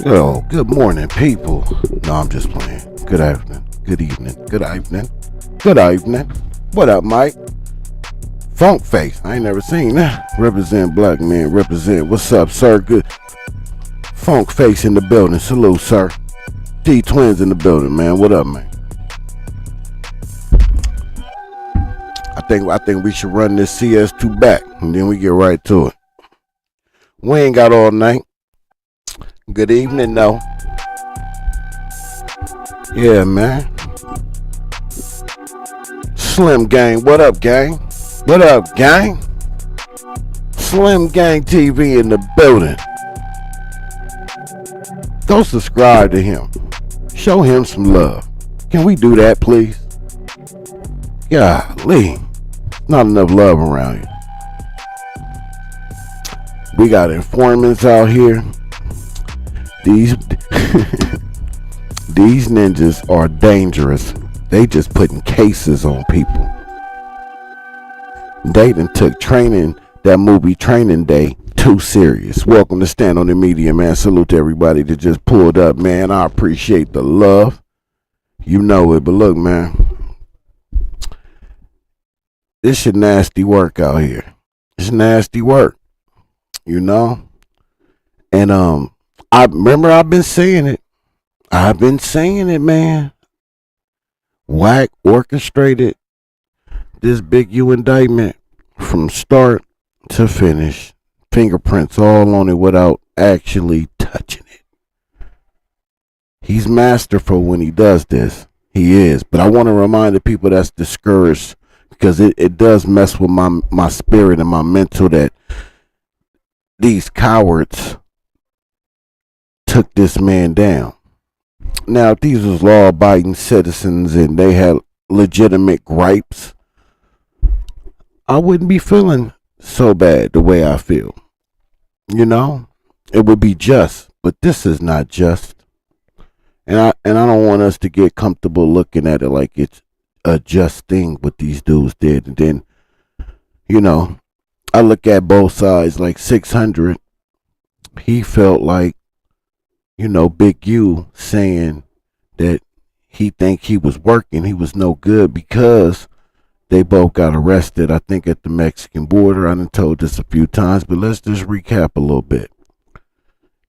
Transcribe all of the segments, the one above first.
Yo, good morning, people. No, I'm just playing. Good afternoon. Good evening. Good evening. Good evening. What up, Mike? Funk Face. I ain't never seen that. Represent black men. Represent. What's up, sir? Good. Funk Face in the building. Salute, sir. D Twins in the building, man. What up, man? I think we should run this CS2 back, and then we get right to it. We ain't got all night. Good evening, though. Yeah, man. Slim Gang, what up, gang? What up, gang? Slim Gang TV in the building. Go subscribe to him. Show him some love. Can we do that, please? Golly. Not enough love around here. We got informants out here. These ninjas are dangerous. They just putting cases on people. They done took that movie Training Day too serious. Welcome to Stand on the Media, man. Salute to everybody that just pulled up, man. I appreciate the love. You know it, but look, man. This shit nasty work out here. It's nasty work. You know? And I remember I've been saying it. Man. Wack orchestrated this big U indictment from start to finish. Fingerprints all on it without actually touching it. He's masterful when he does this. He is. But I want to remind the people that's discouraged, because it does mess with my spirit and my mental, that these cowards took this man down. Now, if these was law-abiding citizens and they had legitimate gripes, I wouldn't be feeling so bad the way I feel. You know? It would be just. But this is not just. And I don't want us to get comfortable looking at it like it's a just thing what these dudes did. And then, you know, I look at both sides. Like 600, he felt like, you know, Big U saying that he think he was working, he was no good, because they both got arrested, I think, at the Mexican border. I done told this a few times, but let's just recap a little bit.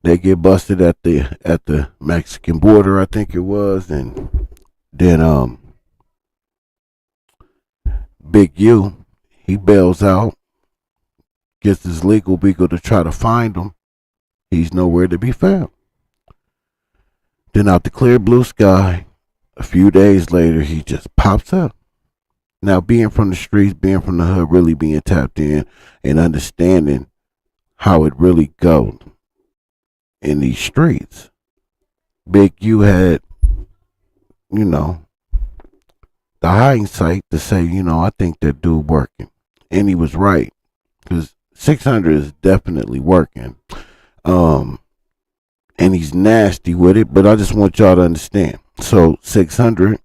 They get busted at the Mexican border, I think it was, and then Big U, he bails out, gets his legal beagle to try to find him. He's nowhere to be found. Then out the clear blue sky, a few days later, he just pops up. Now, being from the streets, being from the hood, really being tapped in and understanding how it really goes in these streets, Big U had you know, the hindsight to say, I think that dude working. And he was right. Because 600 is definitely working. And he's nasty with it, but I just want y'all to understand. So 600,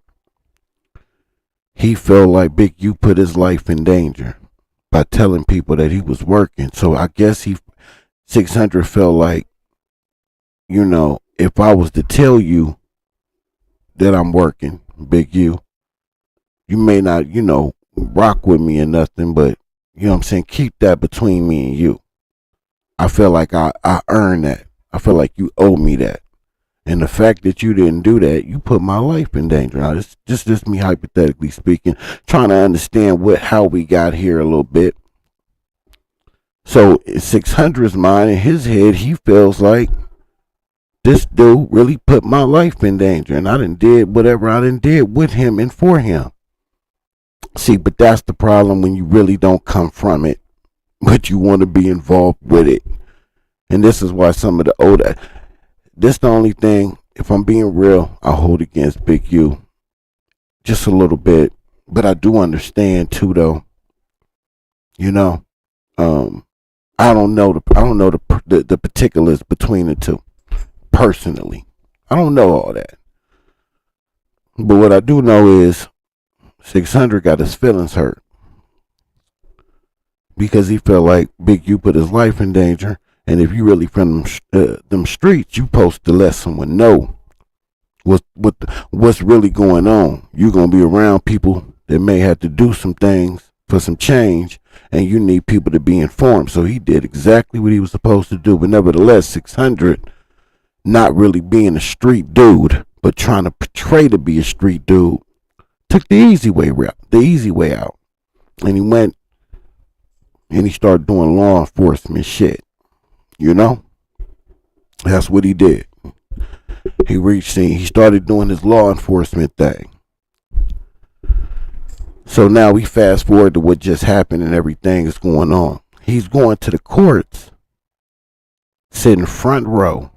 he felt like Big U put his life in danger by telling people that he was working. So I guess 600 felt like, if I was to tell you that I'm working, Big U, you may not, rock with me or nothing, but you know what I'm saying, keep that between me and you. I feel like I earned that. I feel like you owe me that. And the fact that you didn't do that, you put my life in danger. Now, it's just me hypothetically speaking, trying to understand how we got here a little bit. So 600's mind, in his head, he feels like this dude really put my life in danger, and I done did whatever I done did with him and for him. See, but that's the problem when you really don't come from it, but you want to be involved with it. And this is why some of the older, this the only thing, if I'm being real, I hold against Big U just a little bit. But I do understand too, though. I don't know the particulars between the two personally. I don't know all that. But what I do know is 600 got his feelings hurt because he felt like Big U put his life in danger. And if you really from them streets, you supposed to let someone know what's really going on. You're gonna be around people that may have to do some things for some change, and you need people to be informed. So he did exactly what he was supposed to do. But nevertheless, 600, not really being a street dude, but trying to portray to be a street dude, took the easy way out, and he went and he started doing law enforcement shit. That's what he did. He started doing his law enforcement thing. So now we fast forward to what just happened and everything is going on. He's going to the courts, sitting front row,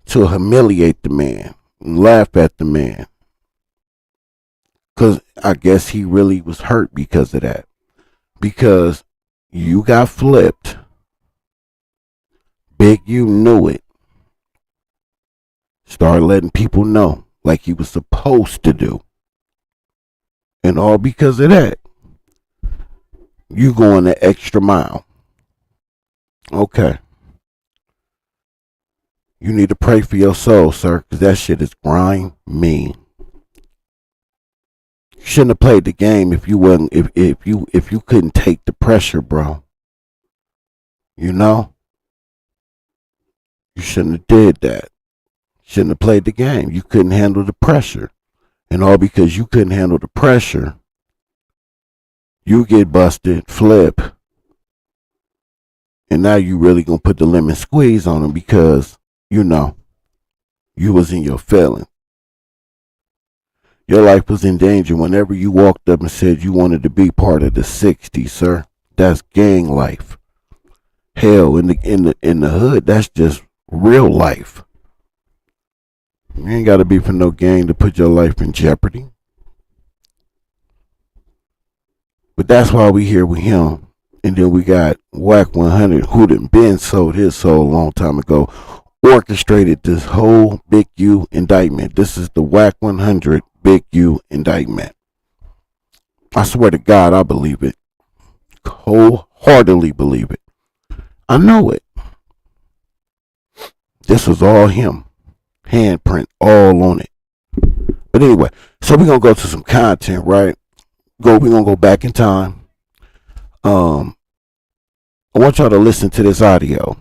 to humiliate the man, and laugh at the man. Because I guess he really was hurt because of that. Because you got flipped. Big U knew it. Started letting people know like he was supposed to do. And all because of that. You going the extra mile. Okay. You need to pray for your soul, sir, because that shit is grimy. You shouldn't have played the game if you couldn't take the pressure, bro. You shouldn't have did that. Shouldn't have played the game. You couldn't handle the pressure. And all because you couldn't handle the pressure, you get busted, flip. And now you really gonna put the lemon squeeze on him because, you was in your feelings. Your life was in danger whenever you walked up and said you wanted to be part of the 60s, sir. That's gang life. Hell, in the hood, that's just real life. You ain't got to be for no gang to put your life in jeopardy. But that's why we here with him. And then we got Wack 100, who done been sold his soul a long time ago, orchestrated this whole Big U indictment. This is the Wack 100 Big U indictment. I swear to God, I believe it. Wholeheartedly believe it. I know it. This was all him. Handprint all on it. But anyway, so we're going to go to some content, right? We're going to go back in time. I want y'all to listen to this audio.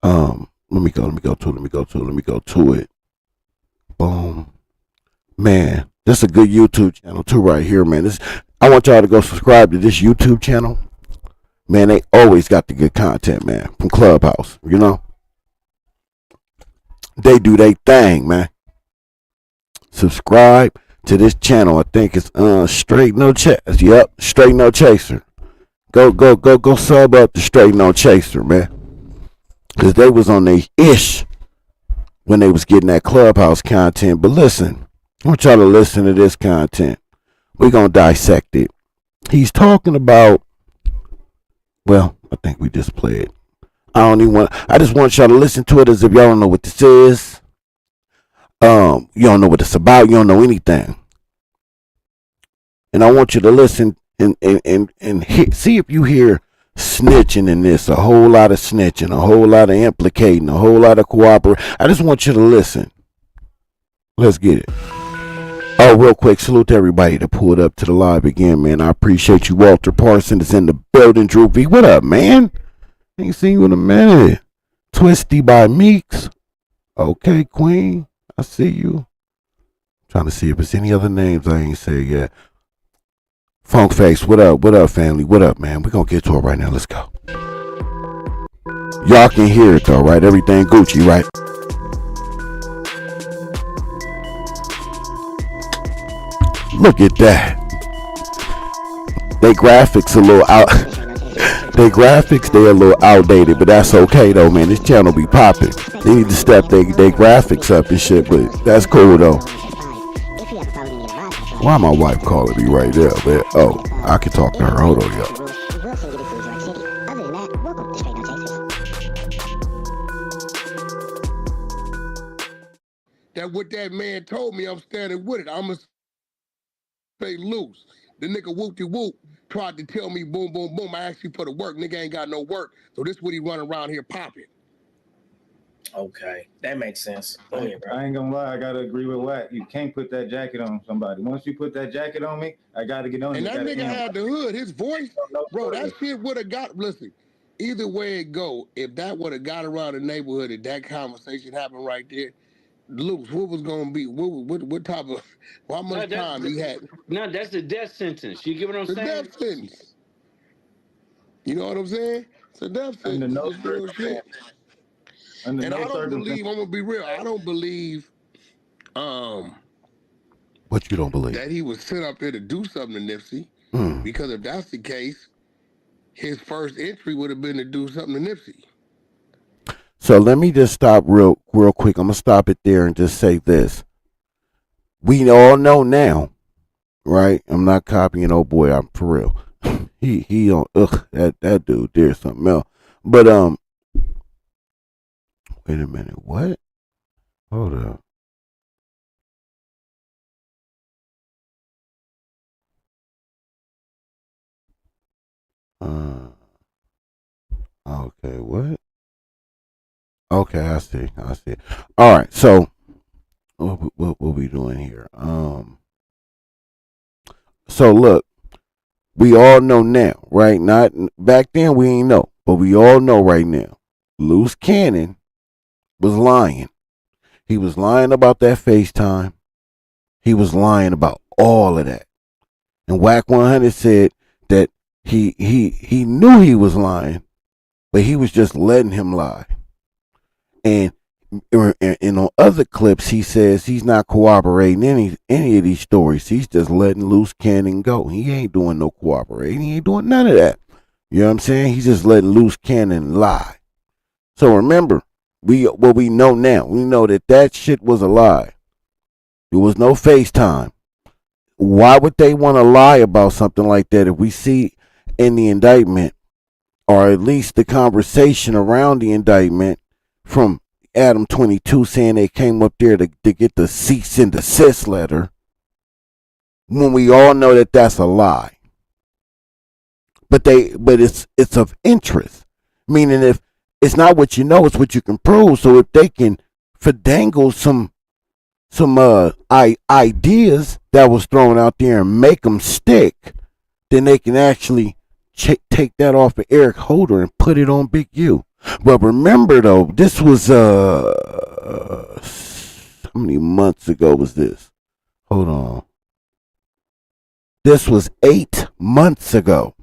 Let me go to it. Boom. Man, this is a good YouTube channel too right here, man. I want y'all to go subscribe to this YouTube channel. Man, they always got the good content, man, from Clubhouse, They do their thing, man. Subscribe to this channel. I think it's Straight No Chaser. Yep, Straight No Chaser. Go sub up to Straight No Chaser, man. Cause they was on their ish when they was getting that Clubhouse content. But listen, I want y'all to listen to this content. We're going to dissect it. He's talking about, well, I think we just played it. I just want y'all to listen to it as if y'all don't know what this is. You don't know what it's about. You don't know anything. And I want you to listen and see if you hear snitching in this. A whole lot of snitching, a whole lot of implicating, a whole lot of cooperating. I just want you to listen. Let's get it. Oh, real quick, salute to everybody that pulled up to the live again, man. I appreciate you. Walter Parsons is in the building. Drew V, what up, man? Ain't seen you in a minute. Twisty by Meeks. Okay, Queen. I see you. Trying to see if there's any other names I ain't said yet. Funk Face, what up? What up, family? What up, man? We're going to get to it right now. Let's go. Y'all can hear it, though, right? Everything Gucci, right? Look at that. They graphics a little out. They a little outdated, but that's okay though, man. This channel be popping. They need to step they graphics up and shit, but that's cool though. Why my wife calling me right there, man? Oh, I can talk to her. Hold on, y'all. That what that man told me, I'm standing with it. I'ma stay loose. The nigga whoop-de-whoop tried to tell me boom, boom, boom. I actually put to work. Nigga ain't got no work. So this what he run around here popping. Okay, that makes sense. Go ahead, bro. I ain't gonna lie, I gotta agree with Wack. You can't put that jacket on somebody. Once you put that jacket on me, I gotta get on you. And that nigga had the hood. His voice, bro, that shit would have got, listen, either way it go, if that would have got around the neighborhood and that conversation happened right there, Luke, what was gonna be? What type of? How much time he had? No, that's the death sentence. You get what I'm saying? The death sentence. You know what I'm saying? It's a death sentence. Under no It's real shit. Under And no I don't believe. I'm gonna be real. I don't believe. What you don't believe? That he was sent up there to do something to Nipsey. Because if that's the case, his first entry would have been to do something to Nipsey. So let me just stop real quick. I'm gonna stop it there and just say this. We all know now, right? I'm not copying old boy. I'm for real. he on that dude. There's something else. But wait a minute. What? Hold up. Okay. What? Okay, I see. All right, so what we doing here? So look, we all know now, right? Not back then we ain't know, but we all know right now. Loose Cannon was lying. He was lying about that FaceTime. He was lying about all of that. And Wack 100 said that he knew he was lying, but he was just letting him lie. And on other clips, he says he's not cooperating any of these stories. He's just letting Loose Cannon go. He ain't doing no cooperating. He ain't doing none of that. You know what I'm saying? He's just letting Loose Cannon lie. So remember, what we know now, we know that shit was a lie. There was no FaceTime. Why would they want to lie about something like that if we see in the indictment, or at least the conversation around the indictment, from Adam 22 saying they came up there to get the cease and desist letter, when we all know that that's a lie. But it's of interest, meaning if it's not what you know, it's what you can prove. So if they can finagle some ideas that was thrown out there and make them stick, then they can actually take that off of Eric Holder and put it on Big U. But remember though, this was how many months ago was this? Hold on. This was 8 months ago.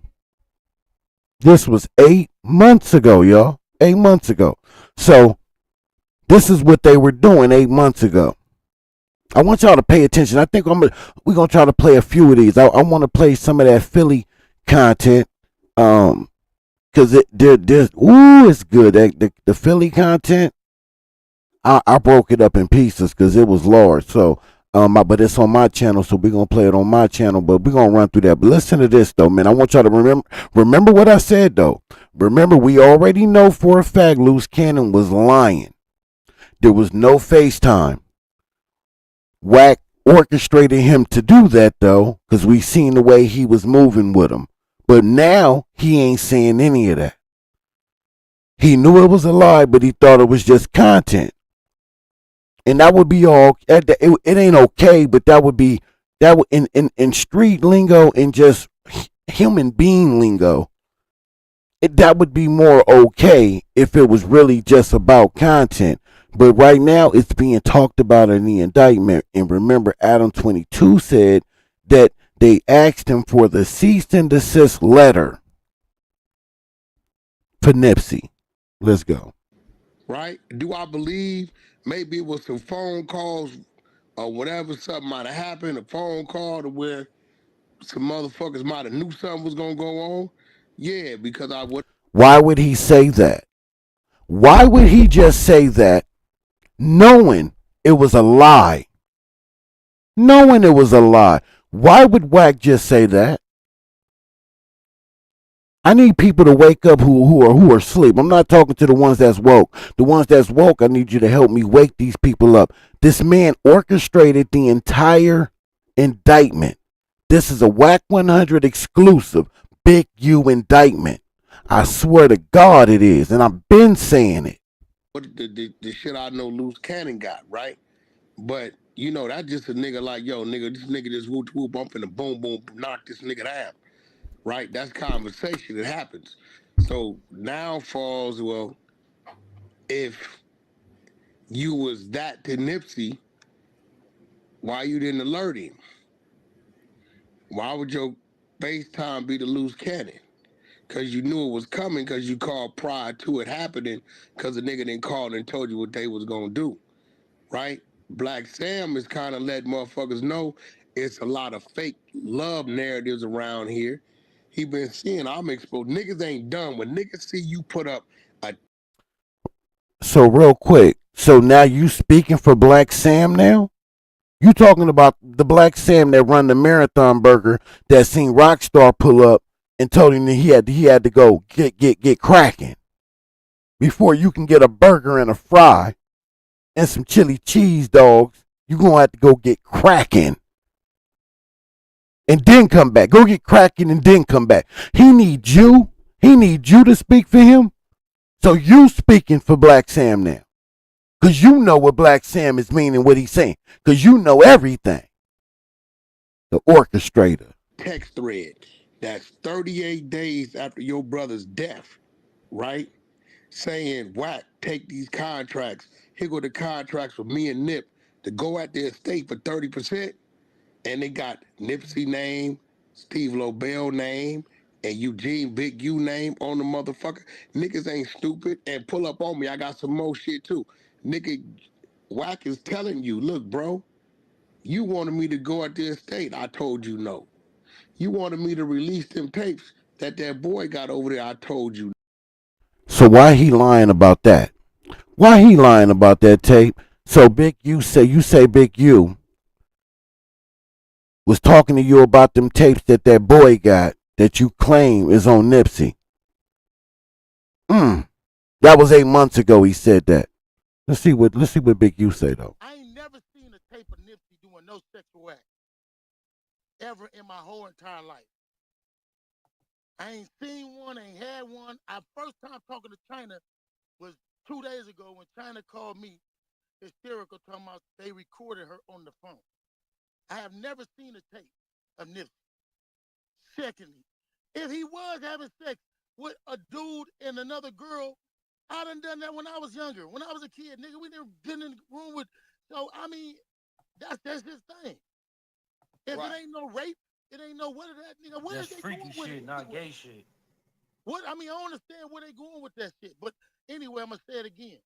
This was 8 months ago, y'all. 8 months ago. So this is what they were doing 8 months ago. I want y'all to pay attention. I think we're gonna try to play a few of these. I want to play some of that Philly content. Cause it's good. The Philly content, I broke it up in pieces because it was large. So but it's on my channel, so we're gonna play it on my channel. But we're gonna run through that. But listen to this though, man. I want y'all to remember what I said though. Remember, we already know for a fact Loose Cannon was lying. There was no FaceTime. Wack orchestrated him to do that though, because we seen the way he was moving with him. But now he ain't saying any of that. He knew it was a lie, but he thought it was just content. And that would be all. It ain't okay, but that would be that would in street lingo and just human being lingo. That would be more okay if it was really just about content. But right now, it's being talked about in the indictment. And remember, Adam 22 said that they asked him for the cease and desist letter for Nipsey. Let's go. Right? Do I believe maybe it was some phone calls or whatever, something might have happened, a phone call to where some motherfuckers might have knew something was gonna go on? Yeah, because I would. Why would he say that? Why would he just say that knowing it was a lie? Knowing it was a lie. Why would Wack just say that? I need people to wake up who are asleep. I'm not talking to the ones that's woke. The ones that's woke, I need you to help me wake these people up. This man orchestrated the entire indictment. This is a Wack 100 exclusive Big U indictment. I swear to God it is, and I've been saying it. What the shit I know Loose Cannon got, right? But you know, that's just a nigga like, yo, nigga, this nigga just whoop whoop, I'm finna boom boom knock this nigga down. Right? That's conversation. It happens. So now falls, well, if you was that to Nipsey, why you didn't alert him? Why would your FaceTime be the Loose Cannon? Because you knew it was coming because you called prior to it happening because the nigga didn't call and told you what they was going to do, right? Black Sam is kind of letting motherfuckers know it's a lot of fake love narratives around here. He been seeing I'm exposed. Niggas ain't done. When niggas see you put up a So real quick, so now you speaking for Black Sam now? You talking about the Black Sam that run the Marathon Burger that seen Rockstar pull up and told him that he had to go get cracking before you can get a burger and a fry and some chili cheese dogs. You gonna have to go get cracking and then come back. Go get cracking and then come back. He needs you. He needs you to speak for him. So you speaking for Black Sam now. Because you know what Black Sam is meaning, what he's saying. Because you know everything. The orchestrator. text thread that's 38 days after your brother's death, right? Saying, Wack, take these contracts. Here go the contracts for me and Nip to go at the estate for 30%. And they got Nipsey name, Steve Lobel name, and Eugene Big U name on the motherfucker. Niggas ain't stupid and pull up on me. I got some more shit too. Nigga, Wack is telling you, look, bro, you wanted me to go at the estate. I told you no. You wanted me to release them tapes that boy got over there. I told you. So why he lying about that? Why he lying about that tape? So Big U say, you say Big U was talking to you about them tapes that boy got that you claim is on Nipsey. That was 8 months ago he said that. Let's see what Big U say though. I ain't never seen a tape of Nipsey doing no sexual act ever in my whole entire life. I ain't seen one, ain't had one. I first time talking to China was 2 days ago when China called me hysterical talking about they recorded her on the phone. I have never seen a tape of Nipsey. Secondly, if he was having sex with a dude and another girl, I done that when I was younger. When I was a kid, nigga, we never been in the room with. So I mean, that's his thing. If it ain't no rape, it ain't no what is that nigga. Where That's is they freaky going with shit, it? not gay shit. What I mean, I don't understand where they going with that shit. But anyway, I'm gonna say it again.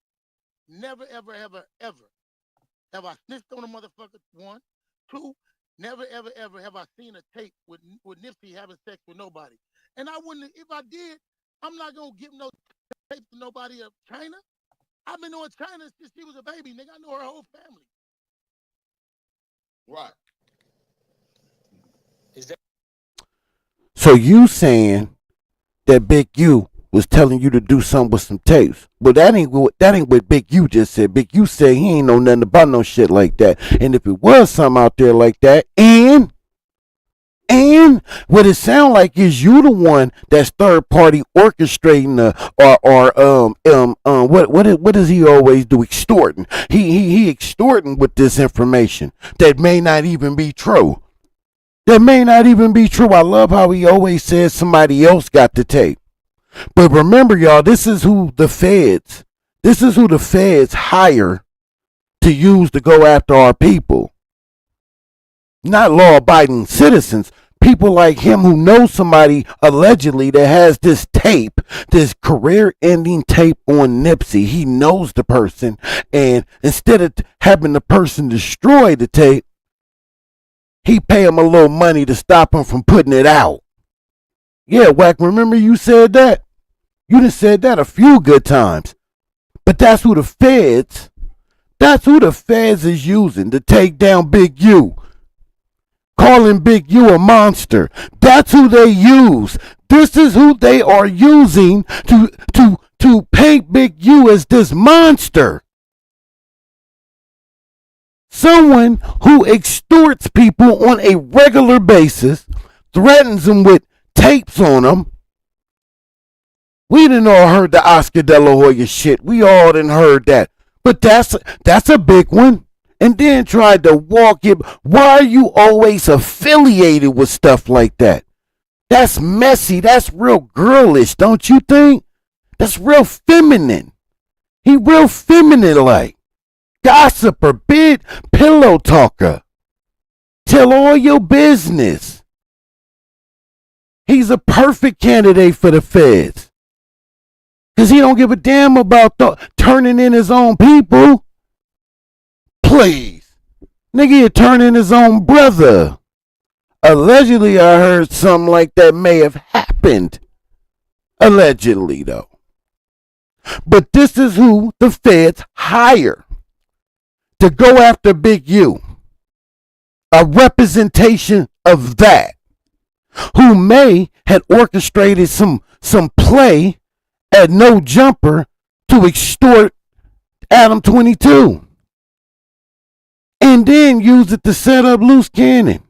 Never, ever, ever, ever have I snitched on a motherfucker. One, two. Never, ever, ever have I seen a tape with Nipsey having sex with nobody. And I wouldn't. If I did, I'm not gonna give no tape to nobody of China. I've been knowing China since she was a baby, nigga. I know her whole family. Right. Is that So you saying that Big U was telling you to do something with some tapes? But that ain't what Big U just said. Big U said he ain't know nothing about no shit like that. And if it was something out there like that, and what it sound like is you the one that's third party orchestrating the what does he always do? Extorting. He extorting with this information that may not even be true. That may not even be true. I love how he always says somebody else got the tape. But remember, y'all, this is who the feds. This is who the feds hire to use to go after our people. Not law-abiding citizens. People like him who know somebody allegedly that has this tape, this career-ending tape on Nipsey. He knows the person, and instead of having the person destroy the tape, he pay him a little money to stop him from putting it out. Yeah, Wack, remember you said that? You done said that a few good times. But that's who the feds is using to take down Big U. Calling Big U a monster. That's who they use. This is who they are using to paint Big U as this monster. Someone who extorts people on a regular basis, threatens them with tapes on them. We done all heard the Oscar De La Hoya shit. We all done heard that. But that's a big one. And then tried to walk it. Why are you always affiliated with stuff like that? That's messy. That's real girlish, don't you think? That's real feminine. He real feminine like. Gossiper, big pillow talker. Tell all your business. He's a perfect candidate for the feds. Because he don't give a damn about turning in his own people. Please. Nigga, you turn in his own brother. Allegedly, I heard something like that may have happened. Allegedly, though. But this is who the feds hire to go after Big U. A representation of that. Who may had orchestrated some play at No Jumper to extort Adam 22. And then use it to set up Loose Cannon.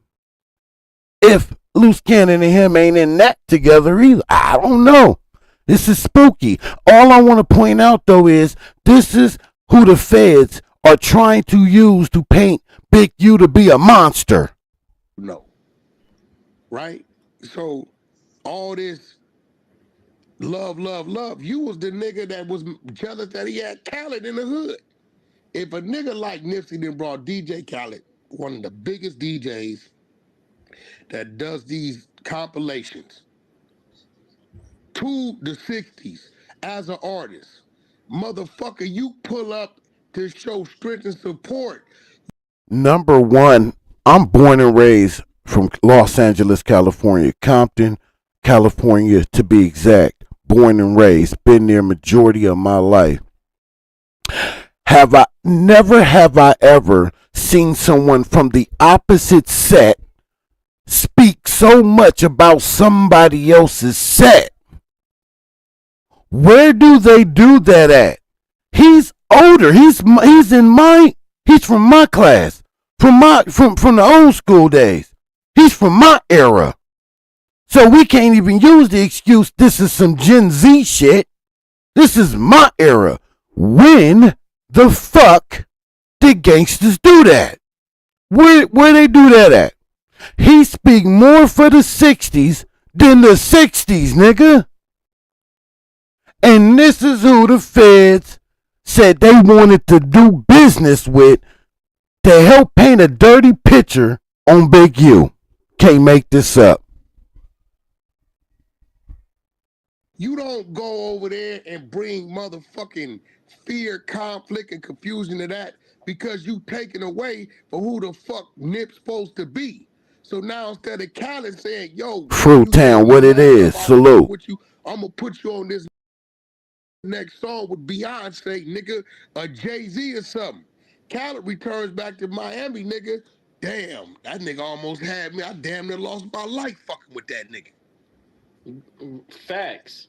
If Loose Cannon and him ain't in that together either. I don't know. This is spooky. All I want to point out though is this is who the feds are trying to use to paint Big U to be a monster. No. Right? So all this love, love, love. You was the nigga that was jealous that he had Khaled in the hood. If a nigga like Nipsey then brought DJ Khaled, one of the biggest DJs that does these compilations, to the 60s as an artist, motherfucker, you pull up to show strength and support. Number one, I'm born and raised from Los Angeles, California, Compton, California to be exact. Born and raised, been there majority of my life. Have I ever seen someone from the opposite set speak so much about somebody else's set? Where do they do that at? He's older. He's from my class. From the old school days. He's from my era. So we can't even use the excuse this is some Gen Z shit. This is my era. When the fuck did gangsters do that? Where they do that at? He speak more for the 60s than the 60s, nigga. And this is who the feds said they wanted to do business with to help paint a dirty picture on Big U. Can't make this up. You don't go over there and bring motherfucking fear, conflict, and confusion to that because you taken away for who the fuck Nip's supposed to be. So now instead of Khaled saying, yo, Fruit Town, what it is. Salute. with you, I'm gonna put you on this next song with Beyonce, nigga, or Jay-Z or something. Khaled returns back to Miami, nigga. Damn, that nigga almost had me. I damn near lost my life fucking with that nigga. Facts.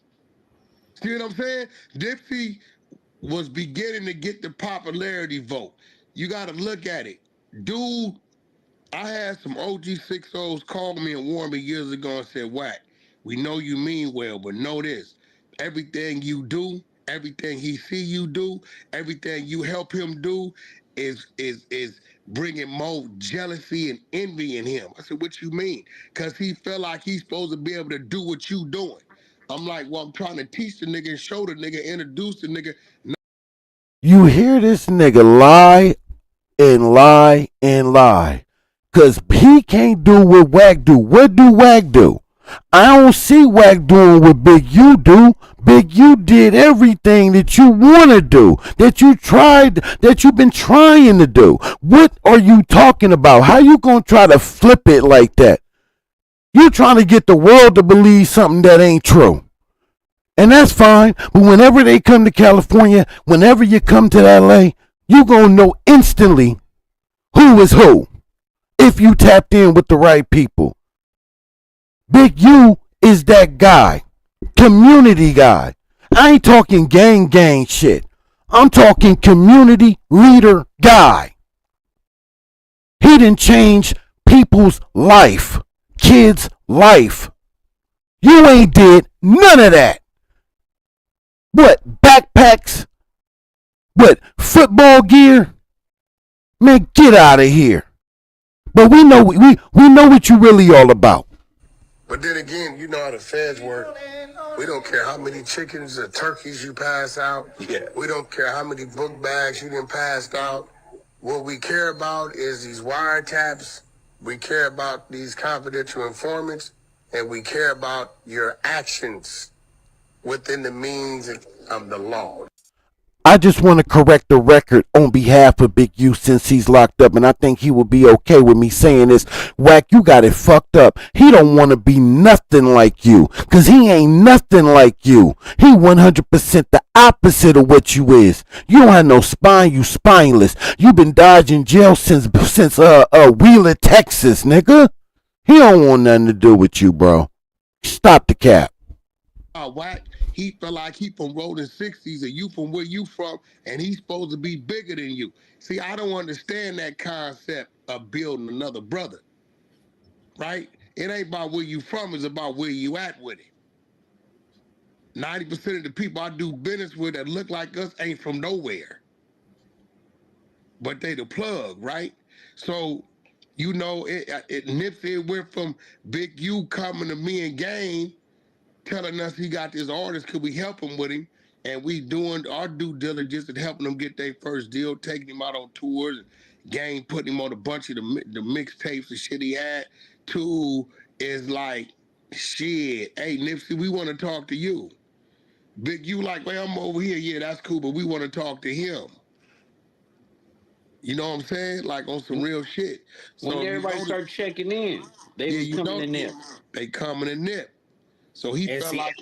See what I'm saying? Dipsey was beginning to get the popularity vote. You got to look at it. Dude, I had some OG 60s call me and warn me years ago and said, Wack, we know you mean well, but know this. Everything you do, everything he see you do, everything you help him do is bringing more jealousy and envy in him. I said, what you mean? Because he felt like he's supposed to be able to do what you doing. I'm like, well, I'm trying to teach the nigga and show the nigga, introduce the nigga. You hear this nigga lie and lie and lie. Cause he can't do what Wack do. What do Wack do? I don't see Wack doing what Big U do. Big U did everything that you want to do, that you tried, that you've been trying to do. What are you talking about? How you gonna try to flip it like that? You trying to get the world to believe something that ain't true. And that's fine. But whenever they come to California, whenever you come to LA, you gonna know instantly who is who if you tapped in with the right people. Big U is that guy, community guy. I ain't talking gang shit. I'm talking community leader guy. He didn't change people's life, kids' life. You ain't did none of that. What, backpacks? What, football gear? Man, get out of here. But we know what you really all about. But then again, you know how the feds work. We don't care how many chickens or turkeys you pass out. Yeah. We don't care how many book bags you done passed out. What we care about is these wiretaps. We care about these confidential informants. And we care about your actions within the means of the law. I just want to correct the record on behalf of Big U since he's locked up, and I think he will be okay with me saying this. Wack, you got it fucked up. He don't want to be nothing like you, because he ain't nothing like you. He 100% the opposite of what you is. You don't have no spine, you spineless. You been dodging jail since Wheeler, Texas, nigga. He don't want nothing to do with you, bro. Stop the cap. Wack, he felt like he from rolling 60s and you from where you from, and he's supposed to be bigger than you. See, I don't understand that concept of building another brother, right? It ain't about where you from, it's about where you at with it. 90% of the people I do business with that look like us ain't from nowhere. But they the plug, right? So, you know, Nipsey went from Big U coming to me and Game telling us he got this artist, could we help him with him? And we doing our due diligence and helping them get their first deal, taking him out on tours, and Game putting him on a bunch of the mixtapes and shit he had. Two is like, shit, hey Nipsey, we want to talk to you. Big U like, well, I'm over here, yeah, that's cool, but we want to talk to him. You know what I'm saying? Like on some real shit. When So everybody started checking in, they yeah, was you coming know, in there. they coming in there. So he And felt see, like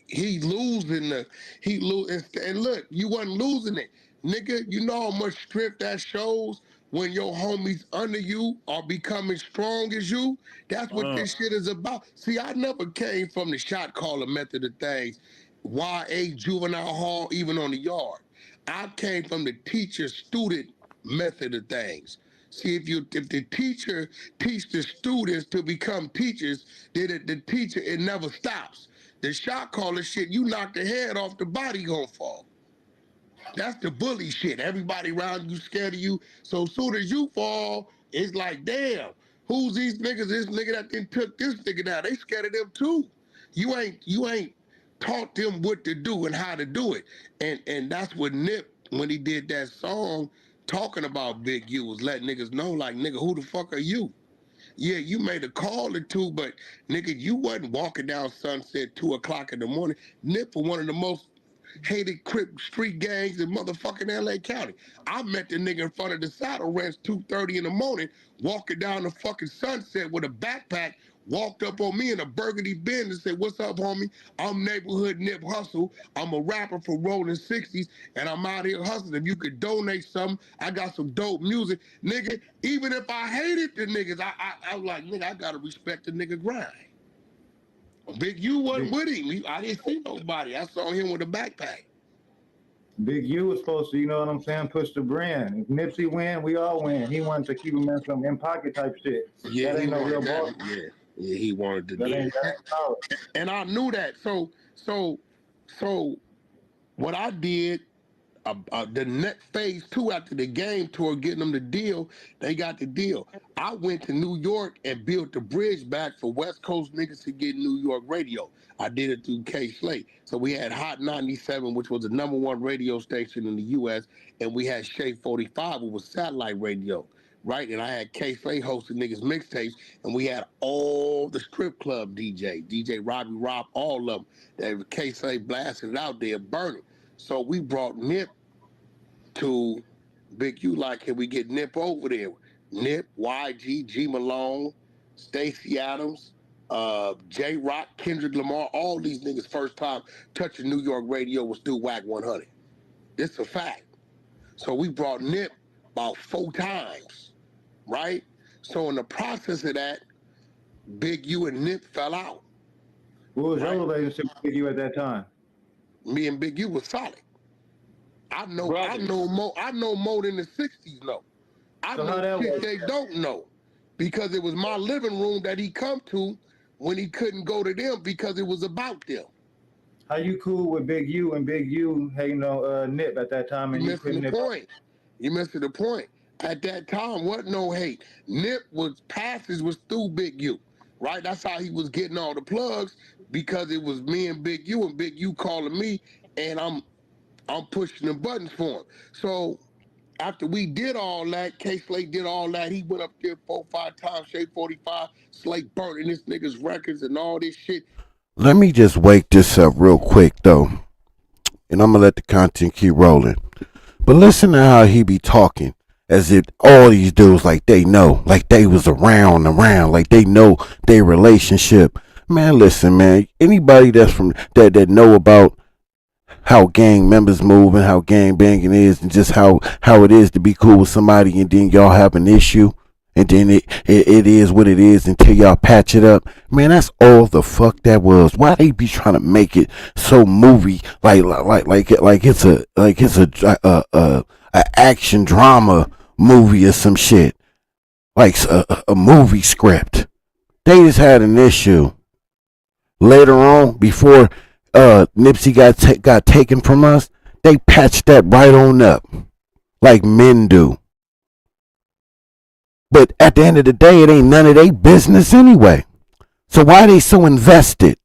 he losing and look, you wasn't losing it. Nigga, you know how much strength that shows when your homies under you are becoming strong as you? That's what this shit is about. See, I never came from the shot caller method of things. YA juvenile hall, even on the yard. I came from the teacher student method of things. See, if the teacher teach the students to become teachers, then the teacher, it never stops. The shot caller shit, you knock the head off, the body gonna fall. That's the bully shit. Everybody around you scared of you. So soon as you fall, it's like, damn, who's these niggas? This nigga that then took this nigga down. They scared of them too. You ain't taught them what to do and how to do it. And that's what Nip, when he did that song talking about Big U, was letting niggas know, like, nigga, who the fuck are you? Yeah, you made a call or two, but nigga, you wasn't walking down Sunset 2 o'clock in the morning. Nip was one of the most hated Crip street gangs in motherfucking LA County. I met the nigga in front of the Saddle Ranch 2:30 in the morning, walking down the fucking Sunset with a backpack, walked up on me in a burgundy Benz and said, "What's up, homie? I'm neighborhood Nip Hustle. I'm a rapper for Rolling 60s, and I'm out here hustling. If you could donate something, I got some dope music." Nigga, even if I hated the niggas, I was like, nigga, I gotta respect the nigga grind. Big U wasn't Big, with him. I didn't see nobody. I saw him with a backpack. Big U was supposed to, you know what I'm saying, push the brand. If Nipsey win, we all win. He wanted to keep him in some in pocket type shit. Yeah, That he ain't no real wanted that. boss. Yeah, he wanted to That do ain't that. power. And I knew that. So what I did, the next phase 2 after the game tour, getting them the deal, they got the deal. I went to New York and built the bridge back for West Coast niggas to get New York radio. I did it through K Slate. So we had Hot 97, which was the #1 radio station in the US, and we had Shea 45, which was satellite radio. Right, and I had K Slate hosting niggas mixtapes, and we had all the strip club DJ Robbie Rob, all of them. That K Slate blasted it out there, burning. So we brought Nip to Big U, like, can we get Nip over there? Nip, YG, G Malone, Stacey Adams, J Rock, Kendrick Lamar, all these niggas first time touching New York radio was through Wack 100. It's a fact. So we brought Nip about 4 times, right? So in the process of that, Big U and Nip fell out, What was your right? relationship with Big U at that time? Me and Big U was solid. Brothers. I know more than the 60s know. I So how know that shit was? they don't know because it was my living room that he come to when he couldn't go to them because it was about them. How you cool with Big U and Big U hating on Nip at that time You and you missing putting the Nip up? point. You missing the point. At that time, wasn't no hate. Nip was passes was through Big U, right? That's how he was getting all the plugs because it was me and Big U calling me, and I'm pushing the buttons for him. So after we did all that, K Slate did all that. He went up there 4 or 5 times, Shea 45, Slate burning this nigga's records and all this shit. Let me just wake this up real quick though, and I'm gonna let the content keep rolling. But listen to how he be talking as if all these dudes like they know, like they was around, like they know their relationship. Man, listen, man. Anybody that's from that know about how gang members move and how gang banging is and just how it is to be cool with somebody and then y'all have an issue and then it is what it is until y'all patch it up. Man, that's all the fuck that was. Why they be trying to make it so movie like it's a action drama movie or some shit like a movie script. They just had an issue later on before Nipsey got taken from us. They patched that right on up like men do. But at the end of the day, it ain't none of their business anyway. So why they so invested?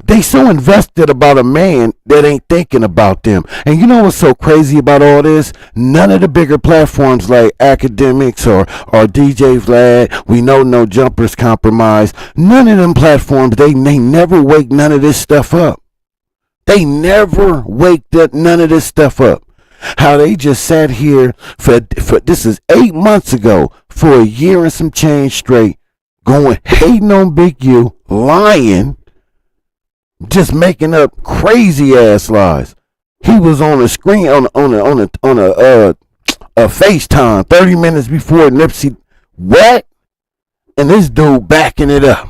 They so invested about a man that ain't thinking about them. And you know what's so crazy about all this? None of the bigger platforms like Academics or DJ Vlad, we know No Jumpers Compromise, none of them platforms, they never wake none of this stuff up. They never wake none of this stuff up. How they just sat here for this is 8 months ago for a year and some change straight, going hating on Big U, lying, just making up crazy ass lies. He was on a screen on a FaceTime 30 minutes before Nipsey. What? And this dude backing it up.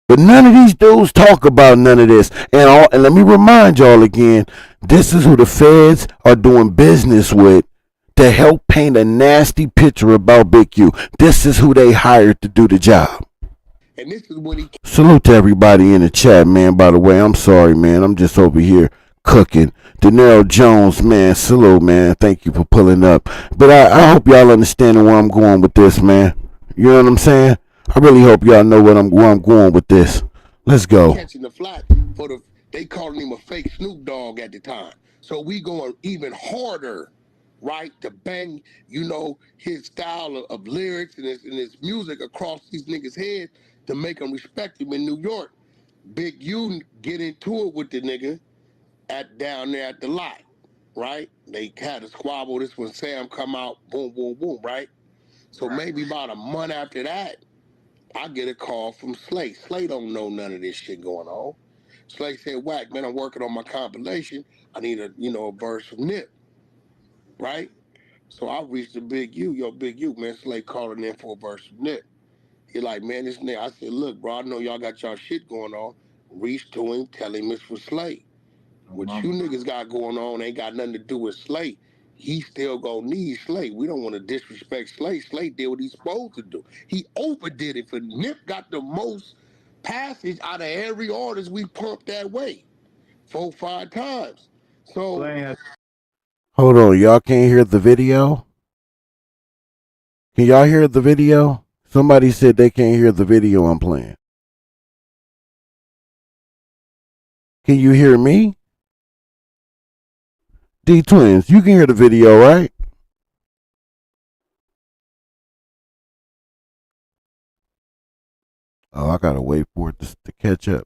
But none of these dudes talk about none of this. And let me remind y'all again, this is who the feds are doing business with to help paint a nasty picture about Big U. This is who they hired to do the job. And this is when he Salute to everybody in the chat, man. By the way, I'm sorry, man. I'm just over here cooking. De Niro Jones, man. Salute, man. Thank you for pulling up. But I hope y'all understanding where I'm going with this, man. You know what I'm saying? I really hope y'all know where I'm going with this. Let's go. catching the flat for they calling him a fake Snoop Dogg at the time. So we going even harder, right, to bang, his style of lyrics and his music across these niggas' heads to make them respect him in New York. Big U get into it with the nigga, down there at the lot, right? They had a squabble. This when Sam come out, boom, boom, boom, right? So maybe about a month after that, I get a call from Slay. Slay don't know none of this shit going on. Slay said, Wack, man, I'm working on my compilation. I need a verse from Nip, right? So I reached the Big U, Big U, man, Slay calling in for a verse from Nip. He like, man, this nigga. I said, look, bro, I know y'all got y'all shit going on. Reach to him, tell him it's for Slay. What you niggas got going on ain't got nothing to do with Slay. He still gonna need Slay. We don't want to disrespect Slay. Slay did what he's supposed to do. He overdid it. For Nip got the most passage out of every artist we pumped that way, 4-5 times. So Hold on, y'all can't hear the video? Can y'all hear the video? Somebody said they can't hear the video I'm playing. Can you hear me? D Twins, you can hear the video, right? Oh, I gotta wait for it to catch up.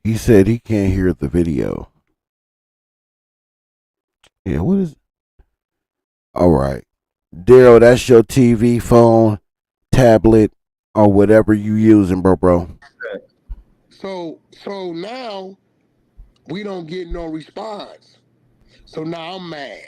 He said he can't hear the video. Yeah, what is? All right, Daryl, that's your TV, phone, tablet, or whatever you using, bro. So now we don't get no response. So now I'm mad,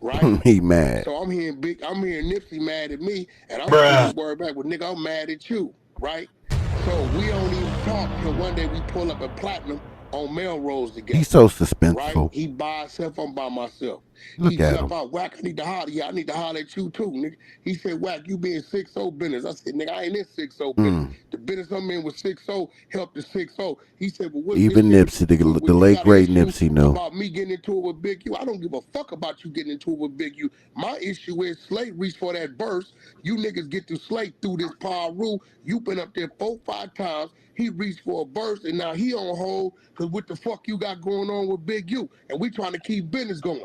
right? He mad. So I'm hearing Nipsey mad at me, and I'm speaking word back with nigga, I'm mad at you, right? So we don't even talk till one day we pull up at Platinum on Melrose together. He's so Right? suspenseful. He by himself, I'm by myself. Look He at jump him. out, Wack, I need to holler. Yeah, I need to holler at you too, nigga. He said, Wack, you being 6-0 business. I said, nigga, I ain't in 6-0 business. The business I'm in with 6-0 helped the 6-0. He said, well, what's Even this Nipsey, nigga, the you late got an great issue Nipsey, knew. about me getting into it with Big U? I don't give a fuck about you getting into it with Big U. My issue is Slate reached for that verse. You niggas get to Slate through this power rule. You been up there 4-5 times. He reached for a verse, and now he on hold because what the fuck you got going on with Big U? And we trying to keep business going.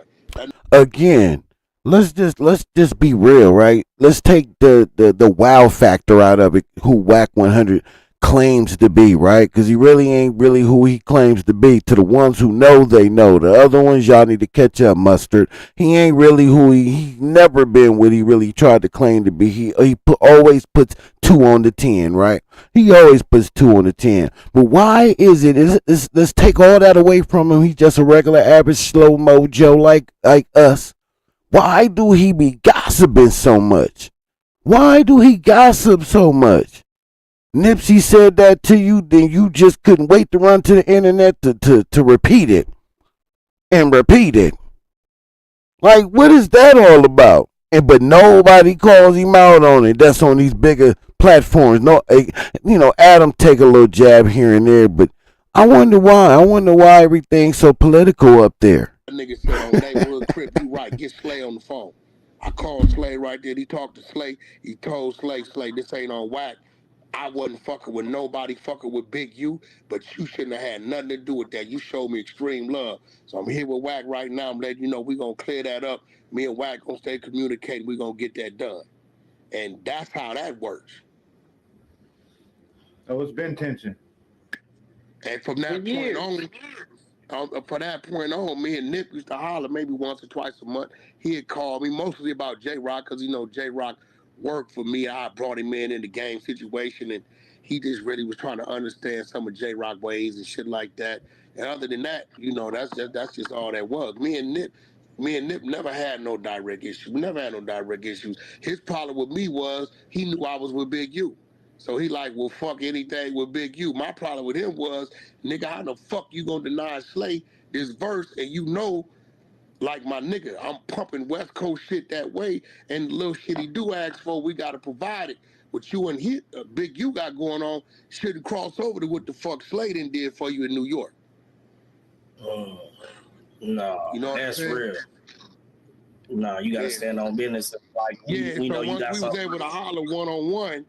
Again, let's just be real, right? Let's take the wow factor out of it. Who Wack 100 claims to be, right? Because he really ain't really who he claims to be. To the ones who know, they know. The other ones, y'all need to catch up, mustard. He ain't really who he never been what he really tried to claim to be. Always puts 2 on the 10, right? He always puts 2 on the 10. But why is it? Let's take all that away from him. He's just a regular, average, slow mo Joe like us. Why do he be gossiping so much? Why do he gossip so much? Nipsey said that to you, then you just couldn't wait to run to the internet to repeat it. And repeat it. Like, what is that all about? But nobody calls him out on it. That's on these bigger platforms. No, Adam take a little jab here and there, but I wonder why. I wonder why everything's so political up there. That nigga said on Neighborhood Crip, you right, get Slay on the phone. I called Slay right there. He talked to Slay. He told Slay, this ain't on Wack. I wasn't fucking with nobody fucking with Big U, but you shouldn't have had nothing to do with that. You showed me extreme love. So I'm here with Wack right now. I'm letting you know we gonna clear that up. Me and Wack gonna stay communicating. We gonna get that done. And that's how that works. So it's been tension. And from that point on, from that point on, me and Nip used to holler maybe once or twice a month. He'd call me mostly about J Rock because J Rock worked for me. I brought him in the game situation, and he just really was trying to understand some of J Rock ways and shit like that. And other than that, that's just all that was. Me and Nip never had no direct issues. We never had no direct issues. His problem with me was he knew I was with Big U. So he like, well, fuck anything with Big U. My problem with him was, nigga, how the fuck you gonna deny Slay this verse and like my nigga, I'm pumping West Coast shit that way, and the little shit he do ask for, we gotta provide it. What you and Big U got going on shouldn't cross over to what the fuck Slay did for you in New York. No, You know what that's I'm saying? real. No, you gotta stand on business. Like we so know you once got we was something. able to holler one-on-one,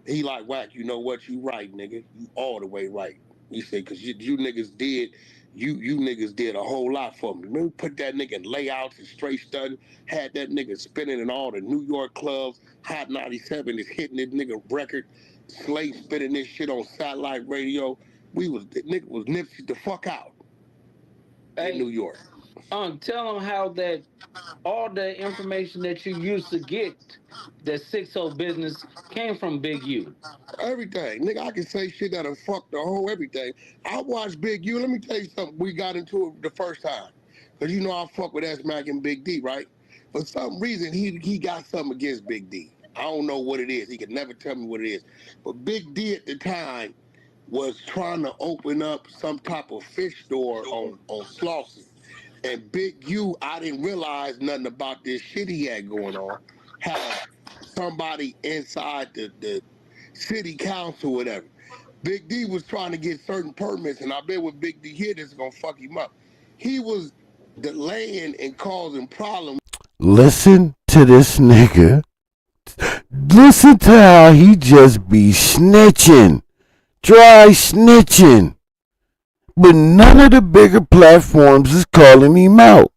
he like, Wack, you know what? You right, nigga. You all the way right. He said, because you niggas did, you niggas did a whole lot for me. Remember, put that nigga in layouts and straight studding, had that nigga spinning in all the New York clubs. Hot 97 is hitting this nigga record. Slate spitting this shit on satellite radio. Nigga was Nipsey the fuck out in New Hey, York. tell them how that all the information that you used to get that 60 business came from Big U. Everything. Nigga, I can say shit that'll fuck the whole everything. I watched Big U. Let me tell you something. We got into it the first time. Because you know I fuck with S-Mac and Big D, right? For some reason, he got something against Big D. I don't know what it is. He could never tell me what it is. But Big D at the time was trying to open up some type of fish store on Slauson. And Big U, I didn't realize nothing about this shit he had going on. Had somebody inside the city council, whatever. Big D was trying to get certain permits, and I bet what Big D hit is gonna fuck him up. He was delaying and causing problems. Listen to this nigga. Listen to how he just be snitching. Dry snitching. But none of the bigger platforms is calling him out.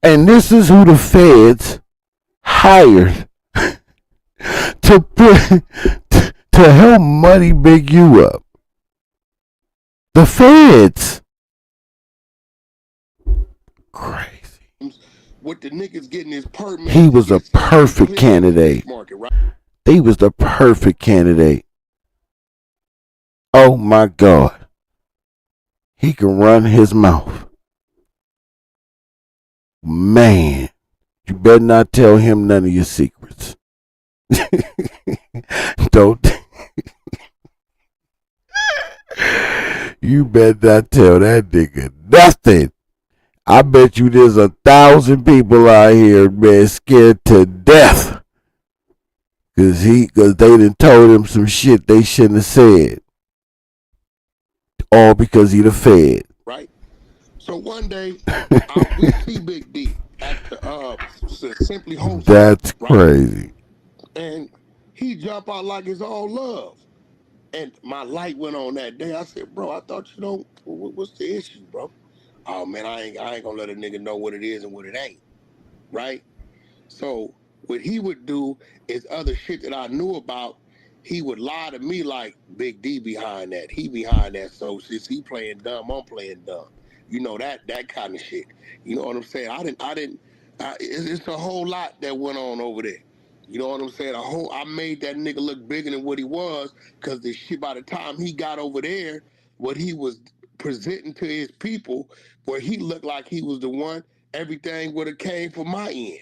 And this is who the feds hired to put to help muddy Big U up. The feds. Crazy. With the niggas getting his permit. He was a perfect candidate. Market, right? He was the perfect candidate. Oh my God. He can run his mouth. Man, you better not tell him none of your secrets. Don't. You better not tell that nigga nothing. I bet you there's 1,000 people out here, man, scared to death. Cause they done told him some shit they shouldn't have said. All because he the Fed. Right? So one day, we see Big D at the Simply Hotel. That's crazy. Right? And he jump out like it's all love. And my light went on that day. I said, bro, I thought you don't, what's the issue, bro? Oh man, I ain't gonna let a nigga know what it is and what it ain't. Right? So what he would do is other shit that I knew about. He would lie to me like Big D behind that. He behind that. So since he playing dumb, I'm playing dumb. You know that kind of shit. You know what I'm saying? It's a whole lot that went on over there. You know what I'm saying? I made that nigga look bigger than what he was, because the shit by the time he got over there, what he was presenting to his people, where he looked like he was the one, everything would have came from my end.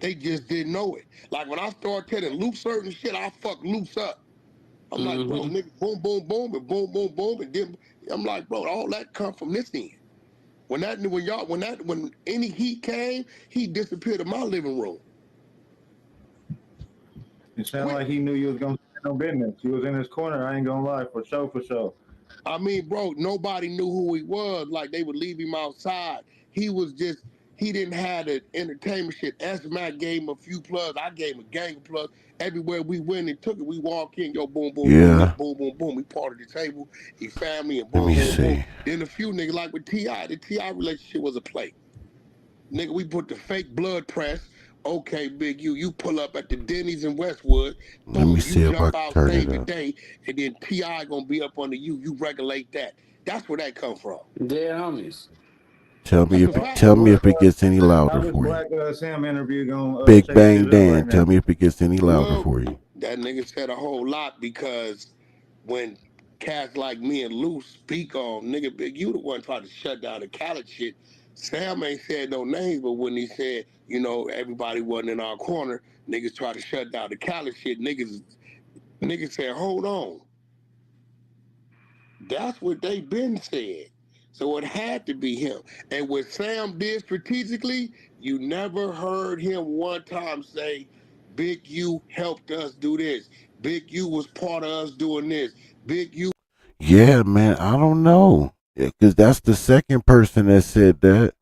They just didn't know it. Like when I started telling Luke certain shit, I fucked Luke's up. I'm like, bro, nigga, boom, boom, boom, and boom, boom, boom, and then I'm like, bro, all that come from this end. When any heat came, he disappeared in my living room. It sounded like he knew you was gonna stand no business. He was in his corner. I ain't gonna lie, for sure. I mean, bro, nobody knew who he was. Like, they would leave him outside. He didn't have the entertainment shit. S-Mac gave him a few plugs. I gave him a gang of plugs. Everywhere we went and took it, we walk in, yo, boom, boom, Yeah. boom, boom, boom. We part of the table, he family, and boom, boom, boom. Then a few niggas, like with T.I., the T.I. relationship was a play. Nigga, we put the fake blood press. Okay, Big U, you pull up at the Denny's in Westwood. Let me see if I can turn it save the up. day, and then T.I. gonna be up under you. You regulate that. That's where that come from. They're homies. Tell me if it gets any louder for you. Black Sam interview going. Big Bang Dan, tell me if it gets any louder for you. That nigga said a whole lot, because when cats like me and Lou speak on, nigga, Big U the one tried to shut down the college shit. Sam ain't said no names, but when he said, you know, everybody wasn't in our corner, niggas tried to shut down the college shit. Niggas said, hold on. That's what they been said. So it had to be him. And what Sam did strategically, you never heard him one time say, Big U helped us do this. Big U was part of us doing this. Big U. Yeah, man, I don't know. Because that's the second person that said that.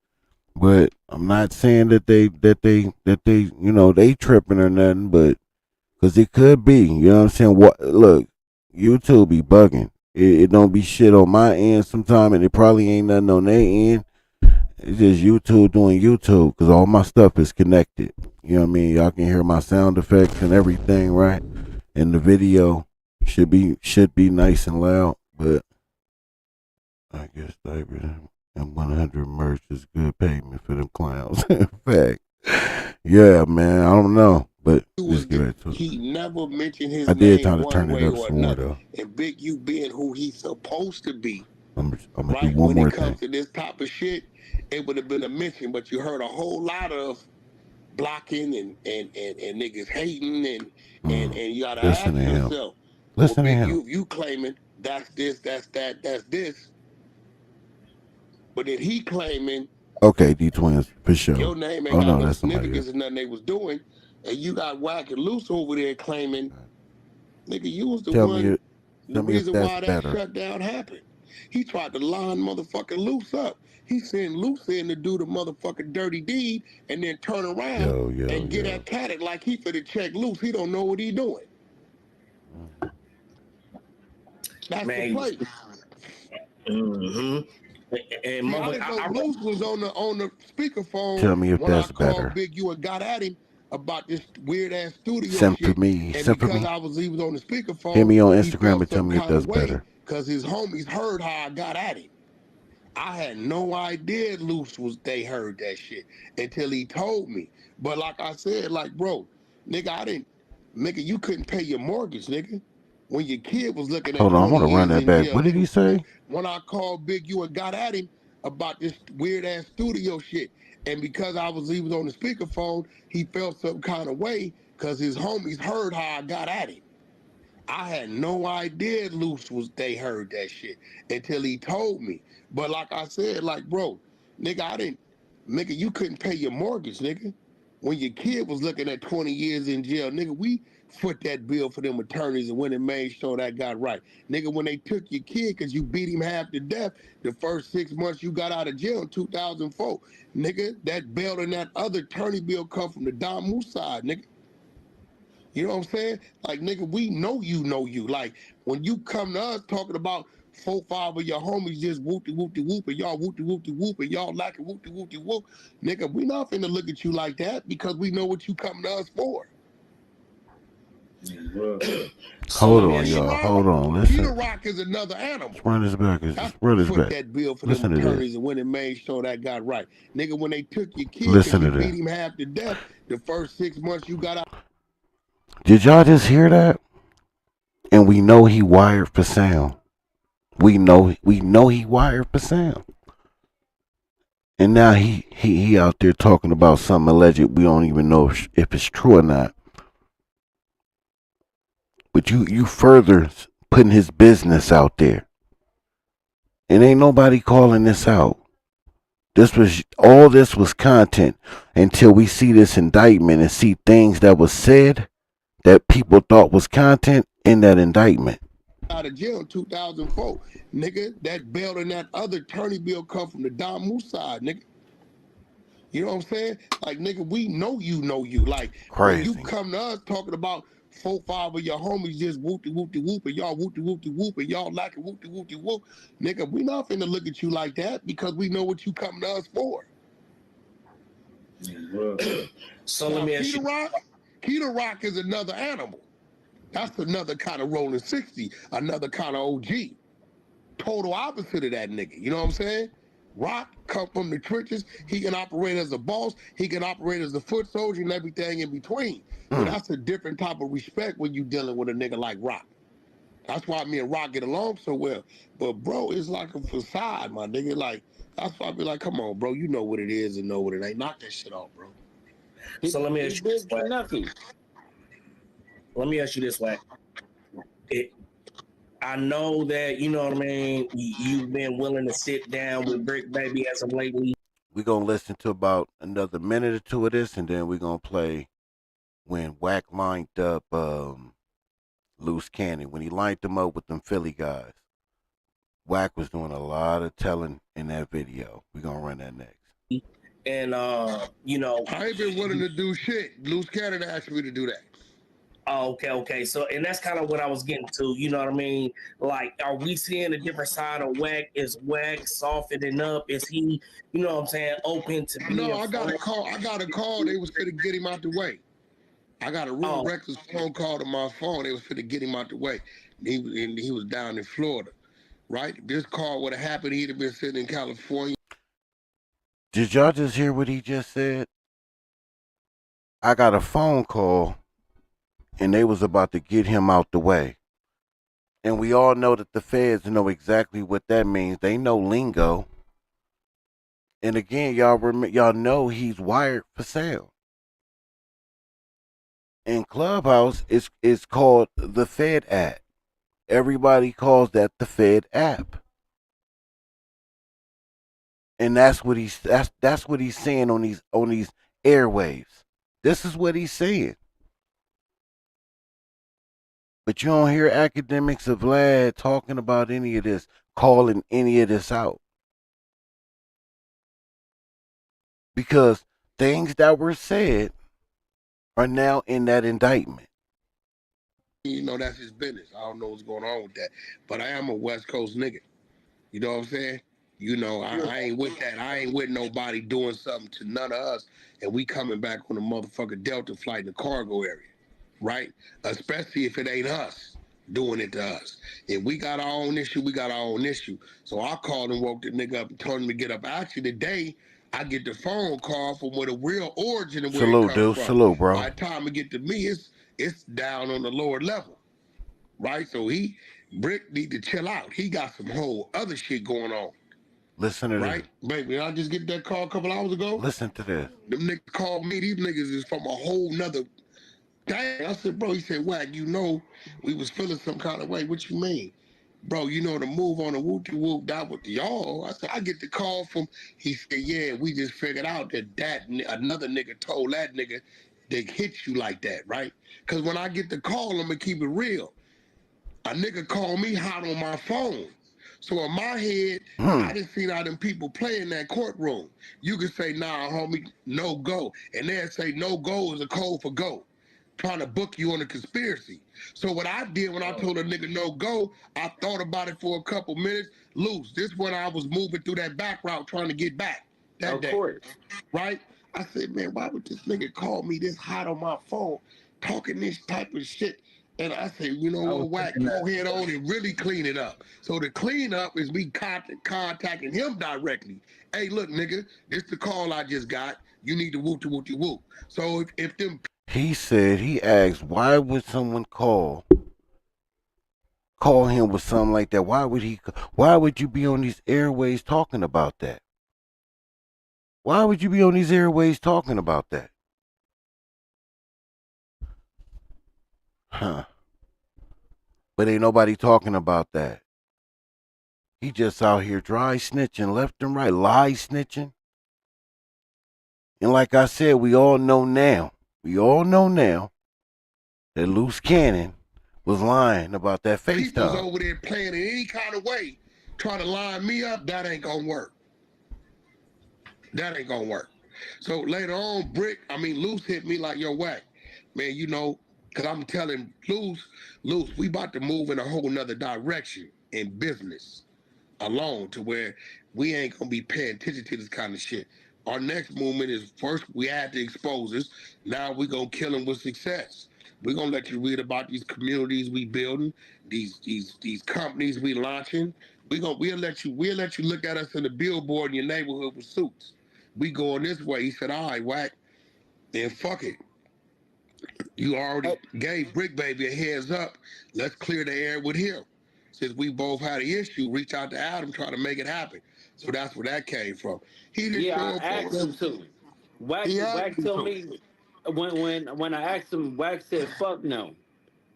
But I'm not saying that they you know, they tripping or nothing, but because it could be, you know what I'm saying? Look, YouTube be bugging. It don't be shit on my end sometime, and it probably ain't nothing on their end. It's just YouTube doing YouTube, because all my stuff is connected. You know what I mean? Y'all can hear my sound effects and everything, right? In the video. should be nice and loud, but I guess diapers and 100 merch is good payment for them clowns. In fact, yeah, man, I don't know, but just get back to it. He never mentioned his I did try name to one turn it way up or some more another. though. And Big U being who he's supposed to be, I'm gonna do right? one When more it comes thing. to this type of shit, it would have been a mention, but you heard a whole lot of blocking and niggas hating and you gotta Listen ask to him. yourself, well, Listen to Big him. U, if you claiming that's this, that's that, that's this, but then he claiming Okay, D Twins for sure. your name ain't Oh got no, no that's somebody significance else. in nothing they was doing, and you got Wack and Loose over there claiming, nigga, you was the Tell me, one, the tell me if reason that's why that better. shutdown happened. He tried to line motherfucking Loose up. He sent Loose in to do the motherfucking dirty deed and then turn around and get at it like he finna check Loose. He don't know what he doing. That's Man, the place. mm-hmm. And See, I didn't know Loose was on the speakerphone Tell me if when I that's called better. Big U and got at him about this weird ass studio Send for shit. me. And Send for because me. he was on the Hit speakerphone, me on he Instagram felt and tell some me if kind of that's way better. because his homies heard how I got at him. I had no idea they heard that shit until he told me. But like I said, like, bro, nigga, you couldn't pay your mortgage, nigga. When your kid was looking at Hold on, I 20 want to run years that in back. jail, What did he nigga, say? when I called Big U and got at him about this weird ass studio shit. And because he was on the speakerphone, he felt some kind of way because his homies heard how I got at him. I had no idea they heard that shit until he told me. But like I said, like, bro, nigga, you couldn't pay your mortgage, nigga. When your kid was looking at 20 years in jail, nigga, we foot that bill for them attorneys and went and made sure that got right. Nigga, when they took your kid because you beat him half to death the first 6 months you got out of jail in 2004, nigga, that bail and that other attorney bill come from the Damu side, nigga. You know what I'm saying? Like, nigga, we know you. Like, when you come to us talking about 4-5 of your homies just whoopty whoopty whoop and y'all whoopty whoopty whoop and y'all like it whoopty whoopty whoop, nigga, we not finna look at you like that because we know what you come to us for. So Hold let me on, ask you. y'all. Hold on. Listen. Peter Rock is another animal. Let's run this back. That's Just run this foot back. that bill for Listen them to this. attorneys and went and made sure that got right. Nigga, when they took your kid because Listen to you beat this. him half to death the first 6 months you got out. Did y'all just hear that? And we know he wired for sound. We know he wired for sound. And now he out there talking about something alleged. We don't even know if it's true or not. But you further putting his business out there. And ain't nobody calling this out. All this was content until we see this indictment and see things that was said that people thought was content in that indictment. Out of jail in 2004, nigga, that bail and that other attorney bill come from the Damu side, nigga. You know what I'm saying? Like, nigga, we know you. Like, when you Crazy. come to us talking about 4-5 of your homies just whoopty whoopty whoop and y'all whoopty whoopty whoop and y'all like it whoopty whoopty whoop, nigga, we not finna look at you like that because we know what you come to us for. So Now, let me ask you. Peter Rock is another animal. That's another kind of rolling 60, another kind of OG. Total opposite of that nigga. You know what I'm saying? Rock come from the trenches. He can operate as a boss. He can operate as a foot soldier and everything in between. So that's a different type of respect when you dealing with a nigga like Rock. That's why me and Rock get along so well. But bro, it's like a facade, my nigga. Like, that's why I be like, come on, bro. You know what it is and know what it ain't. Knock that shit off, bro. So let me He ask you this, did Wack. nothing. Let me ask you this, Wack. I know that, you know what I mean, you've been willing to sit down with Brick Baby as of lately. We're going to listen to about another minute or two of this, and then we're going to play when Wack lined up Loose Cannon. When he lined them up with them Philly guys. Wack was doing a lot of telling in that video. We're going to run that next. And, you know. I ain't been willing to do shit. Loose Cannon asked me to do that. Oh, okay. So, and that's kind of what I was getting to. You know what I mean? Like, are we seeing a different side of Wack? Is Wack softening up? Is he, you know what I'm saying, open to being? No, I got a call. They was finna get him out the way. I got a real reckless phone call to my phone. They was finna get him out the way. He was down in Florida, right? If this call would have happened, he'd have been sitting in California. Did y'all just hear what he just said? I got a phone call and they was about to get him out the way. And we all know that the feds know exactly what that means. They know lingo. And again, y'all know he's wired for sale. In Clubhouse, it's called the Fed app. Everybody calls that the Fed app. And that's what he's saying on these airwaves. This is what he's saying. But you don't hear academics of Vlad talking about any of this, calling any of this out. Because things that were said are now in that indictment. You know, that's his business. I don't know what's going on with that. But I am a West Coast nigga. You know what I'm saying? You know, I ain't with that. I ain't with nobody doing something to none of us, and we coming back on a motherfucking Delta flight in the cargo area, right? Especially if it ain't us doing it to us. If we got our own issue, we got our own issue. So I called and woke the nigga up and told him to get up. Actually, today I get the phone call from where the real origin of where it Salute, come dude. from. Salute, bro. By the time it get to me, it's down on the lower level, right? So Brick need to chill out. He got some whole other shit going on. Listen to Right? this. Baby, I just get that call a couple hours ago. Listen to this. Them niggas called me. These niggas is from a whole nother. Dang. I said, bro, he said, Wack, you know, we was feeling some kind of way. What you mean? Bro, you know the move on the whoop whoop that with y'all. I said, I get the call from, he said, yeah, we just figured out that another nigga told that nigga they hit you like that, right? Because when I get the call, I'm going to keep it real. A nigga called me hot on my phone. So in my head, I just seen how them people play in that courtroom. You can say, nah, homie, no go. And they'll say no go is a code for go. Trying to book you on a conspiracy. So what I did when I told a nigga no go, I thought about it for a couple minutes. Loose. This when I was moving through that back route trying to get back that day. Right? I said, man, why would this nigga call me this hot on my phone, talking this type of shit? And I said, you know what, Wack, go ahead on and really clean it up. So the cleanup is me contacting him directly. Hey, look, nigga, this the call I just got. You need to whoop to whoop to whoop. So if them He said he asked, why would someone call him with something like that? Why would you be on these airways talking about that? Why would you be on these airways talking about that? Huh. But ain't nobody talking about that. He just out here dry snitching left and right, lie snitching. And like I said, we all know now that Loose Cannon was lying about that people's FaceTime. over there playing in any kind of way, trying to line me up, that ain't gonna work. That ain't gonna work. So later on, Loose hit me like, yo, Wack, man, you know, cause I'm telling Loose, we about to move in a whole nother direction in business alone to where we ain't gonna be paying attention to this kind of shit. Our next movement is first we had to expose us. Now we gonna kill them with success. We're gonna let you read about these communities we building, these companies we launching. We'll let you look at us in the billboard in your neighborhood with suits. We going this way. He said, all right, Wack, then fuck it. You already gave Brick Baby a heads up. Let's clear the air with him. Since we both had an issue, reach out to Adam, try to make it happen. So that's where that came from. He didn't Yeah, show I up on asked him us. to. Wack He asked Wack me told to. me when I asked him, Wack said fuck no.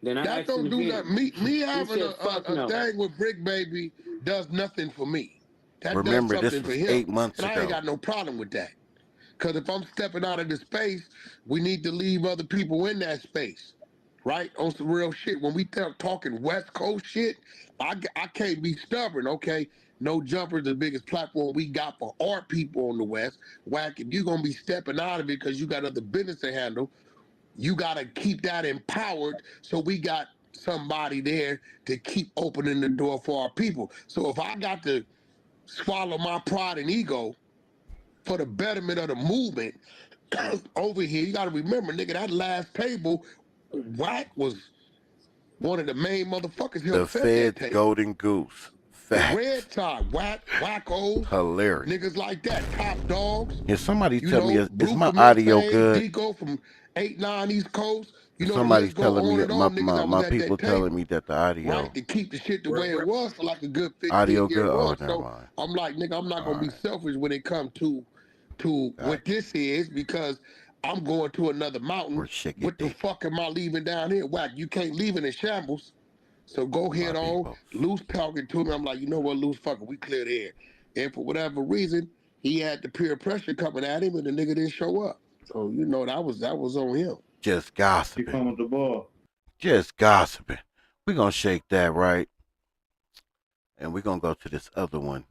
Then I That asked him don't do that. again. Me He having said fuck a no. thing with Brick Baby does nothing for me. That does Remember, this something for was him. 8 months And I ain't ago. got no problem with that. Because if I'm stepping out of the space, we need to leave other people in that space, right? On some real shit. When we talking West Coast shit, I can't be stubborn, okay? No Jumper is the biggest platform we got for art people on the West. Wack, if you're going to be stepping out of it because you got other business to handle, you got to keep that empowered so we got somebody there to keep opening the door for our people. So if I got to swallow my pride and ego for the betterment of the movement, over here, you got to remember, nigga, that last table, Wack was one of the main motherfuckers The helped set that Fed's tape. golden goose. The Fact. red tie, wackos, Hilarious. niggas like that, top dogs. Can somebody You tell me, know, is Blue my from audio SA, good? Deco from 8-9 East Coast. You know, the Somebody's list go telling on me, and on. Niggas that was my at people that table, telling me that the audio, right, to keep the shit the way it was for like a good 15 audio year good? Oh, run. never So mind. I'm like, nigga, I'm not All gonna be right. selfish when it comes to what this is, because I'm going to another mountain. Or shit What the deep. fuck am I leaving down here? Wack, you can't leave it in shambles. So go head on. peoples. Loose talking to me. I'm like, you know what, Loose, fucking, we cleared the air. And for whatever reason, he had the peer pressure coming at him, and the nigga didn't show up. So you know that was on him. Just He gossiping. come with the ball. Just gossiping. We're gonna shake that, right? And we're gonna go to this other one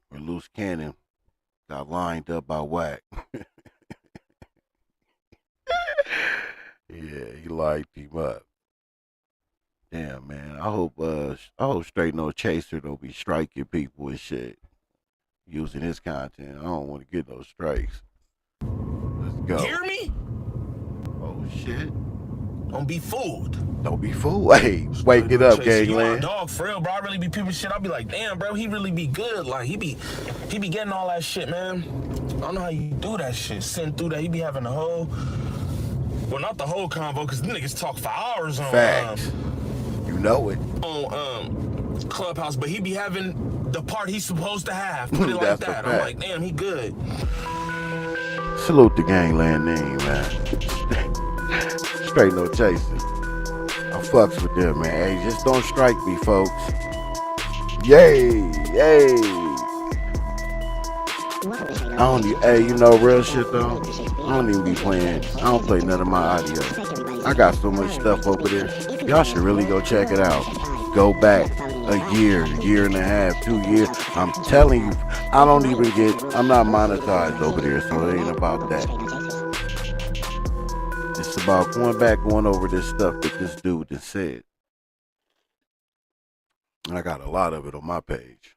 where Loose Cannon got lined up by Wack. Yeah, he lined him up. Damn, man. I hope Straight No Chaser don't be striking people and shit using his content. I don't want to get no strikes. Let's go. Hear me? Oh shit. Don't be fooled. Don't be fooled. Hey, wake it up, You my gangland. dog, for real, bro. I really be peeping shit. I be like, damn, bro, he really be good. Like, he be getting all that shit, man. I don't know how you do that shit. Sitting through that, he be having the whole, well, not the whole convo, because niggas talk for hours on Facts. You know it. On Clubhouse, but he be having the part he's supposed to have. Put it like that. I'm like, damn, he good. Salute the gangland name, man. Straight No Chaser. I fucks with them, man. Hey, just don't strike me, folks. Yay, yay. I don't even, hey, you know, real shit though. I don't even be playing. I don't play none of my audio. I got so much stuff over there. Y'all should really go check it out. Go back a year and a half, 2 years. I'm telling you, I don't even I'm not monetized over there, so it ain't about that. It's about going over this stuff that this dude just said. I got a lot of it on my page.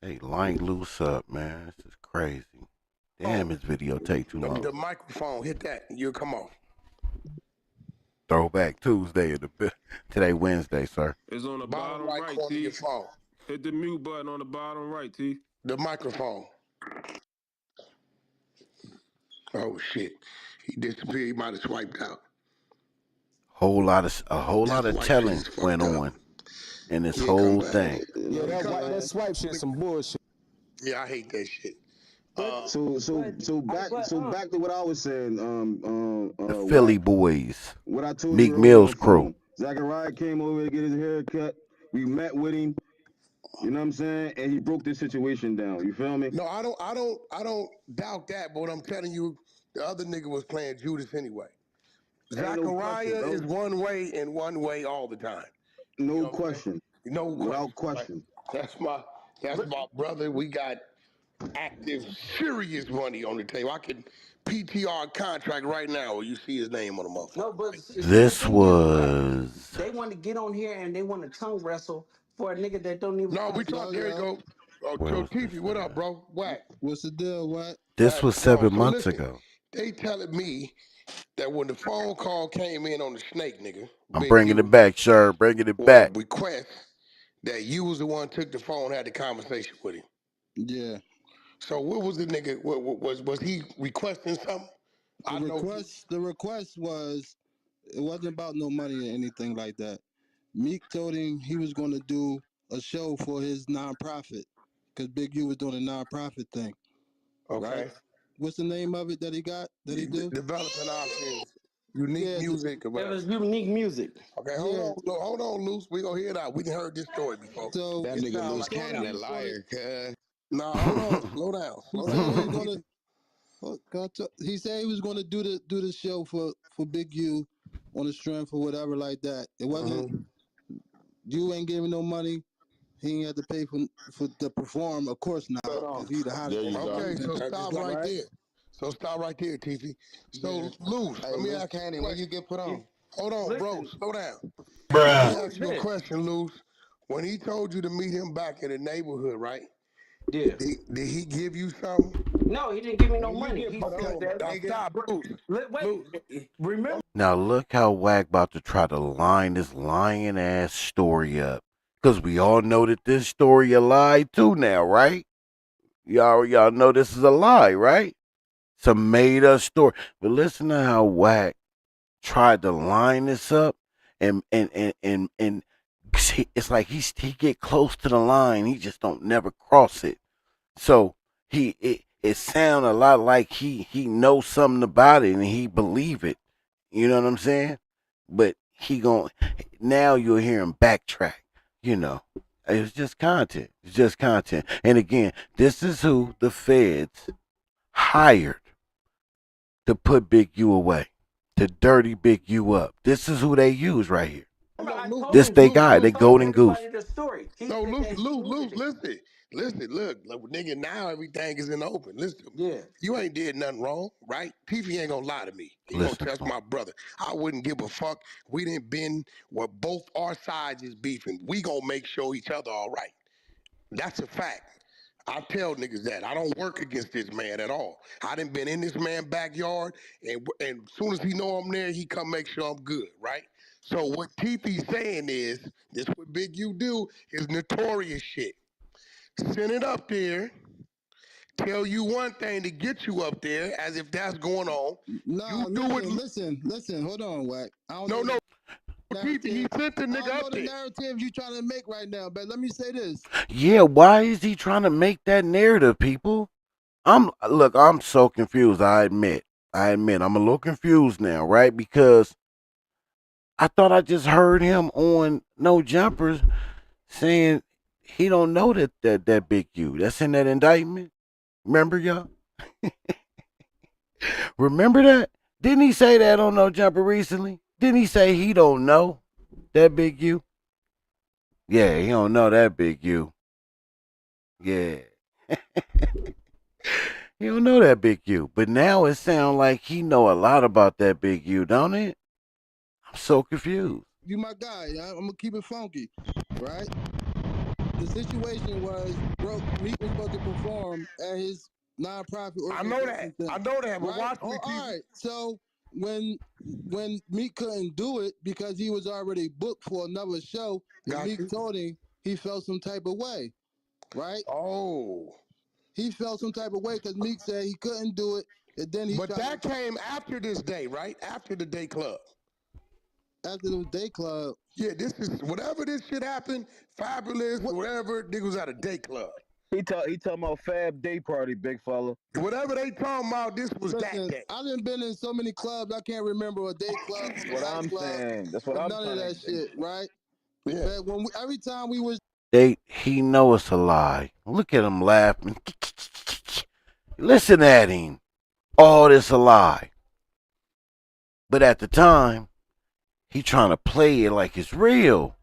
Hey, line Loose up, man. This is crazy. Damn, his video take too long. The microphone, hit that, and you'll come off. Throwback Tuesday. Today Wednesday, sir. It's on the bottom right corner of T. your phone. Hit the mute button on the bottom right, T. The microphone. Oh shit. He disappeared. He might have swiped out. A whole lot of telling went on in this whole thing. Yeah, that swipe shit some bullshit. Yeah, I hate that shit. So back to what I was saying. The Philly boys. What I told Meek you Mill's crew. Zachariah came over to get his hair cut. We met with him. You know what I'm saying? And he broke this situation down. You feel me? No, I don't doubt that. But what I'm telling you, the other nigga was playing Judas anyway. Zachariah is one way and one way all the time. No question. No question. Without question. That's my brother. We got active, serious money on the table. I could PTR a contract right now where you see his name on the motherfucker. No, but This was. They want to get on here and they want to tongue wrestle for a nigga that don't even. No, we talk. There you go. Oh, TV, what up, bro? Wack. What's the deal, Wack? This was 7 months ago. They telling me that when the phone call came in on the snake, nigga. I'm bringing it back, sir. Bringing it back. Request that you was the one took the phone, had the conversation with him. Yeah. So what was the nigga? Was he requesting something? The request was, it wasn't about no money or anything like that. Meek told him he was going to do a show for his nonprofit because Big U was doing a nonprofit thing. Okay. Right? What's the name of it that he got? That he do? Developing options. Unique music. It was unique music. Okay, hold on, Loose. We gonna hear it out. We done heard this story before. So that nigga Loose Cannon, that liar. Nah, hold on, slow down. He said he was going to do the show for Big U on the strength or whatever like that. It wasn't. You ain't giving no money. He ain't had to pay for to perform. Of course not. If he the hottest. Okay, so stop right there. So stop right there, TV. So Loose, let me ask Candy, when you get put on. Hold on, bro. Slow down. Let me ask you a question, Loose. When he told you to meet him back in the neighborhood, right? Yeah. Did he give you something? No, he didn't give me no When you money. get He put said on, that. Now nigga, stop, Luce. Wait, remember? Now look how Wack about to try to line this lying ass story up. Cause we all know that this story a lie too now, right? Y'all know this is a lie, right? It's a made up story. But listen to how Wack tried to line this up and it's like he get close to the line, he just don't never cross it. So it sound a lot like he knows something about it and he believe it. You know what I'm saying? But he gon' now you'll hear him backtrack. You know, it's just content. It's just content. And again, this is who the feds hired to put Big U away, to dirty Big U up. This is who they use right here. I told This him. they guy, I they told golden goose. everybody the story. He No, said that he Luce, did it. listen, look, nigga, now everything is in the open. Listen to me. Yeah. You ain't did nothing wrong, right? Peefy ain't gonna lie to me. He Listen. gonna test my brother. I wouldn't give a fuck. We didn't been where both our sides is beefing. We gonna make sure each other all right. That's a fact. I tell niggas that. I don't work against this man at all. I done been in this man backyard, and as soon as he know I'm there, he come make sure I'm good, right? So what Teefy's saying is, this what Big U do is notorious shit. Send it up there, tell you one thing to get you up there, as if that's going on. Nah, You do it. listen. Hold on, Wack. I don't No, know no. the Teefy, he narrative. sent the I nigga don't know up the there. narrative you trying to make right now, but let me say this. Yeah, why is he trying to make that narrative, people? I'm so confused, I admit. I'm a little confused now, right? Because I thought I just heard him on No Jumpers saying he don't know that Big U. That's in that indictment. Remember y'all? Remember that? Didn't he say that on No Jumper recently? Didn't he say he don't know that Big U? Yeah, he don't know that Big U. Yeah. He don't know that Big U. But now it sounds like he know a lot about that Big U, don't it? I'm so confused. You my guy. I'm gonna keep it funky, right? The situation was broke. Meek was supposed to perform at his nonprofit I know that. organization thing. I know that. But Right? watch me, Oh, all Teefy. right. So when Meek couldn't do it because he was already booked for another show, and Got Meek you. told him he felt some type of way, right? Oh. He felt some type of way because Meek said he couldn't do it, and then he But tried that came after this day, right? After the day club. after the day club. Yeah, this is whatever this shit happened, fabulous, whatever, nigga was at a day club. He talking about Fab Day Party, big fella. Whatever they talking about, this was that Listen, day. I done been in so many clubs, I can't remember a day club That's from a what I'm nightclub saying. That's what or I'm none of trying that to. shit, right? Yeah. But when every time we was He know it's a lie. Look at him laughing. Listen at him. All this a lie. But at the time, he trying to play it like it's real.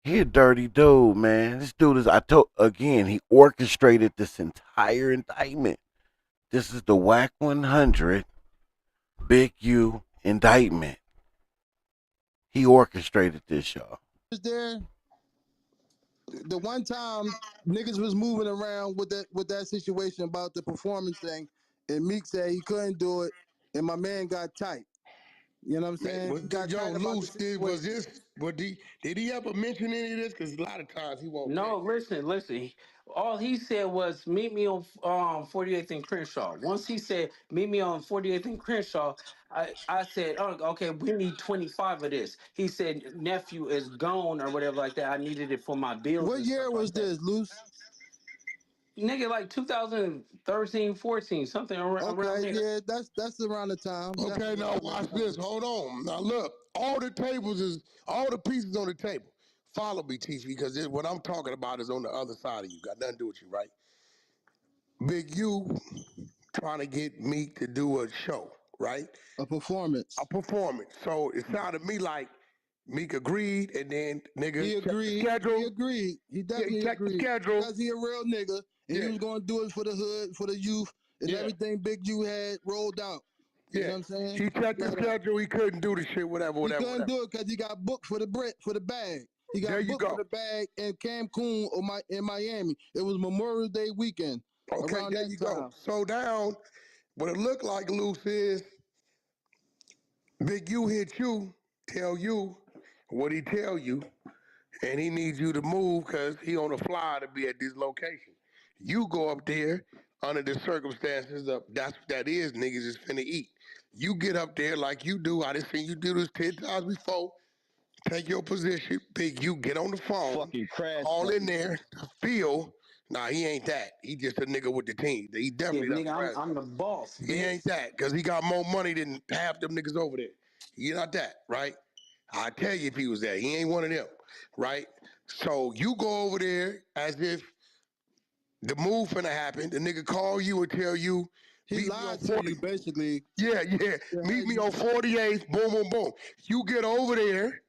He a dirty dude, man. This dude is, I told, again, he orchestrated this entire indictment. This is the Wack 100 Big U indictment. He orchestrated this, y'all. there, the one time niggas was moving around with that situation about the performance thing, and Meek said he couldn't do it, and my man got tight. You know what I'm saying? Was, Got yo, tight about the Luce, was situation. this, did he ever mention any of this? Because a lot of times he won't No, mention. listen. All he said was meet me on 48th and Crenshaw. Once he said meet me on 48th and Crenshaw, I said, oh, okay, we need 25 of this. He said nephew is gone or whatever like that. I needed it for my bills What and year stuff was like that. this, Luce? Nigga, like 2013, 14, something around Okay, there. yeah, that's around the time. Okay, Definitely now around watch that time. this. Hold on. Now look, all the pieces on the table. Follow me, Teach, because what I'm talking about is on the other side of you. Got nothing to do with you, right? Big U trying to get Meek to do a show, right? A performance. A performance. So it sounded to me like Meek agreed, and then nigga He checked the agreed. He schedule. agreed. He Yeah, he definitely checked the agreed. schedule. Because he a real nigga and he Yeah, was gonna do it for the hood, for the youth, and yeah, everything Big U had rolled out. You know yeah. what I'm saying? He checked the Flat out. schedule. He couldn't do the shit. Whatever, He whatever, couldn't whatever. do it because he got booked for the bag. He There got you booked for go. the bag in Cancun or in Miami. It was Memorial Day weekend Okay, around there that you go. time. So down, what it looked like, Loose, is Big U hit you, tell you what he tell you, and he needs you to move because he on a fly to be at this location. You go up there under the circumstances of that's what that is, niggas is finna eat. You get up there like you do. I just seen you do this 10 times before. Take your position, Big U, get on the phone, Fucking crash call in money. there to Phil. Nah, he ain't that. He just a nigga with the team. He Yeah, definitely not nigga, a crash I'm money. the boss, He bitch. ain't that, because he got more money than half them niggas over there. He not that, right? I tell you if he was that. He ain't one of them, right? So you go over there as if the move finna happen. The nigga call you and tell you, He meet me on lied to 40. you basically. Yeah, meet me on 48th, boom, boom, boom. You get over there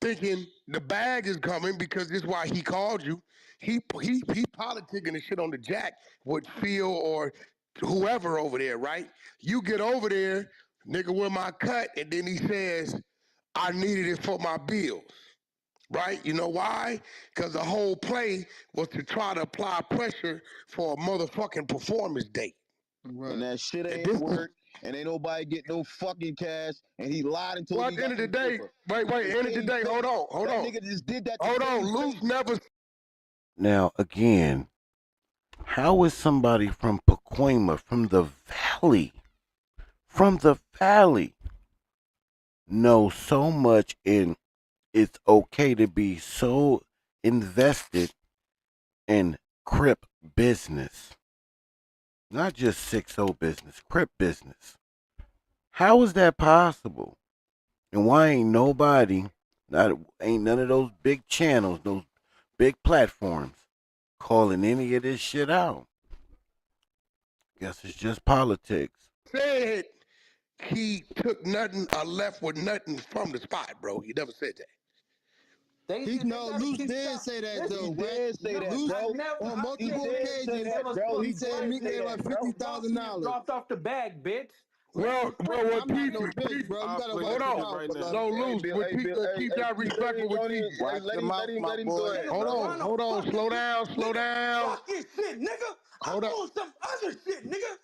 thinking the bag is coming because this is why he called you. He politicking the shit on the jack with Phil or whoever over there, right? You get over there, nigga, with my cut, and then he says, I needed it for my bills. Right? You know why? Because the whole play was to try to apply pressure for a motherfucking performance date. And Right. that shit And ain't this work, and ain't nobody get no fucking cash, and he lied and told well, me at he the end got of the some day, paper. wait, To end of the save day, face. hold That on. nigga just did that to Hold save on, Luce face. never. Now, again, how is somebody from Pacoima, from the valley, know so much in it's okay to be so invested in Crip business? Not just 6-0 business, Crip business. How is that possible? And why ain't nobody, ain't none of those big channels, those big platforms, calling any of this shit out? Guess it's just politics. Said he took nothing or left with nothing from the spot, bro. He never said that. They No, gotta Luce keep did stop. say that Listen, though, He Wack. did say no, that, Luce I bro. never. on He multiple did say occasions, It that, was bro. he He said did Meek say gave that, her bro. $50,000. dropped off the bag, bitch. Well, Listen, what I'm not TJ, no bitch, bro. You I'll gotta flick watch hold it your to you on. mouth, right now. No, beloved. Hey, Luce, Bill, with hey, Bill, keep that Bill, respectful with don't TJ. even, hey, Watch your mouth, my let him go boy. ahead, Hold bro. on, slow down, fucking shit, nigga. I'm hold up. on some other shit, nigga.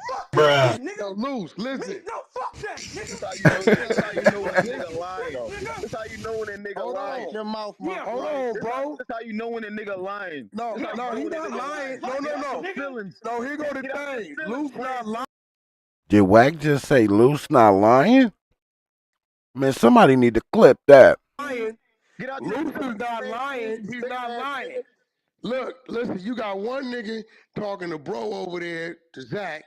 Fuck this Bruh. shit, nigga. Yo, Luce, Me, listen. no, fuck that, nigga. That's how you know. What's That's up, how you know when a beloved? nigga lying. Shit, nigga. That's how you know when a nigga Hold lying. Watch on. your mouth, my Yeah, Hold boy. right. on, bro. That's how you know when a nigga lying. No, That's how you know he when a not nigga lying. lying. No, Fuck no, Get out that, no. your nigga. feelings. No, here go the Get out your thing. feelings, Luce not friend. lying. Did Wack just say Loose not lying? Man, somebody need to clip that. Get out your Luce is feelings, not friend. lying. He's Straight not ass lying. nigga. Look, listen, you got one nigga talking to bro over there to Zach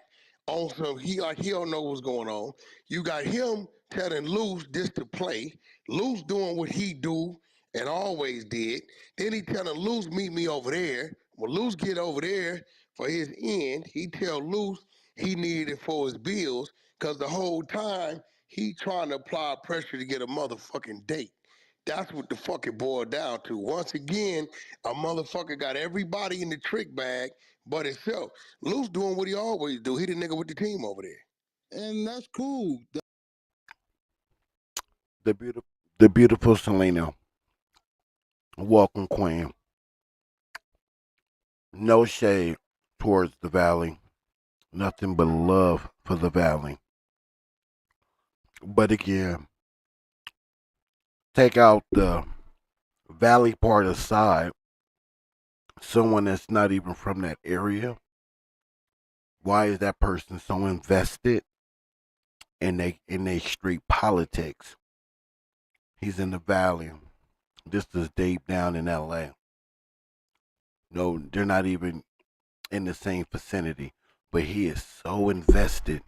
on some he don't know what's going on. You got him telling Luce this to play. Luce doing what he do and always did. Then he telling Luce meet me over there. When Luce get over there for his end, he tell Luce he needed it for his bills because the whole time he trying to apply pressure to get a motherfucking date. That's what the fuck it boiled down to. Once again, a motherfucker got everybody in the trick bag but himself. Luce doing what he always do. He the nigga with the team over there. And that's cool. The beautiful Selena. Welcome, Queen. No shade towards the valley. Nothing but love for the valley. But again, take out the valley part aside. Someone that's not even from that area. Why is that person so invested in they street politics? He's in the valley. This is deep down in LA. No, they're not even in the same vicinity. But he is so invested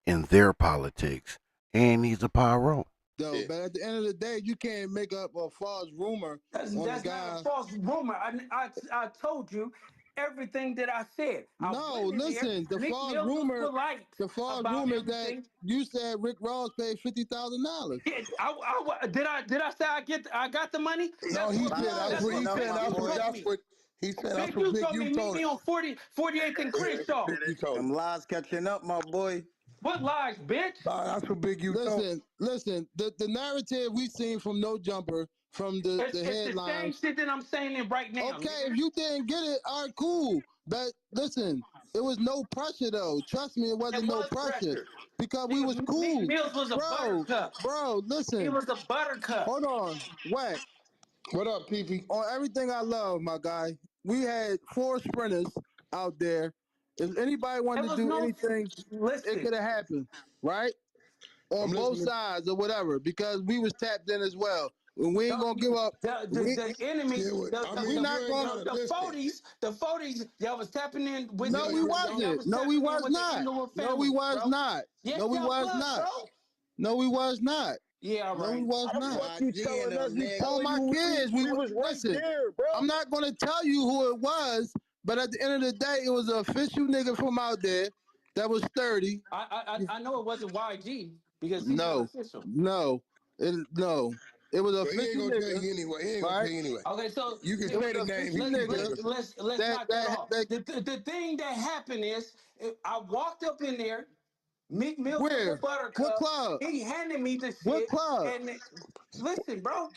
in their politics. And he's a pyro. Though, but at the end of the day, you can't make up a false rumor on a That's not a guy. false rumor. I told you everything that I said. I No, went in there. listen, Meek Mill was polite the false about rumor that everything. you said Rick Ross paid $50,000. Yeah, did I say I got the money? No, Guess he what? said No, Watch your mouth, my boy. that's Big what U Big told U me meet told me him. on 48th and Crenshaw. Big U told him. Them lies catching up, my boy. What lies, bitch? That's what Big U told. Listen. The narrative we seen from No Jumper, from the It's the same headlines. shit that I'm saying it right now, Okay, nigga. if you didn't get it, all right, cool. But listen, it was no pressure though. Trust me, it It wasn't no was pressure pressure. because we was Nigga, Meek cool, Mills was a bro. buttercup. Bro, He listen. was a buttercup. Hold on, Wack. What up, PP? On everything I love, my guy. We had 4 sprinters out there. If anybody It wanted to was do no anything, it listen. could have happened, right? I'm On both listening. sides or whatever, because we was tapped in as well. And we ain't gonna give up. The enemy, Yeah, I We mean, you not ain't gonna. gotta listen. the 40s, y'all was tapping in with No, Yeah, we y'all wasn't. was No, we tapping in was with the not. Inglewood No, we family, was bro. not. Yes, No, we y'all was was, not. bro. No, we was not. Yeah, all No, we right. was How the not. fuck you YG and telling us? them We niggas. On telling my you kids, we was right listen. there, bro. I'm not gonna tell you who it was, but at the end of the day, it was an official nigga from out there that was 30. I know it wasn't YG because he's not No, official. no, no. It was an But he ain't official gonna tell nigga, you anyway. He ain't gonna tell right? you anyway. Okay, so You can It was say an the name. official He keep nigga bringing. let's that knock that that off. that The thing that happened is I walked up in there. Meek Mills was a where? What buttercup. club? He handed me the What shit, club? and listen, bro.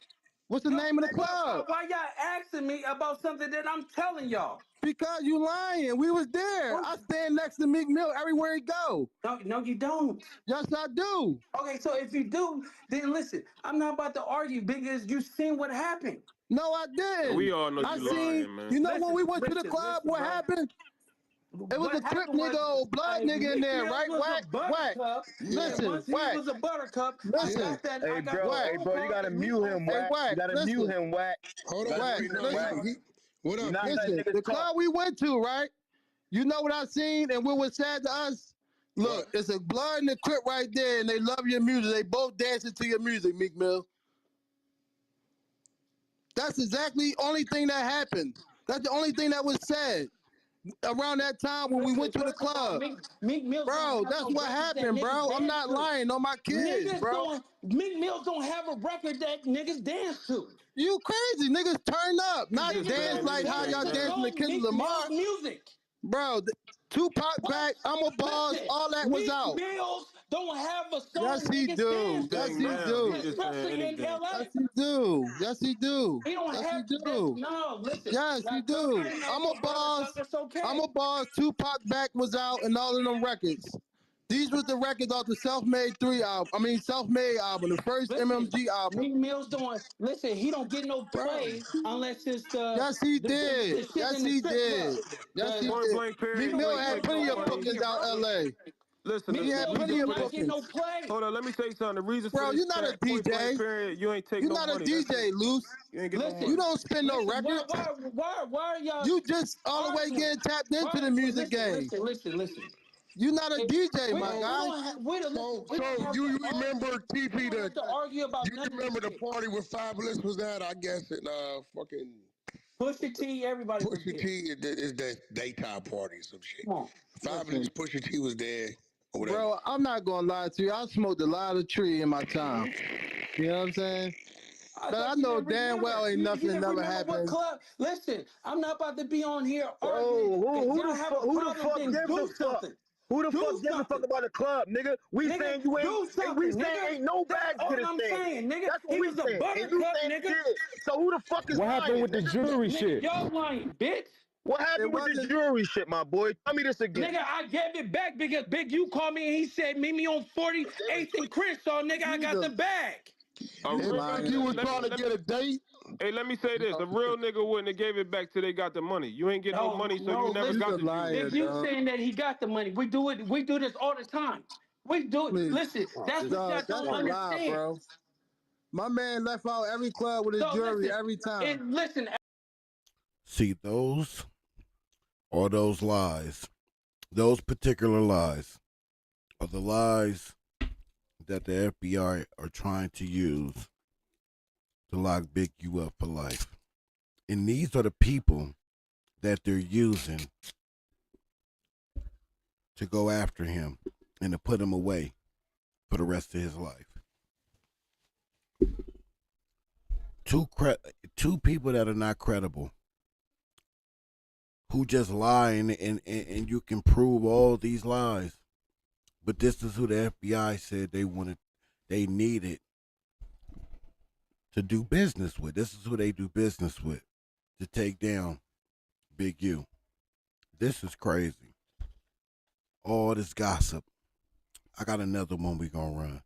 What's the name of the club? Why y'all asking me about something that I'm telling y'all? Because you lying. We was there. I stand next to Meek Mill everywhere he go. No, you don't. Yes, I do. Okay, so if you do, then listen. I'm not about to argue because you seen what happened. No, I We didn't. all know I you seen. lying, man. You know when we went to the Listen, club, what bro. happened? It was a What Crip happened nigga, was old blood nigga in Meek there, Mills right? was a Whack, whack. buttercup, Yeah, and Listen, once he whack. was a buttercup, I Listen, got that. Hey, I got the bro. whack. Hey, phone bro. You call gotta that Meek mute on him, Hey, Wack. You whack. gotta mute Listen, him, Wack. hold You on, gotta whack. wait. mute No, him, Wack. Listen, what You're up, not P? letting listen. niggas The talk. club we went to, right? You know what I seen and what was said to us? What? Look, it's a blood and a Crip right there, and they love your music. They both dancing to your music, Meek Mill. That's exactly the only thing that happened. That's the only thing that was said around that time when we Listen, went to the first of all, club. Meek Mills don't Bro, have that's no what records that happened, niggas bro. I'm dance not to. lying on my kids, Niggas bro. don't. Meek Mills don't have a record that niggas dance to. You crazy. Niggas turn up, not Niggas dance Man, don't like how anything dance y'all to turn. dancing to no Kendrick Meek Lamar. Mills music. Bro, Tupac What? back, I'm a boss, Listen, all that was Meek out. Mills don't have a Yes, song he niggas do. dance Yes, to, Anything he bro. now. He do. just saying Especially in anything. LA. Yes, he do. Yes, he do. He don't Yes, he have that. do. No, listen. Yes, he Now come do. in I'm as a a buttercup, boss. it's I'm okay. a boss. Tupac back was out and all of them records. These was the records off the Self-Made 3 album. I mean, Self-Made album, the first Listen, MMG album. Meek Mills don't listen. He don't get no Bro, play unless it's Yes, he the did. shit Yes, in the he strip did. club. Yes, he The Point did. blank Meek period. You Mill ain't had take nigga, no plenty of play money. in bookings here, out bro. L.A. Listen, He Meek the had Mill plenty reason do of for not this. get no bookings. play. Hold on, let me say something. The reason for Bro, this you're not a chat, point blank DJ. period, you ain't take You're no not a money. That's DJ, it. Loose. You ain't get no You Listen, money. don't spin no listen. records. Why are y'all You just all the way arguing? getting tapped into Why? the music Listen, game. listen, listen, listen. You're not a It- DJ, we my don't so we guy. don't have we don't listen. We don't so have to you argue. remember We TP don't have to argue about you none of this remember the shit. party where Fabulous was at? I guess in fucking Pusha T, everybody was Pusha there. T is that daytime party or some shit. Come on. Fabulous Listen, Pusha T was there or whatever. bro, I'm not gonna lie to you. I smoked a lot of tree in my time. You know what I'm saying? I But I thought you know didn't damn well remember. ain't You nothing didn't never remember what happened. club? Listen, I'm not about to be on here arguing. Bro, If who y'all the have fuck a problem, then gives a do fuck? something. Who the fuck Do gives a fuck something. about the club, nigga? We Nigga, saying you ain't do we something, saying nigga. ain't no That's bags all to the I'm standing. saying, nigga. That's what He we was a saying. And you buttercup, saying he nigga. did. So who the fuck is What happened lying with the then? jury Nigga, shit? y'all lying, bitch. What It happened with this wasn't. jury shit, my boy? Tell me this again. Nigga, I gave it back because Big U called me and he said, meet me on 48th and Crenshaw, nigga. I You's got a the bag. A you It real, looked like lying. you was let me trying to let me get a date. hey, let me say this. A real nigga wouldn't have gave it back till they got the money. You ain't get no No, money, so no, you never You's listen. got a the jury. liar, Big U dog. saying that he got the money. We do it. We do this all the time. We do it. Please, Listen, that's what y'all dog. That's don't a lie, understand. bro. My man left out every club with his So jewelry listen, every time. and listen, See, those are those lies. Those particular lies are the lies that the FBI are trying to use to lock Big U up for life. And these are the people that they're using to go after him and to put him away for the rest of his life. Two people that are not credible, who just lie and you can prove all these lies. But this is who the FBI said they needed to do business with. This is who they do business with to take down Big U. This is crazy. All this gossip. I got another one we gonna run.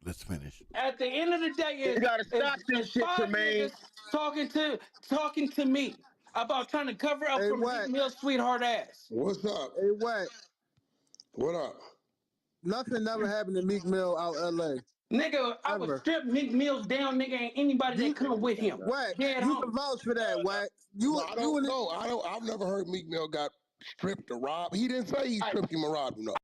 Let's finish. At the end of the day, You gotta stop this is shit, five Tremaine. niggas talking to me about trying to cover up Hey, for Meek Wack. Mill's sweetheart ass. What's up? Hey, Wack. What up? Nothing never happened to Meek Mill out LA. Nigga, I would Ever. strip Meek Mills down, nigga, and anybody that come with him. Wack, Dead you can homies. vouch for that, Wack. No, I don't know. I've never heard Meek Mill got stripped or robbed. He didn't say he stripped him or robbed him. No.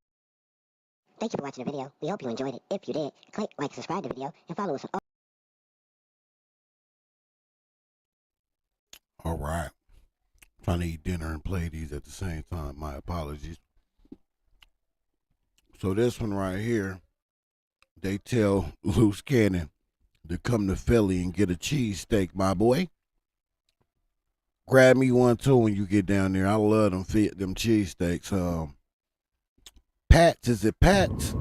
Thank you for watching the video. We hope you enjoyed it. If you did, click like, subscribe to the video, and follow us on All right. Trying to eat dinner and play these at the same time. My apologies. So this one right here, they tell Loose Cannon to come to Philly and get a cheesesteak, my boy. Grab me one too when you get down there. I love them cheesesteaks. Pat's, is it Pat's?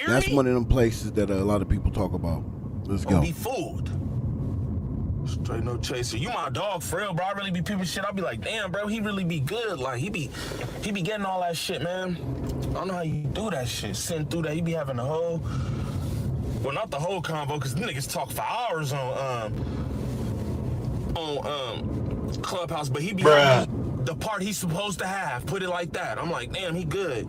That's one of them places that a lot of people talk about. Let's go. Be fooled. Straight no chaser. You my dog for real, bro. I really be peeping shit. I be like, damn, bro, he really be good. Like he be getting all that shit, man. I don't know how you do that shit. Sitting through that, he be having the whole, well, not the whole convo, cause niggas talk for hours on Clubhouse, but he be having the part he's supposed to have. Put it like that. I'm like, damn, he good.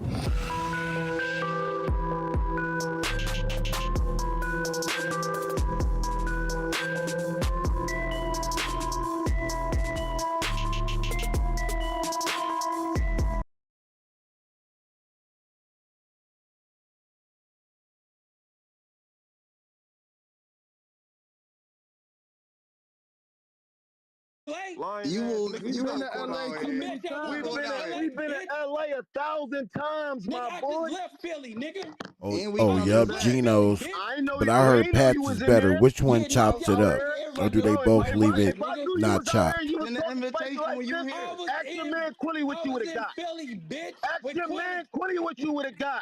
You in the LA too many We've times. been in LA 1,000 times, my boy. I just left Philly, nigga. Yup, Geno's. I know But you. I heard ain't know you Pat's was is in better. there. Which one chops it up? Or do they both leave it If I knew you not was out chopped? there, you was In the talking invitation like when you this. here. Ask your man Quilly what you would have got. Philly, bitch. Ask your man Quilly what you would have got.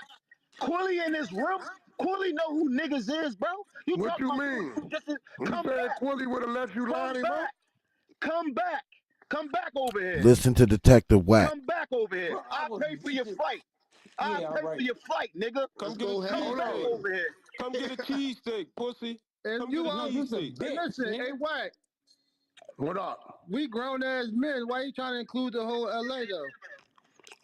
Quilly in this room. Quilly know who niggas is, bro. What you mean? You said Quilly would have left you lying, bro? Come back. Come back over here. Listen to Detective Wack. Come back over here. Bro, I'll pay for your flight. I'll pay for your flight, nigga. Come get a Come back cheesesteak. over here. Come get a cheesesteak, pussy. And Come you get a are cheesesteak. hey, listen, hey, Wack. What up? We grown ass men. Why you trying to include the whole LA though?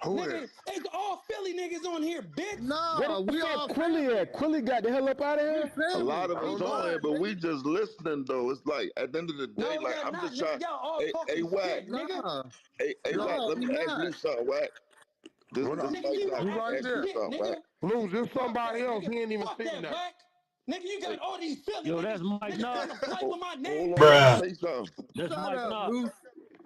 Who Nigga, is? it's all Philly niggas on here, bitch. No, we all Quilly at? Quilly got the hell up out of here. A lot of us on here, but we just listening though. It's like at the end of the day, like I'm just trying. Hey, Wack. Nah. Hey, Wack. Let me ask you something, Wack. This What up? Mike You Wack. right Ask there. you something, Wack. Lose, there's somebody else. He ain't even seen that. Nigga, you got all these Philly Yo, that's Mike niggas trying to play with my name. Hold on, let me say something. That's Shut Mike up, Knox. Luce.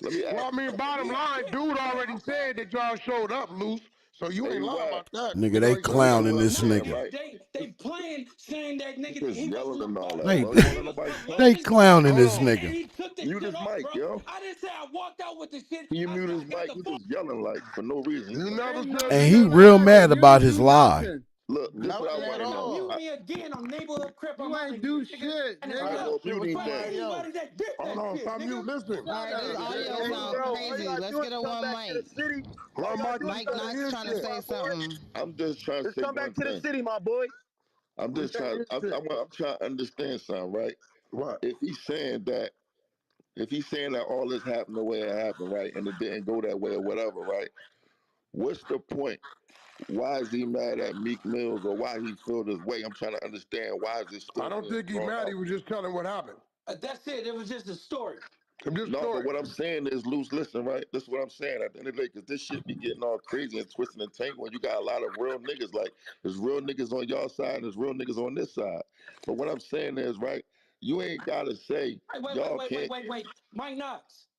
Let me Well, ask. I mean, bottom line, dude already said that y'all showed up, Loose. So you ain't lying about that. Nigga, they clowning this nigga. Right? They playing saying that nigga Just he yelling and all that, They, bro. You want nobody they clowning this and nigga. he took the Mute shit his off, mic, bro. yo. I didn't say I walked out with the shit. Can you I mute his said I got mic? the You phone. just yelling like for no reason. You never said And he real mad about his lie. Look, this what I want to know. Mute me again on neighborhood crip. You ain't do shit, And nigga. Well, mute him then. anybody that did that Hold on, shit, stop nigga. mute. Listen. All right, this audio Hey, sounds bro, crazy. Let's get a one mic. One mic. Mike Knox trying to say something. I'm just trying to Just say come one back to the thing. city, my boy. I'm just trying. I'm trying to understand something, right? What? If he's saying that all this happened the way it happened, right, and it didn't go that way or whatever, right? What's the point? Why is he mad at Meek Mills or why he feel this way? I'm trying to understand why is this still. I don't think he going mad. out? He was just telling what happened. That's it. It was just a story. No, but what I'm saying is, Loose, listen, right? This is what I'm saying at the end of the day, because this shit be getting all crazy and twisting and tangling. You got a lot of real niggas, like, there's real niggas on y'all side and there's real niggas on this side. But what I'm saying is, right, you ain't got to say, y'all can't. Wait. Mike Knox,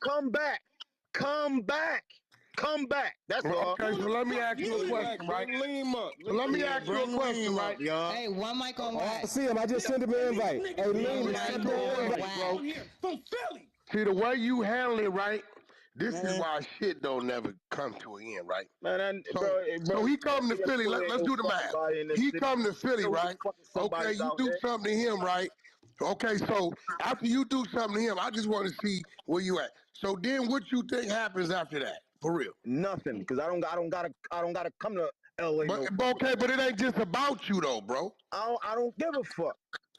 Come back. Come back. Come back. That's all. Okay, so let me ask you a question, right? Bring Lean up. So let me ask you a question, right? y'all. Hey, one mic on I Wack. see him. I just sent him an invite. Hey, Lean, One accept mic the on invite. Wack. See, the way you handle it, right? This is Man, why shit don't never come to an end, right? man, So he come to Nigga Philly. still ain't Let's no do the fucking math. body in this He city. come to Philly, Still right? fucking Okay, somebody's you out do here. something to him, right? Okay, so after you do something to him, I just want to see where you at. So then, what you think happens after that? For real? Nothing, cause I don't gotta come to LA But no okay, but it ain't just about you though, bro. I don't give a fuck.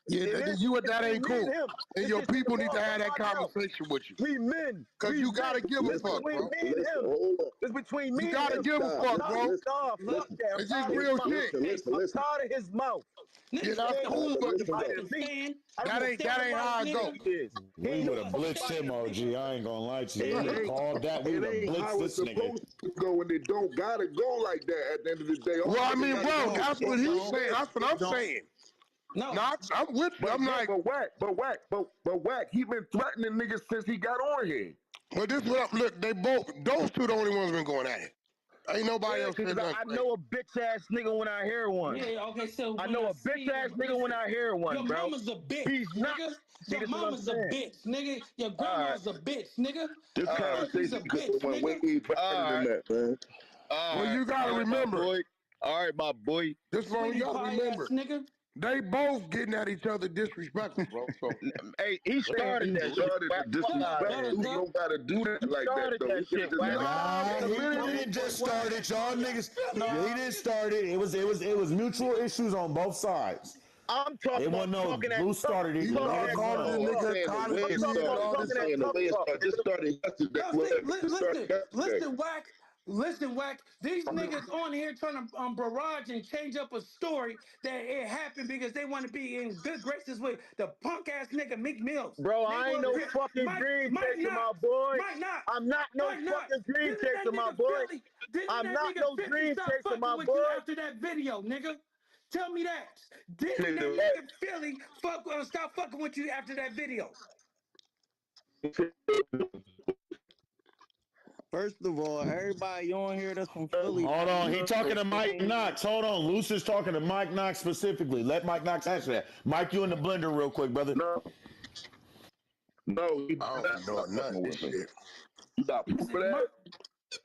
Yeah, It is you and that between ain't me and cool. him. And This your shit people need to involve have that nobody else. conversation with you. We men. Cause We you gotta men. give a It's fuck, between bro. me and him. Hold on. It's between me You and gotta him. give a Stop. fuck, bro. Nah, fuck Listen. that. I'm It's just tired of his real mouth. shit. I'm Listen. tired of his mouth. Yeah, Nigga, that's stay cool, home but with the Listen I though. didn't fucking meet. fan. I You don't a know that what ain't steroid how it go. nigga. he is. He We ain't no would have fucking blitzed him, body. OG. I ain't gonna lie to you. It We would have ain't, called that. We it would have ain't blitzed how it's this nigga. supposed to go, and it don't gotta go like that. At the end of the day, Well, all I niggas mean, gotta bro, do Don't. is that's get what It he's don't. saying. respect. That's what It I'm don't. saying. No. No, I'm with you. I'm like, But Wack, he been threatening niggas since he got on here. well, this what look. They both, those two, the only ones been going at it. Ain't nobody Yeah, else cause said nothing I crazy. know a bitch ass nigga when I hear one. Yeah, okay, so I when know I a bitch see, ass nigga when listen, I hear your one, bro. mama's a bitch, He's not. nigga. See, Your this is what I'm mama's a saying. bitch, nigga. Your All right, grandma's a bitch, nigga. This Your all right, auntie's a conversation could bitch, have went way nigga. better all than right, that, man. Well, you gotta all right, my remember. boy. All right, my boy. This one, you Sweetie gotta pie ass remember. nigga. They both getting at each other disrespectful, bro. So Hey, he started He that shit. started the Wack. Fuck Shut up, out of disrespect. here. Butter You Duck. don't gotta do He that like that, started though. that We could have shit, just Wack. left it. Nah, nah, wait a he minute. didn't just What? start it. Y'all niggas. No. He didn't start it. It was mutual issues on both sides. I'm talking It about wasn't no talking that Blue tough, started it. He It talking started that was calling tough the No, I'm talk. nigga saying the way college I'm it talking kid and about started. all talking this I'm that other saying the tough way it shit. talk, started. This nigga. started yesterday. No, Well, it started yesterday. listen, Wack. These niggas on here trying to barrage and change up a story that it happened because they want to be in good graces with the punk ass nigga Meek Mills. Bro, They I ain't were no fucking Mike, dream Mike chaser, my Knox, boy. Mike Knox, I'm not no Mike Knox. fucking dream Didn't that chaser, my nigga boy. Philly? Didn't I'm that not nigga no 50 dream stop chaser, fucking my with you boy. after that video, nigga? Tell me that. Didn't that Shit, nigga Philly stop fucking with you after that video? First of all, everybody on here that's from Philly Hold not on. even He talking to Mike saying Knox. Hold on. Luce is talking to Mike Knox specifically. Let Mike Knox answer that. Mike, you in the blender real quick, brother. no, he I don't be not knowing none of fucking this with me. shit. You got proof of that?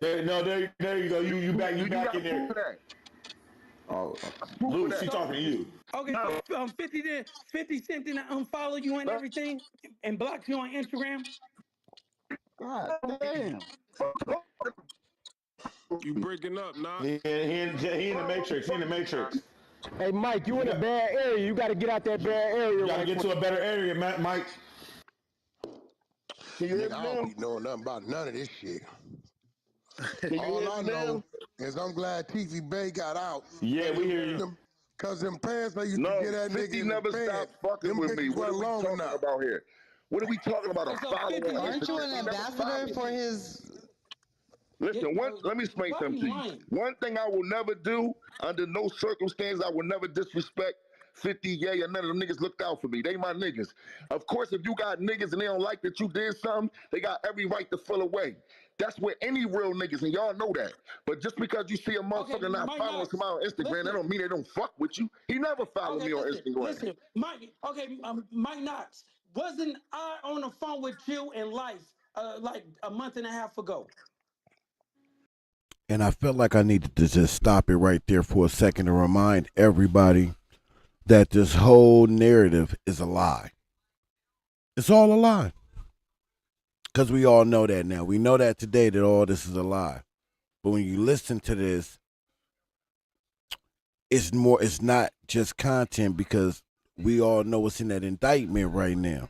There you go. You back You in got proof of there. that? Oh, Proof of Luce, he that? So talking to you. okay, No. 50 Cent didn't unfollow you and No. everything and block you on Instagram. God damn. You breaking up, Knox? He in the Matrix. He in the Matrix. Hey, Mike, you in a bad area. You got to get out that bad area You got to right get quick. to a better area, Mike. Can you hear Nigga, me I don't now? be knowing nothing about none of this shit. Can you All hear I me now? know is I'm glad TV Bay got out. Yeah, we hear you. Cause them pants they used to No, get that 50 nigga in the never pants, stopped fucking them with me. bitches What are wasn't we long talking enough. about here? What are we talking about? A So follow 50 on Aren't you Instagram? an He never ambassador followed for me. his? Listen, let me explain why are something you to you. lying? One thing I will never do, under no circumstance, I will never disrespect 50 Yay and none of them niggas looked out for me. They my niggas. Of course, if you got niggas and they don't like that you did something, they got every right to feel away. That's where any real niggas, and y'all know that. But just because you see a Okay, motherfucker not Mike following Knox, somebody on Instagram, that listen. don't mean they don't fuck with you. He never followed Okay, me on listen, Instagram. listen, Mike. Okay, Mike Knox. Wasn't I on the phone with you in life like a month and a half ago? And I felt like I needed to just stop it right there for a second to remind everybody that this whole narrative is a lie. It's all a lie. Because we all know that now. We know that today that all this is a lie. But when you listen to this, it's not just content because we all know what's in that indictment right now.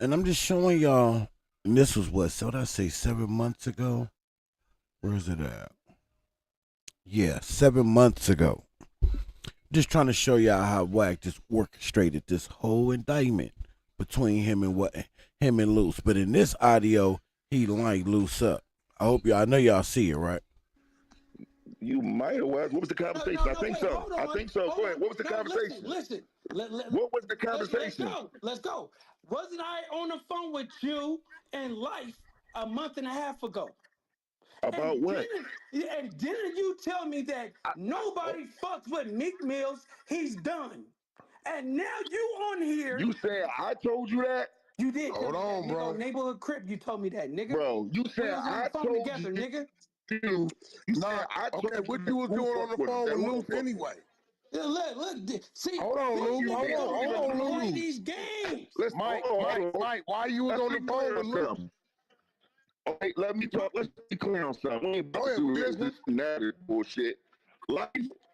And I'm just showing y'all, and this was what, so did I say 7 months ago? Where is it at? Yeah, 7 months ago. Just trying to show y'all how Wack just orchestrated this whole indictment between him and Luce. But in this audio, he lined Luce up. I know y'all see it, right? You might have. What was the conversation? I think Wait, so. hold on. I think so. Hold Go on. ahead. What was the No, conversation? listen. What was the Let's conversation? go. Let's go. Wasn't I on the phone with you in life a month and a half ago? About what? Didn't you tell me that nobody fucks with Meek Mills? He's done. And now you on here. You said I told you that? You did tell Hold me that, on, nigga. bro. On Neighborhood Crip, you told me that, nigga. Bro, you We said was on the I phone told together, you. nigga. You said I told Okay, what you you was who doing on fuck the with him. phone That with who Luce fuck. anyway? Yeah, look, see, Hold on, this Luce. nigga don't Hold even on, play Luce. these games. Listen, Mike, why you was Let's on be the clear phone on with Luce? something. Okay, let me talk. Let's be clear on something. We ain't about to do this narrative bullshit. Life,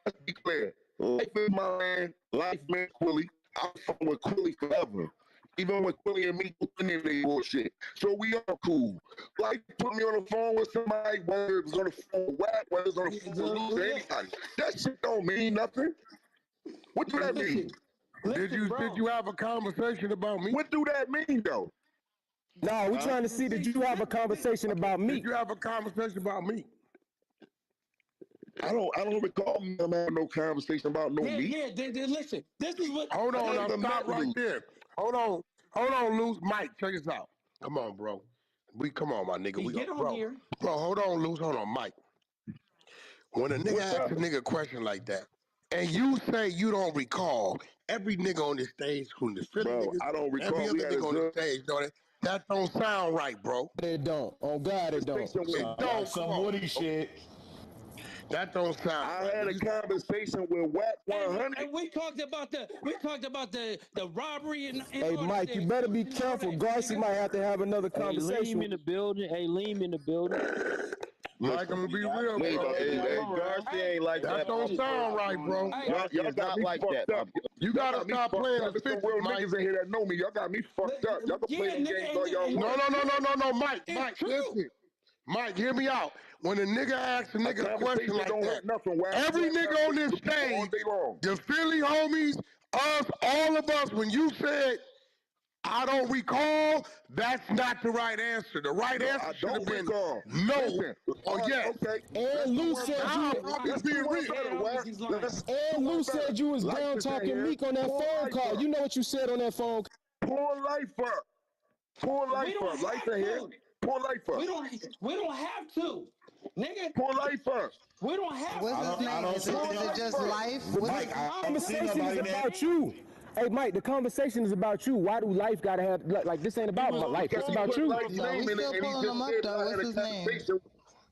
let's be clear. Life is my man. Life man Quilly. I'm fucking with Quilly forever. Even when Quilly and me put in their bullshit. So we are cool. Life put me on the phone with somebody, whether it was on the phone with Wack, whether it was on the phone with Luce or anybody. That shit don't mean nothing. What do that mean? Did you have a conversation about me? What do that mean though? Nah, we trying to see did you have a conversation about me? Did you have a conversation about me? I don't recall me having no conversation about no me. Yeah, listen. This is what. Hold on, now even stop met right Luce. there. Hold on, Luce. Mike, check this out. Come on, bro. Come on, my nigga. Get on here. Bro, hold on, Luce. Hold on, Mike. When a nigga What's asks up? a nigga a question like that, and you say you don't recall, every nigga on this stage, who the Philly Bro, niggas, I don't recall every we other had a nigga on the good stage, that don't sound right, bro. It don't. On God, it don't. conversation with It don't. Some Come on. Woody shit. That don't sound I right. had a conversation with Wack 100. And we talked about the robbery and Hey, all Mike, that. you better be careful. Garcia might have to have another Hey, conversation. Leem in the building. Hey, Leem in the building. Mike, I'm gonna be real, bro. Hey, Garcia ain't like That that. don't sound right, bro. Garcia is got not me like fucked that. up. You Y'all gotta got me stop fucked playing up. the There's some fixes, real Mike. niggas in here that know me. Y'all got me fucked up. Y'all can play them games all y'all want. No, Mike, listen. Mike, hear me out. When a nigga asks a nigga a question conversation like don't that, hurt nothing, Wack. every You have nigga on this conversations with people all stage, day long. the Philly homies, us, all of us, when you said, I don't recall, that's not the right answer. The right No, answer I should have don't been recall. no Listen, or yes. okay. And Lou said Nah, you. I'm Let's just do being one real. better, Wack. Let's do And one Lou better. said you was Life down is in talking here. Meek on that Pull phone life call. up. You know what you said on that phone call. Pull life up. Pull We life don't up. Life have in here. to. Pull life up. We don't have to, nigga. Pull life up. We don't have What's to. his I name? don't Is see it just life? What's Mike, I The don't see conversation is nobody that. about you. Hey, Mike, the conversation is about you. Why do life gotta have like this? Ain't about was my on the life. It's Because he phone about put you. life's No, we name in it, still and he pulling just him up said that though. I What's had a his name? conversation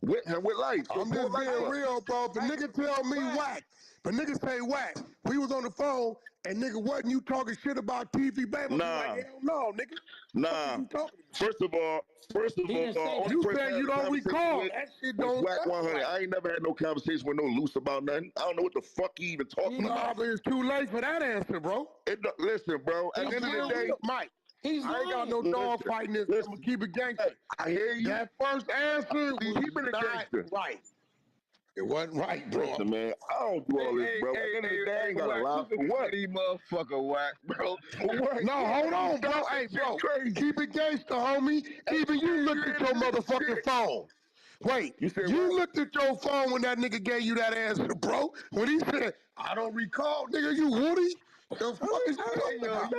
with him with life. So I'm pull just life being up. real, bro. If a nigga tell me whack, if a nigga say whack, we was on the phone and nigga wasn't you talking shit about TV, baby? I'm Nah. like, hell no, nigga. Nah. You talking about? First of all, He didn't say only that. You person I say had you a don't conversation recall. with That shit was don't Wack sound 100. right. I ain't never had no conversation with no Loose about nothing. I don't know what the fuck he even talking Nah, about. but it's too late for that answer, bro. Listen, bro. At the end of the day, Mike, He's I ain't got lying. no dog fighting this. I'm gonna keep it gangster. I hear you. That first answer was Keeping it not gangster. right. It wasn't right, bro. Listen, man, I don't do all this, bro. At the end of the day, I ain't got a lot for what? Motherfucker Wack, bro. For what? No, hold on, bro. Hey, bro, keep it gangster, homie. Even you looked at your motherfucking phone. Wait, you looked at your phone when that nigga gave you that answer, bro. When he said, I don't recall, nigga, you Woody? The fuck is you talking about?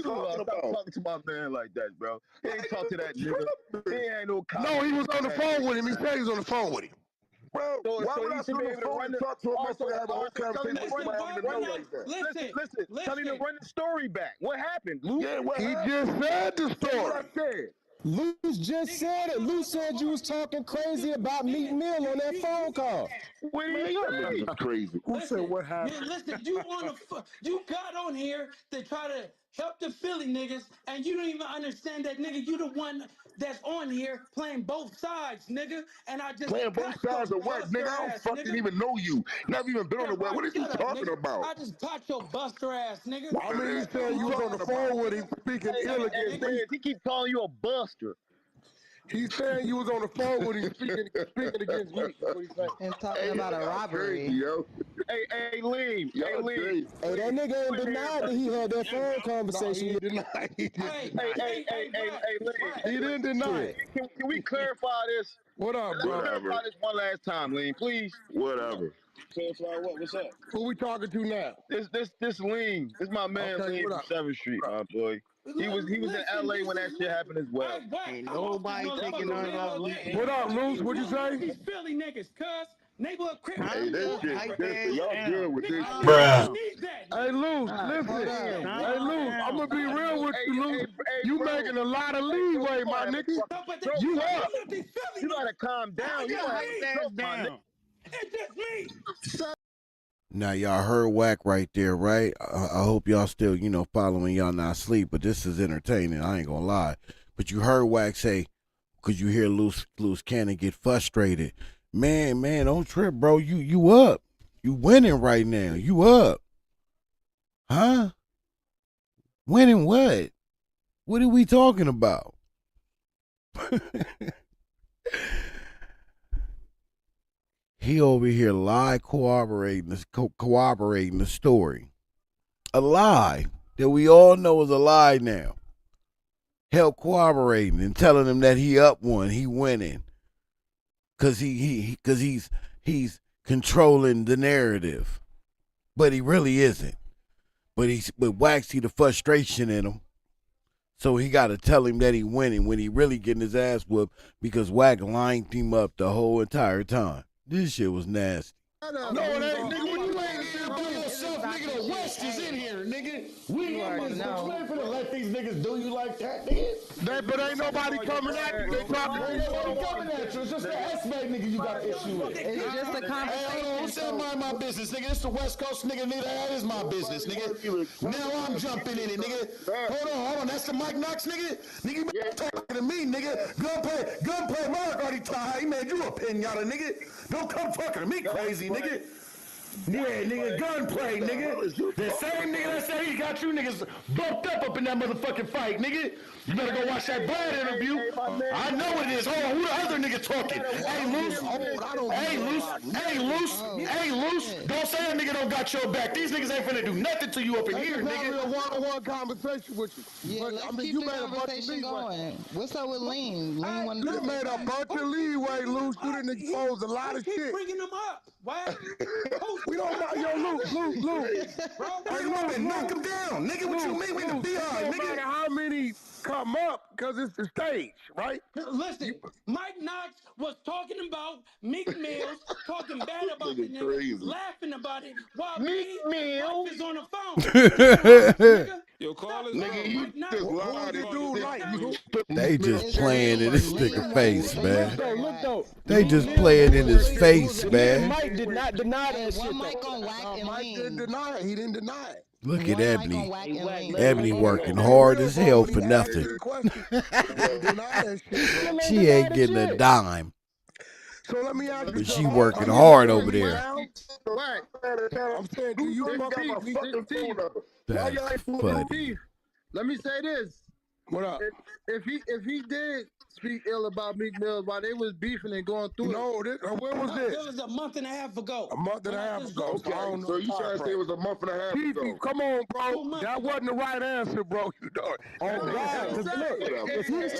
Stop talking to my man like that, bro. He ain't talk to that nigga. He ain't no cop. No, he was on the phone with him. He said he was on the phone with him. Bro, why would I sit on the phone and talk to a motherfucker and have a whole conversation with somebody I don't even know like that? Listen. Tell him to run the story back. What happened, Luke? Yeah, what He happened? just said the That's what I story. said. Luce just said it. Luce said you was talking crazy about Meek Mill on that phone call. Man, y'all niggas is crazy. Who said what happened? Listen, you got on here to try to help the Philly niggas, and you don't even understand that, nigga. You the one that's on here playing both sides, nigga. And I just Playing both sides of what, nigga? I don't fucking even know you. Never even been on the web. What are you talking about? I just caught your buster ass, nigga. I mean, he said you was on the phone with him speaking ill against me. He keep calling you a buster. He's saying you was on the phone with him speaking against me. That's what he's saying. And talking about a robbery. Crazy, yo. Hey, Leem. Hey, Leem. Hey, that nigga ain't denied that he had that phone conversation. No, he denied. He Leem. He didn't deny it. Can we clarify this? What up, bro? Let's clarify this one last time, Leem, please. Whatever. Clarify what? What's up? Who we talking to now? This Leem. This my man Okay, Leem what from up? 7th Street, my boy. He was in LA when that shit happened as well. Ain't nobody taking nothing off Leem. What up, Luce? What'd you say? These Philly niggas, cuz. Neighborhood crip. Hey, this Calm shit hype different. ass Y'all down. good with this Nigga, shit. Bruh. need that. Hey, Luce, God listen. damn. Hey, Calm Luce, I'm gonna down. be real with you, Luce. You making a lot of leeway, my nigga. No, but they You keep up? these Philly You gotta calm down. You It's gotta me. Ass down. It's just me. Now y'all heard Wack right there, right? I hope y'all still, following. Y'all not asleep, but this is entertaining. I ain't gonna lie. But you heard Wack say, cause you hear Loose Cannon get frustrated. Man, don't trip, bro. You up. You winning right now. You up. Huh? Winning what? What are we talking about? He over here lie corroborating the story. A lie that we all know is a lie now. Hell, corroborating and telling him that he up one, he winning, cause he's controlling the narrative, but he really isn't. But Wack see the frustration in him, so he got to tell him that he winning when he really getting his ass whooped because Wack lined him up the whole entire time. This shit was nasty. No, it ain't, nigga. When you ain't here by yourself, nigga, the West is in here, nigga. We ain't finna let these niggas do you like that, nigga. But ain't nobody coming at you. They talking. Ain't nobody coming at you. It's just the S-Bay nigga you got an issue with. It's just a conversation. Hey, hold on. Who said mind my business, nigga? It's the West Coast nigga. Nigga, that is my business, nigga. Now I'm jumping in it, nigga. Hold on. That's the Mike Knox, nigga. Nigga, you better talking to me, nigga. Gunplay, Mark already tried. He made you a pinata, nigga. Don't come talking to me crazy, nigga. Yeah, nigga, gunplay, nigga. The same nigga that said he got you niggas bumped up in that motherfucking fight, nigga. You better go watch that Brad interview. I know what it is. Hold on, who the other nigga talking? Hey, Loose. Hey, Loose. Don't say that nigga don't got your back. These niggas ain't finna do nothing to you up in here, nigga. It's a one-on-one conversation with you. Yeah, let's keep the conversation going. What's up with Lean? Lean wanted You to made a bunch of leeway, Loose. You didn't expose a lot of shit. Bringing them up. What? We don't know. Yo, Luke. Hey, Luke, knock him down. Nigga, what you mean? We the behind, nigga. No matter how many come up, because it's the stage, right? Listen, Mike Knox was talking about Meek Mills, talking bad about the nigga, laughing about it, while Meek Mills is on the phone. Yo, call his Nigga, you just lied. They just playing in this nigga face, man. Look though. They just playing in his face, man. Mike did not deny that shit. Mike on Wack and Mike didn't deny it. He didn't deny it. Look at Ebony. Ebony working hard as hell for nothing. She ain't getting a dime. So let me ask you, but she working hard over there. I'm saying, do you That's funny. Let me say this. What up? If he did speak ill about Meek Mills while they was beefing and going through when was this? It was a month and a half ago. A month and a half ago. Okay, so you trying to say it was a month and a half ago? Come on, bro. That wasn't the right answer, bro. You know it. Oh God! Look, if he was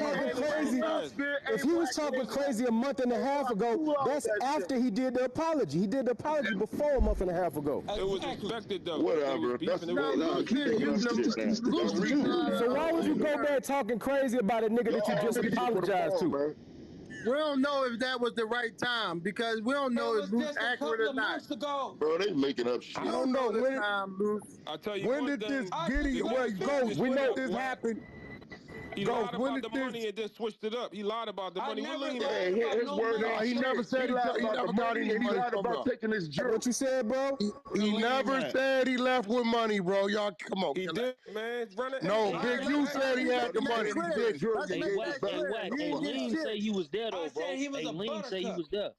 talking crazy, a month and a half ago, that's after he did the apology. He did the apology before a month and a half ago. It was expected though. Whatever. So why would you go back talking crazy about a nigga that you just apologized to? We don't know if that was the right time because we don't know if Luke's accurate or not. Bro, they making up shit. I don't know when. I tell you when one did thing, this Giddy? Wait, Ghost. When did this happen? He lied about the money and then switched it up. He lied about the money. His word No, he never said he never got any money about taking his jury. What you said, bro? He never said he left with money, bro. Y'all, come on. He did, man. No, Big U said he had the money. Hey, Wack. Hey, Lean say he was there though, bro. Hey, Lean say he was there.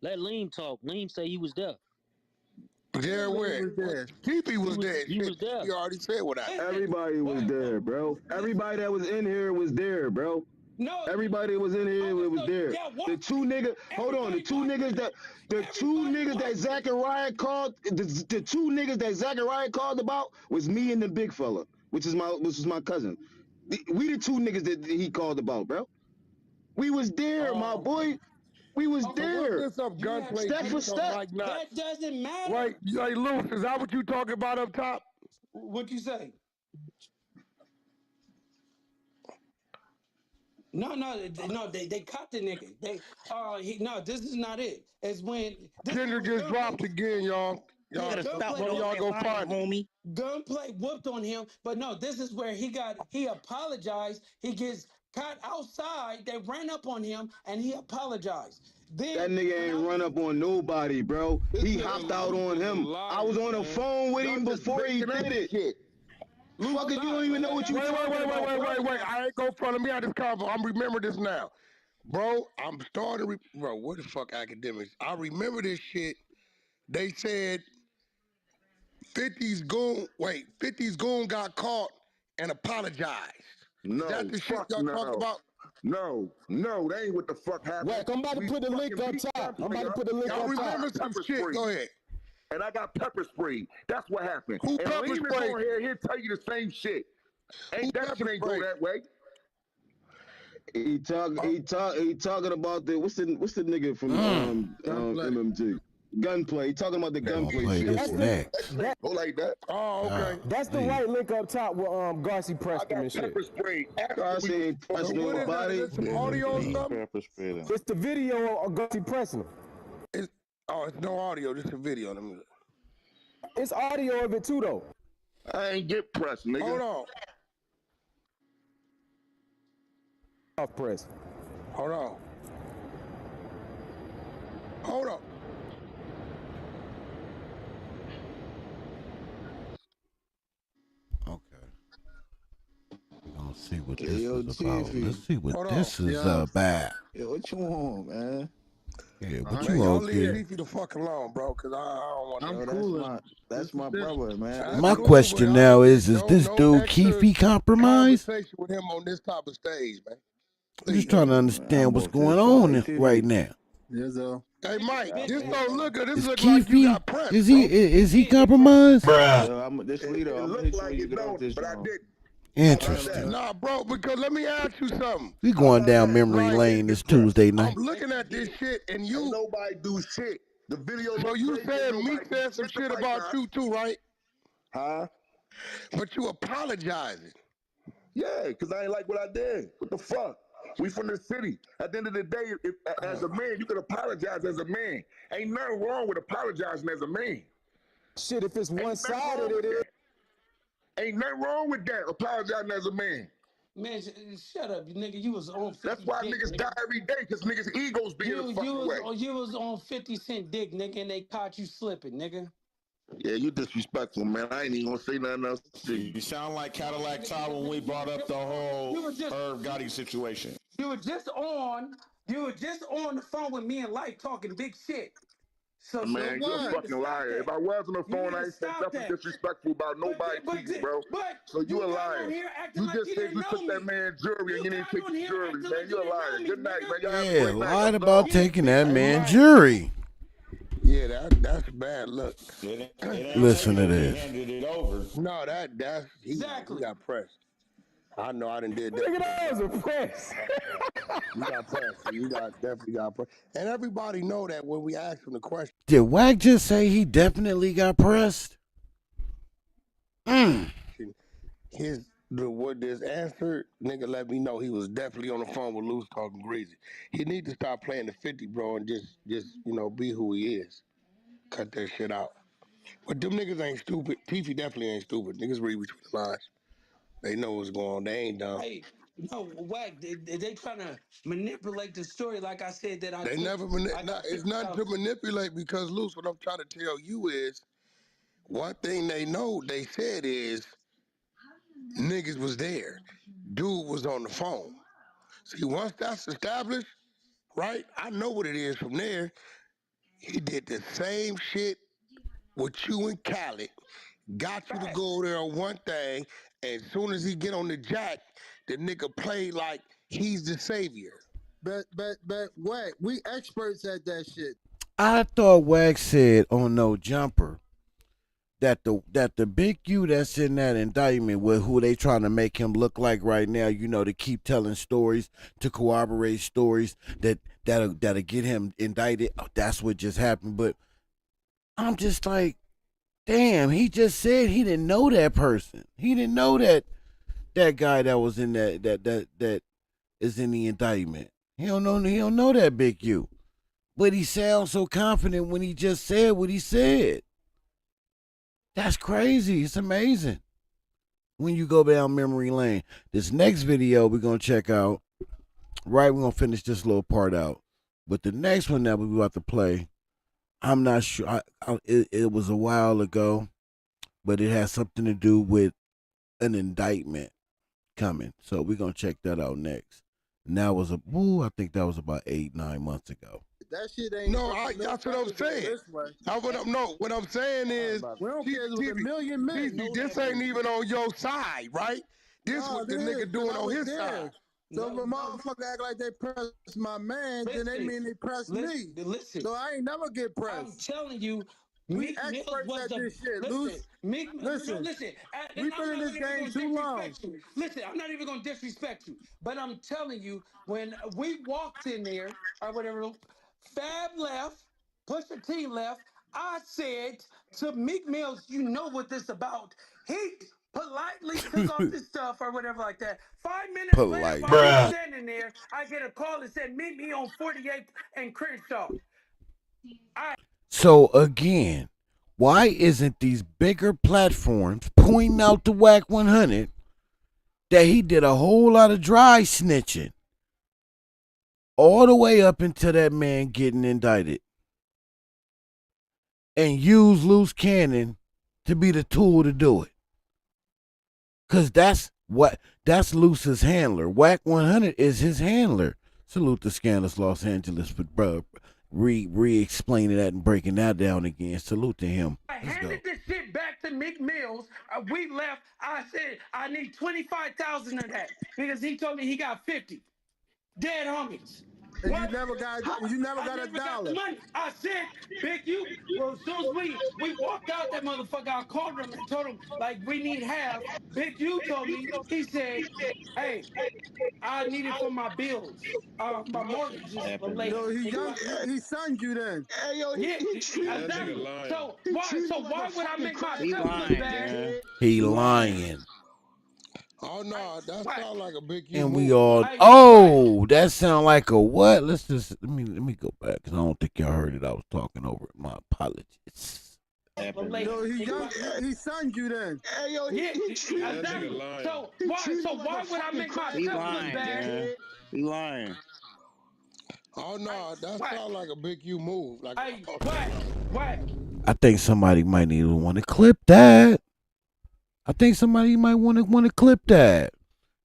Let Lean talk. Lean say he was there. There where? Keepy was there. He was there. You already said what I. Everybody was there, bro. Everybody that was in here was there, bro. No. Everybody that was in here was there. The two niggas, hold on, the two niggas that Zachariah called, the two niggas that Zachariah called about was me and the big fella, which was my cousin. We the two niggas that he called about, bro. We was there, my boy. We was there. What's this up, gunplay? Step for step. That doesn't matter. Wait, hey, Luke, is that what you talking about up top? What you say? No, they caught the nigga. This is not it. It's when Kendrick gets dropped again, y'all. You gotta stop One of y'all go find it. homie. Gunplay whooped on him, but no, this is where he apologized. He gets caught outside. They ran up on him and he apologized. That Then nigga ain't run up on nobody, bro. He hopped out on him. I was on the phone with him before he did it. Fuck it, you don't even know what you talking about. Wait. I ain't go front of me out this convo. I'm remember this now. Bro, I'm starting to bro, what the fuck academics? I remember this shit. They said 50's goon got caught and apologized. No, Is that the shit fuck y'all no. talk about? No, that ain't what the fuck happened. Wack, I'm about to put the link up top. Y'all remember some shit? Go ahead. And I got pepper sprayed. That's what happened. Who and pepper Lehman sprayed? on here, he'll tell you the same shit. Ain't that shit ain't go that way. He talking about the what's the nigga from MMG? Gunplay. He talking about the gunplay shit. This next. Go like that. Oh, okay. That's the right link up top with Garcia pressed him and shit. Pepper sprayed. Garcia ain't pressed nobody. Is some audio or something? It's the video of Garcia pressing him. It's no audio, just a video. Let me look. It's audio of it too, though. I ain't get pressed, nigga. Hold on. Off press. Hold on. We're gonna see what this is about. Let's see what this is about. Yo, what you want, man? Yeah, what Man, you y'all all leave get? Fifi the fuck alone, bro, because I don't want I'm to. cool. That's my brother, man. My question now is this dude Keefe compromised? Conversation with him on this type of stage, man. I'm just trying to understand what's going on right now. Hey, Mike, this don't look good. This Is look like you Keefe? got pressed. Is he compromised? This leader, I'm gonna hit you when you get off this joint. Interesting. Nah, bro, because let me ask you something. We going down memory lane this Tuesday night. I'm looking at this shit and you. Ain't nobody do shit. The video. So you said Meek said some shit about you too, right? Huh? But you apologizing. Yeah, because I ain't like what I did. What the fuck? We from the city. At the end of the day, as a man, you can apologize as a man. Ain't nothing wrong with apologizing as a man. Shit, if it's one-sided, it is. Ain't nothing wrong with that, apologizing as a man. Man, shut up, you nigga. You was on 50 That's why dick, niggas nigga. die every day, because niggas' egos be in the fucking way. You was on 50 Cent dick, nigga, and they caught you slipping, nigga. Yeah, you disrespectful, man. I ain't even gonna say nothing else. You sound like Cadillac Tower when we brought up the whole Irv Gotti situation. You were just on the phone with me and Life talking big shit. So man, you're a fucking liar. If I was on the phone, I ain't saying nothing disrespectful about nobody, bro. So you a liar. You just said you took that man's jewelry and you didn't take the jewelry, man. You're a liar. Good night, man. Y'all have a Yeah, great night. lied about taking that man's jury. Yeah, that's bad luck. Listen to this. Handed it over. No, he got pressed. I know I done did that. Look at that, was a press. You got pressed. You definitely got pressed. And everybody know that when we ask him the question. Did Wack just say he definitely got pressed? What this answer, nigga let me know he was definitely on the phone with Loose talking greasy. He need to stop playing the 50, bro, and just be who he is. Cut that shit out. But them niggas ain't stupid. Fifi definitely ain't stupid. Niggas read between the lines. They know what's going on. They ain't dumb. Hey, no, Wack, they trying to manipulate the story like I said that I They took, never it's nothing to manipulate because Loose, what I'm trying to tell you is one thing they know they said is niggas was there. Dude was on the phone. See, once that's established, right? I know what it is from there. He did the same shit with you and Khaled. Got you to go there on one thing, and as soon as he get on the jack, the nigga play like he's the savior. But Wack, we experts at that shit. I thought Wack said on No Jumper that the big U that's in that indictment with who they trying to make him look like right now, to keep telling stories, to corroborate stories that'll get him indicted. Oh, that's what just happened. But I'm just like, damn, he just said he didn't know that person. He didn't know that guy that was in that is in the indictment. He don't know that Big U. But he sounds so confident when he just said what he said. That's crazy. It's amazing. When you go down memory lane. This next video we're gonna check out. Right, we're gonna finish this little part out. But the next one that we about to play, I'm not sure. It was a while ago, but it has something to do with an indictment coming. So we're gonna check that out next. And that was I think that was about 8-9 months ago. That shit ain't. No, that's what I'm saying. What I'm saying is, we don't care if it was a million men. this ain't even on your side, right? This Nah, what the it nigga is, doing 'cause I on was his there. side. So if a motherfucker act like they press my man, then they mean they press me. Listen. So I ain't never get pressed. I'm telling you, We Meek Mills experts was at the this shit, listen. Luce. Meek, Listen. no, listen. We been in this game too long. You. Listen, I'm not even gonna disrespect you, but I'm telling you, when we walked in there or whatever, Fab left, Pusha T left. I said to Meek Mills, you know what this about? He politely took off his stuff or whatever like that. 5 minutes later, while I'm standing there, I get a call that said, meet me on 48th and Crenshaw. So again, why isn't these bigger platforms pointing out the Wack 100 that he did a whole lot of dry snitching all the way up until that man getting indicted, and use loose cannon to be the tool to do it? Cause that's Loose's handler. Wack 100 is his handler. Salute the Scandalous Los Angeles for re-explaining that and breaking that down again. Salute to him. I handed this shit back to Meek Mills. We left. I said I need 25,000 of that because he told me he got 50 dead homies. And you never got a dollar. Got the money. I said, Big U. Well, as soon as we walked out that motherfucker, I called him and told him like we need half. Big U told me. He said, hey, I need it for my bills. My mortgage is late. Yo, he signed you then. Hey, yo, exactly. So why would I make myself look bad? He lying. Oh no, that sound like a Big U And move. we all that sound like a what? Let me go back because I don't think y'all heard it. I was talking over it. My apologies. Yo, he signed you then. Hey, yo, exactly. So why would I make myself look bad? He lying. Oh no, that sound like a Big U move. Like Wack. I think somebody might need to want to clip that. I think somebody might want to clip that.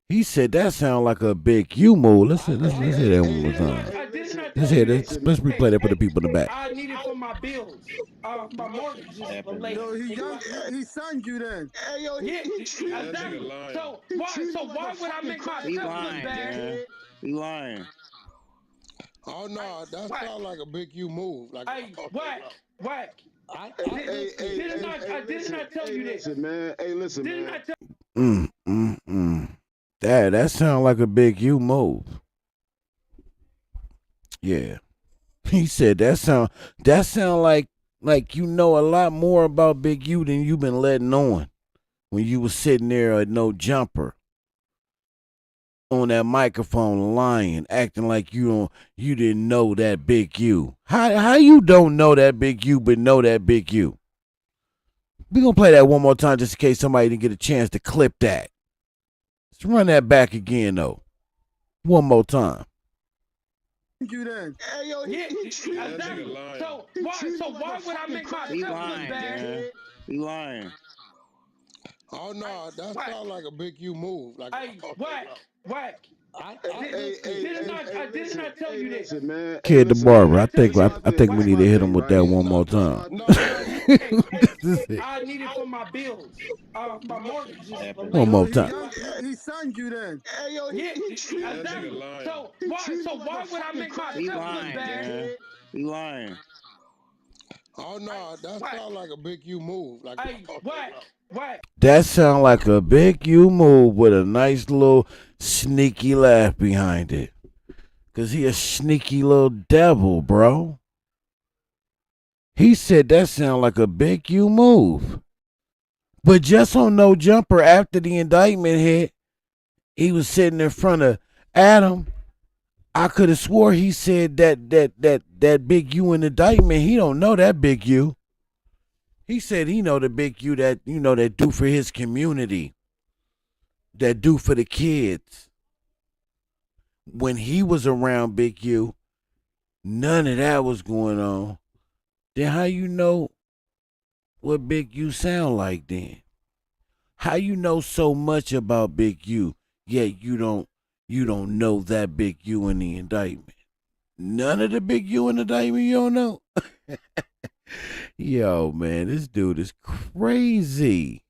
He said that sound like a Big U move. Let's hear that one more time. Let's hear this. Let's replay that for the people in the back. I need it for my bills. My mortgage is late. Yo, he signed you then. Hey, yo, exactly. So why would I make myself look bad? He lying. Oh no, that sound like a Big U move. Like Wack. I did not tell you this. Listen, man. Hey, listen, man. That sound like a Big U move. Yeah. He said that sound like you know a lot more about Big U than you've been letting on when you was sitting there at No Jumper on that microphone lying, acting like you didn't know that Big U. How you don't know that Big U but know that Big U? We gonna play that one more time just in case somebody didn't get a chance to clip that. Let's run that back again though. One more time. You then. Hey, yo, exactly. So why would I make myself look bad? He lying. Oh no, that sound like a Big U move. Like Wack. I did not tell you this. Listen, man. Kid the barber. I think we need to hit him with that one more time. I need it for my bills. My mortgage is late. One more time. He signed you then. Hey, yo, exactly. So why would I make myself look bad? He lying. Oh no, that sound like a Big U move. Like Wack. That sound like a Big U move with a nice little sneaky laugh behind it. Cause he a sneaky little devil, bro. He said that sound like a Big U move. But just on No Jumper after the indictment hit, he was sitting in front of Adam, I could have swore he said that Big U in indictment. He don't know that Big U. He said he know the Big U that that do for his community, that do for the kids. When he was around Big U, none of that was going on. Then how you know what Big U sound like then? How you know so much about Big U, yet you don't know that Big U in the indictment? None of the Big U in the indictment you don't know? Yo, man, this dude is crazy.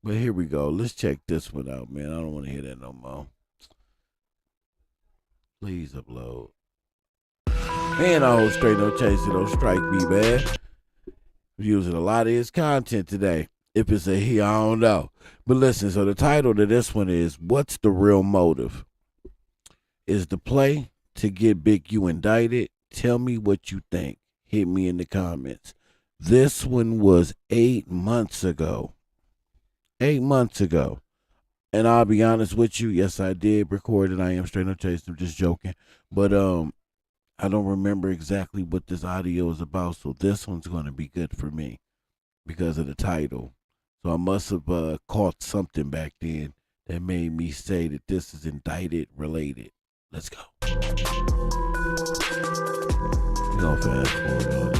But here we go. Let's check this one out, man. I don't want to hear that no more. Please upload. Man, I hold straight, no chasing, don't strike me, man. Using a lot of his content today. If it's a he, I don't know. But listen, so the title to this one is What's the Real Motive? Is the play to get Big U indicted? Tell me what you think. Hit me in the comments. This one was 8 months ago. 8 months ago. And I'll be honest with you, yes, I did record it. I am straight up chasing. I'm just joking. But I don't remember exactly what this audio is about, so this one's going to be good for me because of the title. So I must have caught something back then that made me say that this is indicted related. Let's go. You know, fast forward all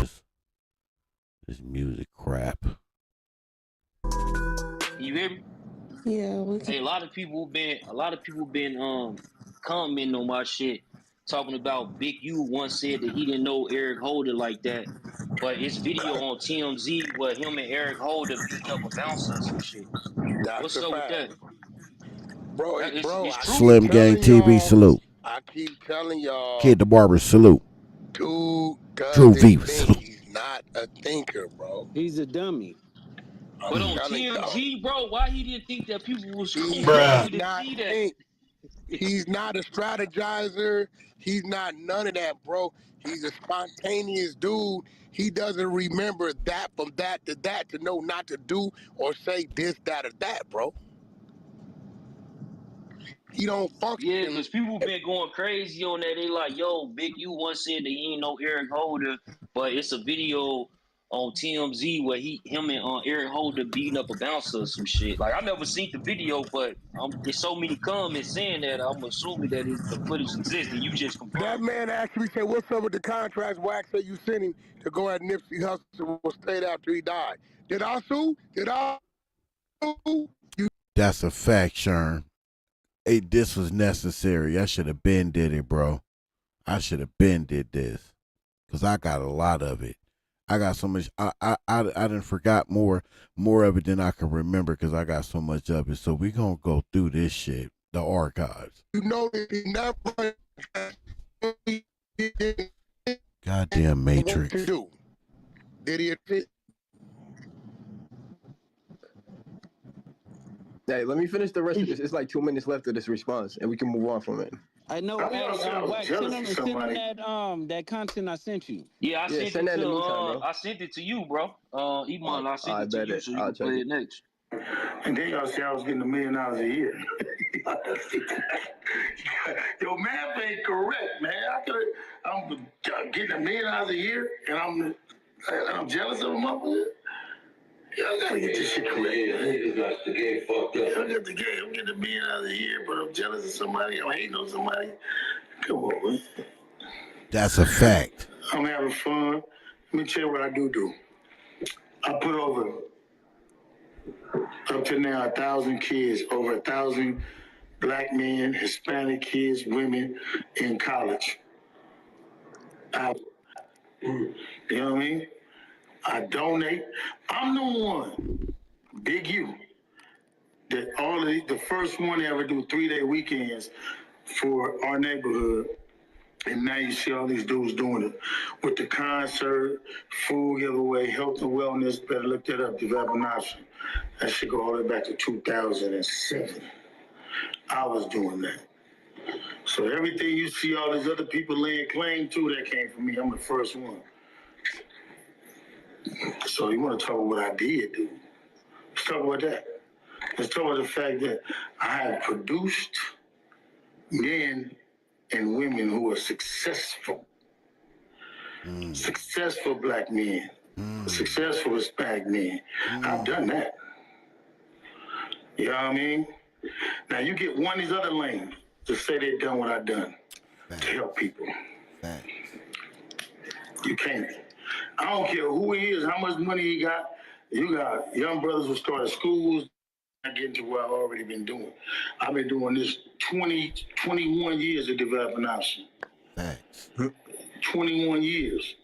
this music crap. You hear me? Yeah. Hey, a lot of people been commenting on my shit, talking about Big U once said that he didn't know Eric Holder like that, but it's video on TMZ where him and Eric Holder beating up a bouncer or some shit. That's What's a up with fact. that? Bro, It's I true. keep Slim Gang telling TV y'all, salute. Kid Kid the Barber salute. dude Drew doesn't Viva think. salute. He's not a thinker, bro. He's a dummy. But I'm on telling y'all. TMZ, bro, why he didn't think that people was He gonna does really not see that? think. He's not a strategizer. He's not none of that, bro. He's a spontaneous dude. He doesn't remember that from that to know not to do or say this, that, or that, bro. He don't Yeah, function. because people been going crazy on that. They like, yo, Big U once said that he ain't no Eric Holder, but it's a video on TMZ where him and Eric Holder beating up a bouncer or some shit. Like, I never seen the video, but there's so many comments saying that I'm assuming that the footage exists, and you just That confirmed. man actually said, "What's up with the contracts?" Wack said you sent him to go at Nipsey Hussle was stayed after he died. Did I sue? Did I sue? That's a fact, Sherm. Hey, this was necessary. I should have been did it, bro. I should have been did this. Cause I got a lot of it. I got so much. I didn't forgot more of it than I can remember because I got so much of it. So we gonna go through this shit, the archives. You know that he never Goddamn Matrix. to do. Did he admit? Hey, let me finish the rest of this. It's like 2 minutes left of this response, and we can move on from it. I know. Wack, send him that content I sent you. Yeah, I sent send it that in to the meantime, bro. I sent it to you, bro. Iman, I sent it to you, so you can play it next. And then y'all say I was getting $1 million a year. Yo, math ain't correct, man. I'm getting $1 million a year, and I'm jealous of a motherfucker. Y'all gotta get this shit correct. Niggas got the game fucked up. I got the game. I'm getting $1 million a year, but I'm jealous of somebody. I'm hating on somebody. Come on, man. That's a fact. I'm having fun. Let me tell you what I do. I put over, up to now, 1,000 kids, over 1,000 black men, Hispanic kids, women in college. You know what I mean? I donate. I'm the one, Big U, that the first one to ever do 3-day weekends for our neighborhood. And now you see all these dudes doing it with the concert, food giveaway, health and wellness. Better look that up if you have an option. That should go all the way back to 2007. I was doing that. So everything you see all these other people laying claim to, that came from me. I'm the first one. So you want to talk about what I did, dude? Let's talk about that. Let's talk about the fact that I have produced men and women who are successful. Successful black men, successful Hispanic men. I've done that. You know what I mean? Now you get one of these other lanes to say they've done what I've done to help people. You can't. I don't care who he is, how much money he got. You got young brothers who started schools. I get into what I've already been doing. I've been doing this 21 years of developing option. 21 years.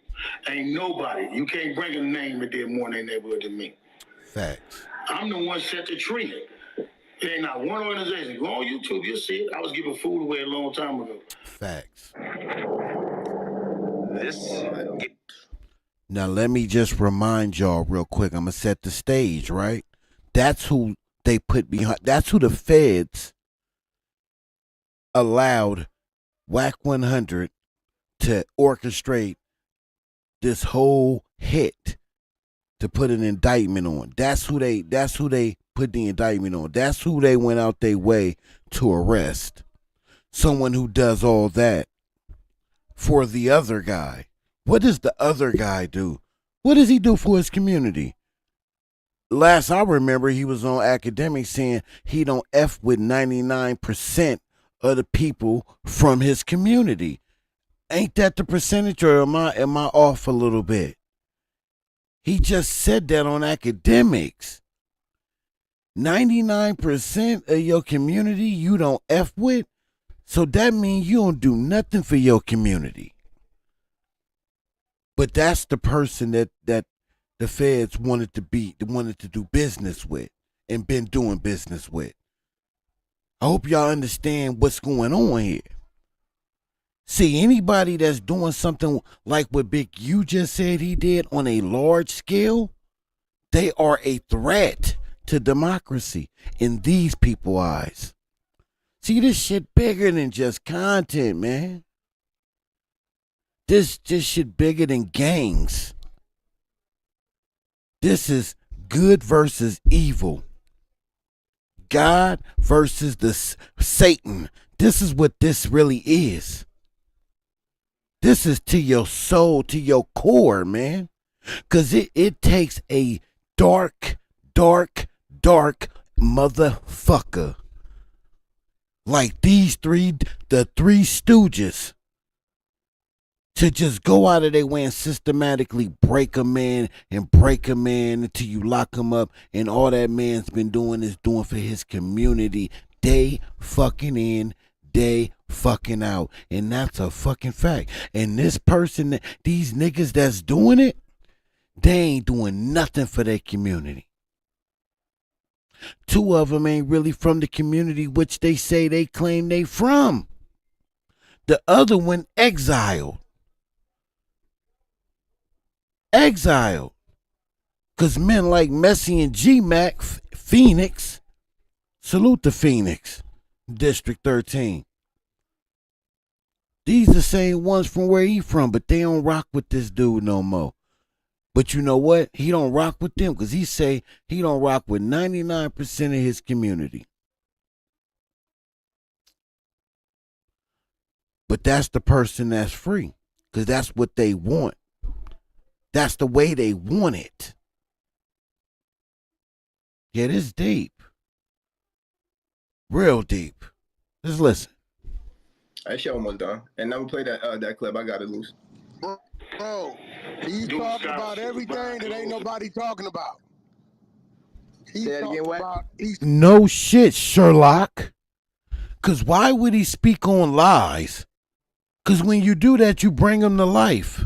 Ain't nobody. You can't bring a name that did more in their neighborhood than me. Facts. I'm the one set the trend. There ain't not one organization. Go on YouTube, you'll see it. I was giving food away a long time ago. Facts. This. Now let me just remind y'all real quick. I'm gonna set the stage, right? That's who they put behind. That's who the feds allowed Wack 100 to orchestrate this whole hit to put an indictment on. That's who they put the indictment on. That's who they went out their way to arrest. Someone who does all that for the other guy. What does the other guy do? What does he do for his community? Last I remember, he was on Academic saying he don't F with 99% of the people from his community. Ain't that the percentage, or am I off a little bit? He just said that on Academics. 99% of your community you don't F with, so that means you don't do nothing for your community. But that's the person that the feds wanted to do business with and been doing business with. I hope y'all understand what's going on here. See, anybody that's doing something like what Big U just said he did on a large scale, they are a threat to democracy in these people's eyes. See, this shit bigger than just content, man. This shit bigger than gangs. This is good versus evil. God versus the Satan. This is what this really is. This is to your soul, to your core, man. Because it takes a dark motherfucker like the three stooges to just go out of their way and systematically break a man until you lock him up, and all that man's been doing is doing for his community. Day fucking in, day fucking out. And that's a fucking fact. And this person, these niggas that's doing it, they ain't doing nothing for their community. Two of them ain't really from the community which they say they claim they from. The other one exiled. Because men like Messi and G-Mac, Phoenix, salute to Phoenix, District 13. These the same ones from where he from, but they don't rock with this dude no more. But you know what? He don't rock with them because he say he don't rock with 99% of his community. But that's the person that's free because that's what they want. That's the way they want it. Yeah, this deep. Real deep. Just listen. That shit almost done. And never play that clip. I got it loose. Bro, he's talking about everything that ain't nobody talking about. He's talking about no shit, Sherlock. Because why would he speak on lies? Because when you do that, you bring him to life.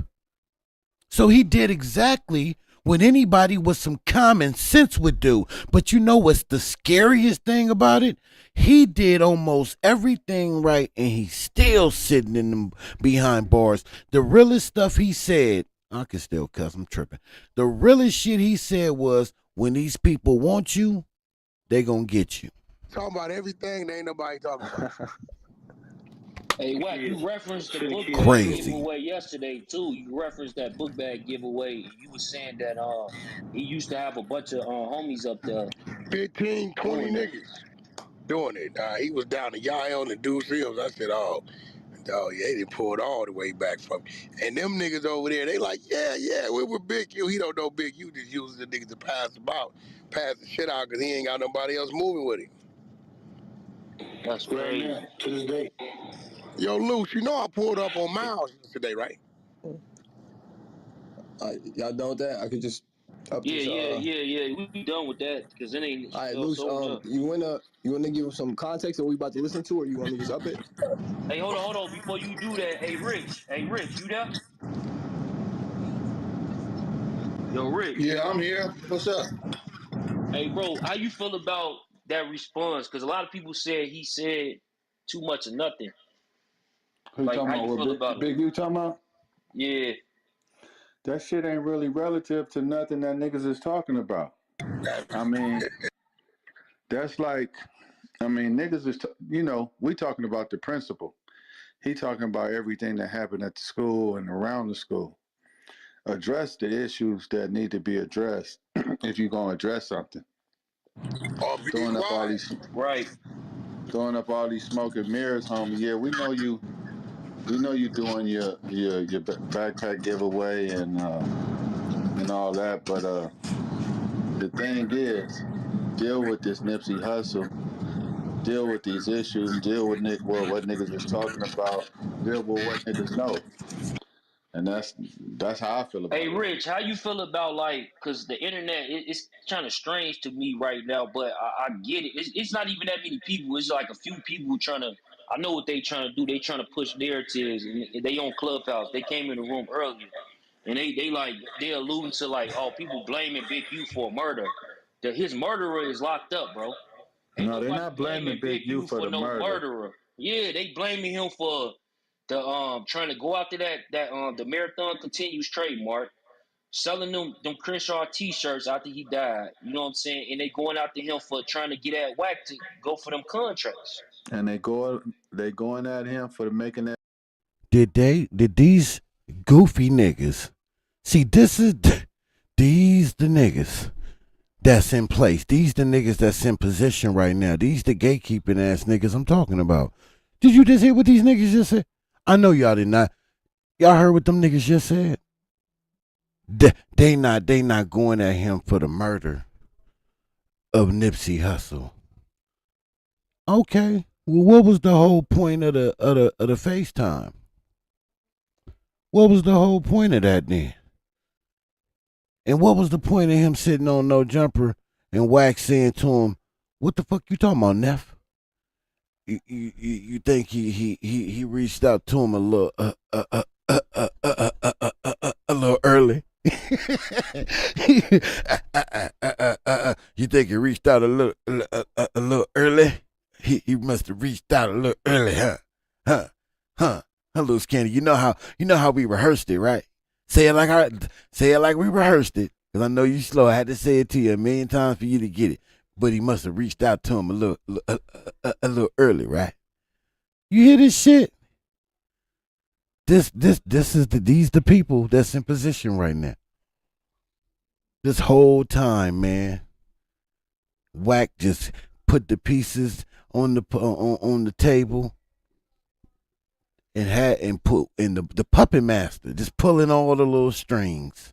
So he did exactly what anybody with some common sense would do. But you know what's the scariest thing about it? He did almost everything right, and he's still sitting in them behind bars. The realest stuff he said, I can still cuss, I'm tripping. The realest shit he said was, when these people want you, they gonna get you. talking about everything that ain't nobody talking about. Hey, Wack, you referenced the book bag Crazy. giveaway yesterday too. You referenced that book bag giveaway. You was saying that he used to have a bunch of homies up there. 15, 20 niggas doing it. He was down to Yael and Deuce Hills. I said, oh, Oh yeah, they pulled all the way back from. And them niggas over there, they like, yeah, we were Big U. He don't know Big U, just uses the niggas to pass the shit out, because he ain't got nobody else moving with him. That's crazy. Right now, to this day. Yo, Luce, you know I pulled up on Miles today, right? Y'all done with that? I could just up this. Yeah. We done with that because it ain't All right, so Luce. up. You wanna give some context of what we about to listen to, or you want me to just up it? Hey, hold on. Before you do that, hey, Rich, you there? Yo, Rich. Yeah, I'm here. What's up? Hey, bro, how you feel about that response? Because a lot of people said he said too much of nothing. Who you Like, talking how about? you feel What about it? Big U talking about? Yeah. That shit ain't really relative to nothing that niggas is talking about. I mean, that's like, niggas is, we talking about the principal. He talking about everything that happened at the school and around the school. Address the issues that need to be addressed if you're gonna address something. Throwing up all these smoke and mirrors, homie. Yeah, we know you doing your backpack giveaway and all that, but the thing is, deal with this Nipsey Hustle, deal with these issues, deal with what niggas is talking about, deal with what niggas know. And that's how I feel about Hey, it. Rich, how you feel about, like, because the internet, it's kind of strange to me right now, but I get it. It's not even that many people. It's like a few people trying to, I know what they trying to do. They trying to push narratives, and they on Clubhouse. They came in the room earlier, and they alluding to, like, oh, people blaming Big U for murder. His murderer is locked up, bro. Ain't No, they're nobody not blaming Big Big U U for for the no murder. murderer. Yeah, they blaming him for the trying to go after that the Marathon Continues trademark, selling them Crenshaw t-shirts after he died. You know what I'm saying? And they going after him for trying to get at Wack to go for them contracts. And they going at him for making that. Did these goofy niggas see? These the niggas that's in place. These the niggas that's in position right now. These the gatekeeping ass niggas I'm talking about. Did you just hear what these niggas just said? I know y'all did not. Y'all heard what them niggas just said? They not going at him for the murder of Nipsey Hussle. Okay. Well, what was the whole point of the FaceTime? What was the whole point of that then? And what was the point of him sitting on No Jumper and Wack saying to him, "What the fuck you talking about, Neff?" You think he reached out to him a little early? You think he reached out a little early? He must have reached out a little early, huh? Hello, Scanny. You know how we rehearsed it, right? Say it like we rehearsed it. Cause I know you slow. I had to say it to you a million times for you to get it. But he must have reached out to him a little early, right? You hear this shit? These the people that's in position right now. This whole time, man, Wack just put the pieces on the table and put in the puppet master just pulling all the little strings.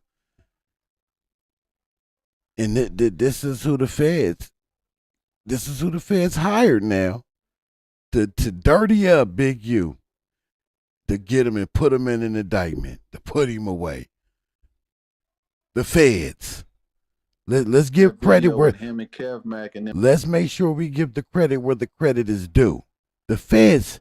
And this is who the feds. This is who the feds hired now to dirty up Big U, to get him and put him in an indictment, to put him away. The feds. Let's give credit where him and Kev Mac and them. Let's make sure we give the credit where the credit is due. The feds.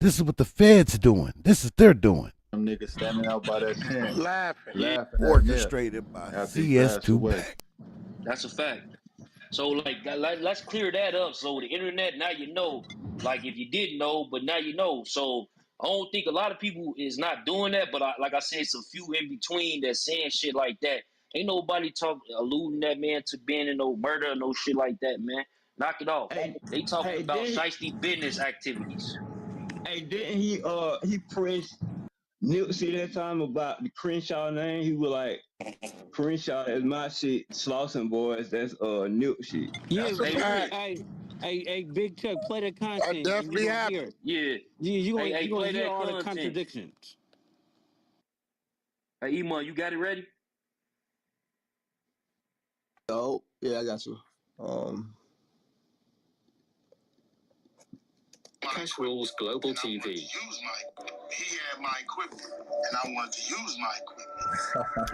This is what the feds doing. This is they're doing. Them niggas standing out by that tent, laughing. Orchestrated by CS2. That's a fact. So, like, let's clear that up. So the internet, now you know. Like, if you didn't know, but now you know. So I don't think a lot of people is not doing that. But like I said, it's a few in between that's saying shit like that. Ain't nobody alluding that man to being in no murder or no shit like that, man. Knock it off. They talking about shiesty business activities. Hey, didn't he pressed Nipsey that time about the Crenshaw name? He was like, Crenshaw is my shit, Slauson boys, that's Nip shit. Yeah, That's a fact. hey, Hey, Big Chuck, play the That content and you definitely gonna happened. hear. Yeah. You gonna Play hear that all the content. contradictions. Hey, Iman, you got it ready? Oh, yeah, I got you. Cash Rules Global TV. He had my equipment, and I wanted to use my equipment.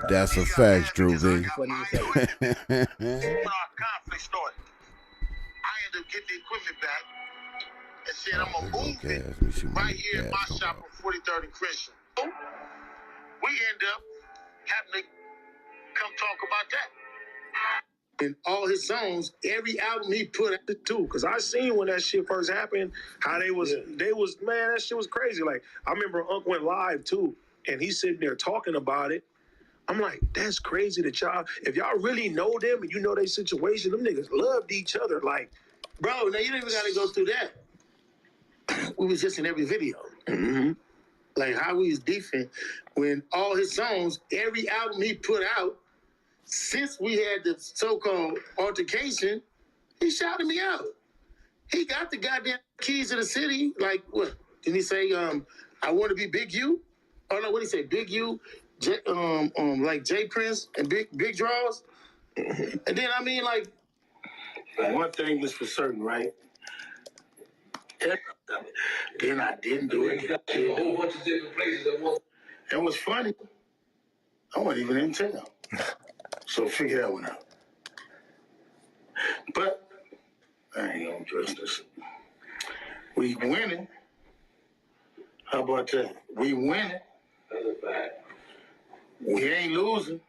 That's He a got mad fact, Drew because I V. got my equipment. When our conflict started, I ended up getting the equipment back and said, I'm Here going to go move it gas. Let me see right what here in gas my come shop out. on 43rd and Christian. We end up having to come talk about that. In all his songs, every album he put out too, because I seen when that shit first happened, how they was man, that shit was crazy. Like I remember Unc went live too, and he's sitting there talking about it. I'm like, that's crazy that y'all, if y'all really know them and you know their situation, them niggas loved each other. Like, bro, now you don't even gotta go through that. We was just in every video. Mm-hmm. Like how we was beefing when all his songs, every album he put out, since we had the so-called altercation, he shouted me out. He got the goddamn keys to the city. Like what? Did he say? I want to be Big U. Oh no, what did he say? Big U, like J Prince and Big Draws. And then I mean, like one thing was for certain, right? Then I didn't do it. A whole bunch of different places at once. And what's funny, I wasn't even in town. So figure that one out. But I ain't gonna address this. We winning. How about that? We winning. That's a fact. We ain't losing.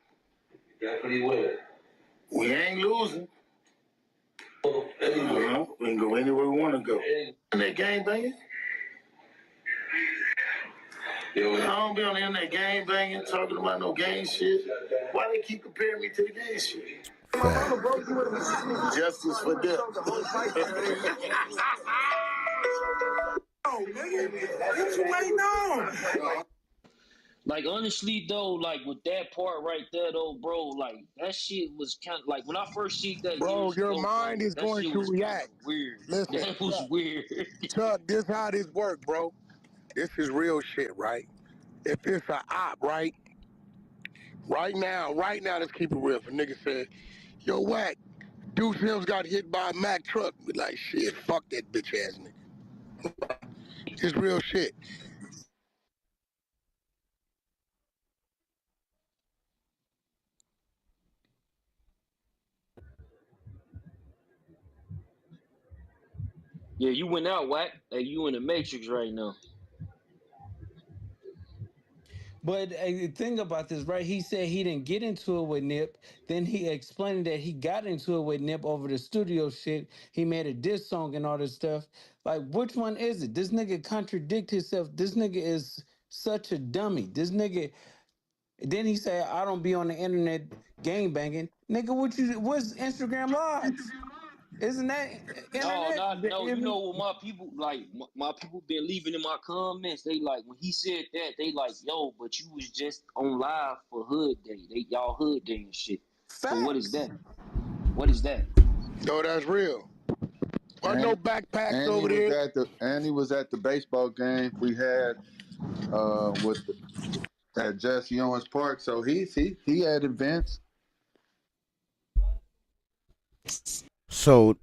Definitely winning. We ain't losing. We can go anywhere we want to go. And that game banging? I don't be on the internet game banging, talking about no gang shit. Why they keep comparing me to the gang shit? Fact. Justice for them. What you waiting on? Like honestly though, like with that part right there though, bro, like that shit was kind of like when I first seen that Bro, years your ago, mind bro. is That going shit to was kind of react. weird. Listen, That was weird. Chuck, this how this work, bro. This is real shit, right? If it's a op, right? Right now, let's keep it real. If a nigga said, yo, Wack, Deuce Hills got hit by a Mack truck. Be like, shit, fuck that bitch ass nigga. It's real shit. Yeah, you went out, Wack. Hey, you in the Matrix right now. But the thing about this, right? He said he didn't get into it with Nip. Then he explained that he got into it with Nip over the studio shit. He made a diss song and all this stuff. Like, which one is it? This nigga contradict himself. This nigga is such a dummy. This nigga. Then he said, "I don't be on the internet game banging." Nigga, what's Instagram Live? Isn't that No, internet? no. You know what my people like? My people been leaving in my comments. They like when he said that. They like, yo, but you was just on live for Hood Day. Y'all Hood Day and shit. So what is Facts. that? What is that? No, that's real. Are no backpacks And he over was there? at the baseball game we had with at Jesse Owens Park. So he had events. So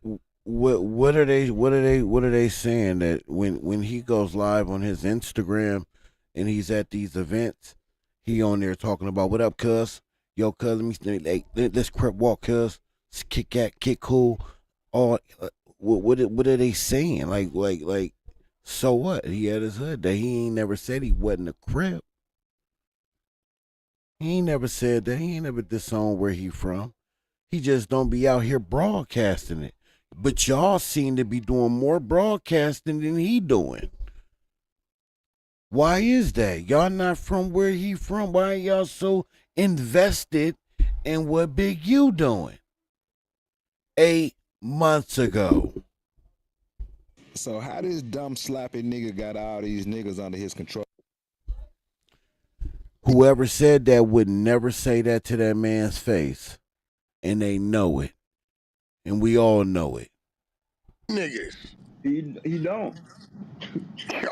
what are they saying that when he goes live on his Instagram and he's at these events, he on there talking about what up, cuz, yo, cuz, let's crip walk, cuz, kick cool, all what are they saying? Like so what? He had his hood that he ain't never said he wasn't a crip. He ain't never said that. He ain't never disowned where he from. He just don't be out here broadcasting it. But y'all seem to be doing more broadcasting than he doing. Why is that? Y'all not from where he from. Why are y'all so invested in what Big U doing? 8 months ago. So how this dumb slappy nigga got all these niggas under his control? Whoever said that would never say that to that man's face. And they know it. And we all know it. Niggas. He don't.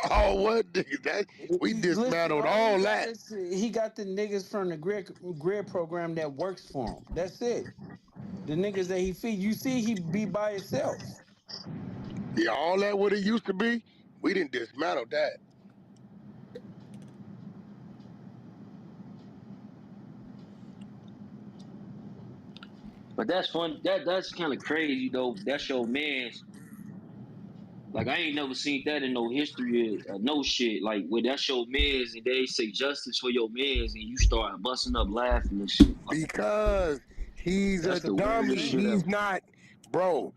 Oh, what niggas? We Listen, dismantled all he all got that. is he got the niggas from the grid program that works for him. That's it. The niggas that he feed. You see, he be by himself. Yeah, all that what it used to be, we didn't dismantle that. But that's fun. That's kind of crazy though. That's your man's. Like I ain't never seen that in no history of no shit. Like when that's your man's and they say justice for your man's and you start busting up laughing and shit. Like Because he's a that's the dummy. weirdest shit He's ever. not, bro.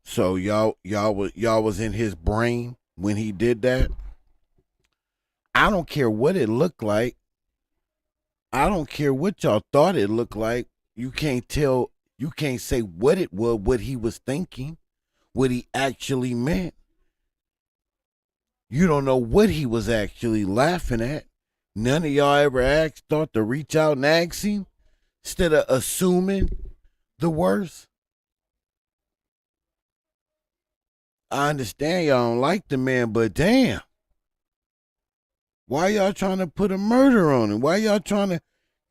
So y'all was in his brain when he did that. I don't care what it looked like. I don't care what y'all thought it looked like. You can't tell. You can't say what it was, what he was thinking, what he actually meant. You don't know what he was actually laughing at. None of y'all ever thought to reach out and ask him instead of assuming the worst. I understand y'all don't like the man, but damn. Why y'all trying to put a murder on him? Why y'all trying to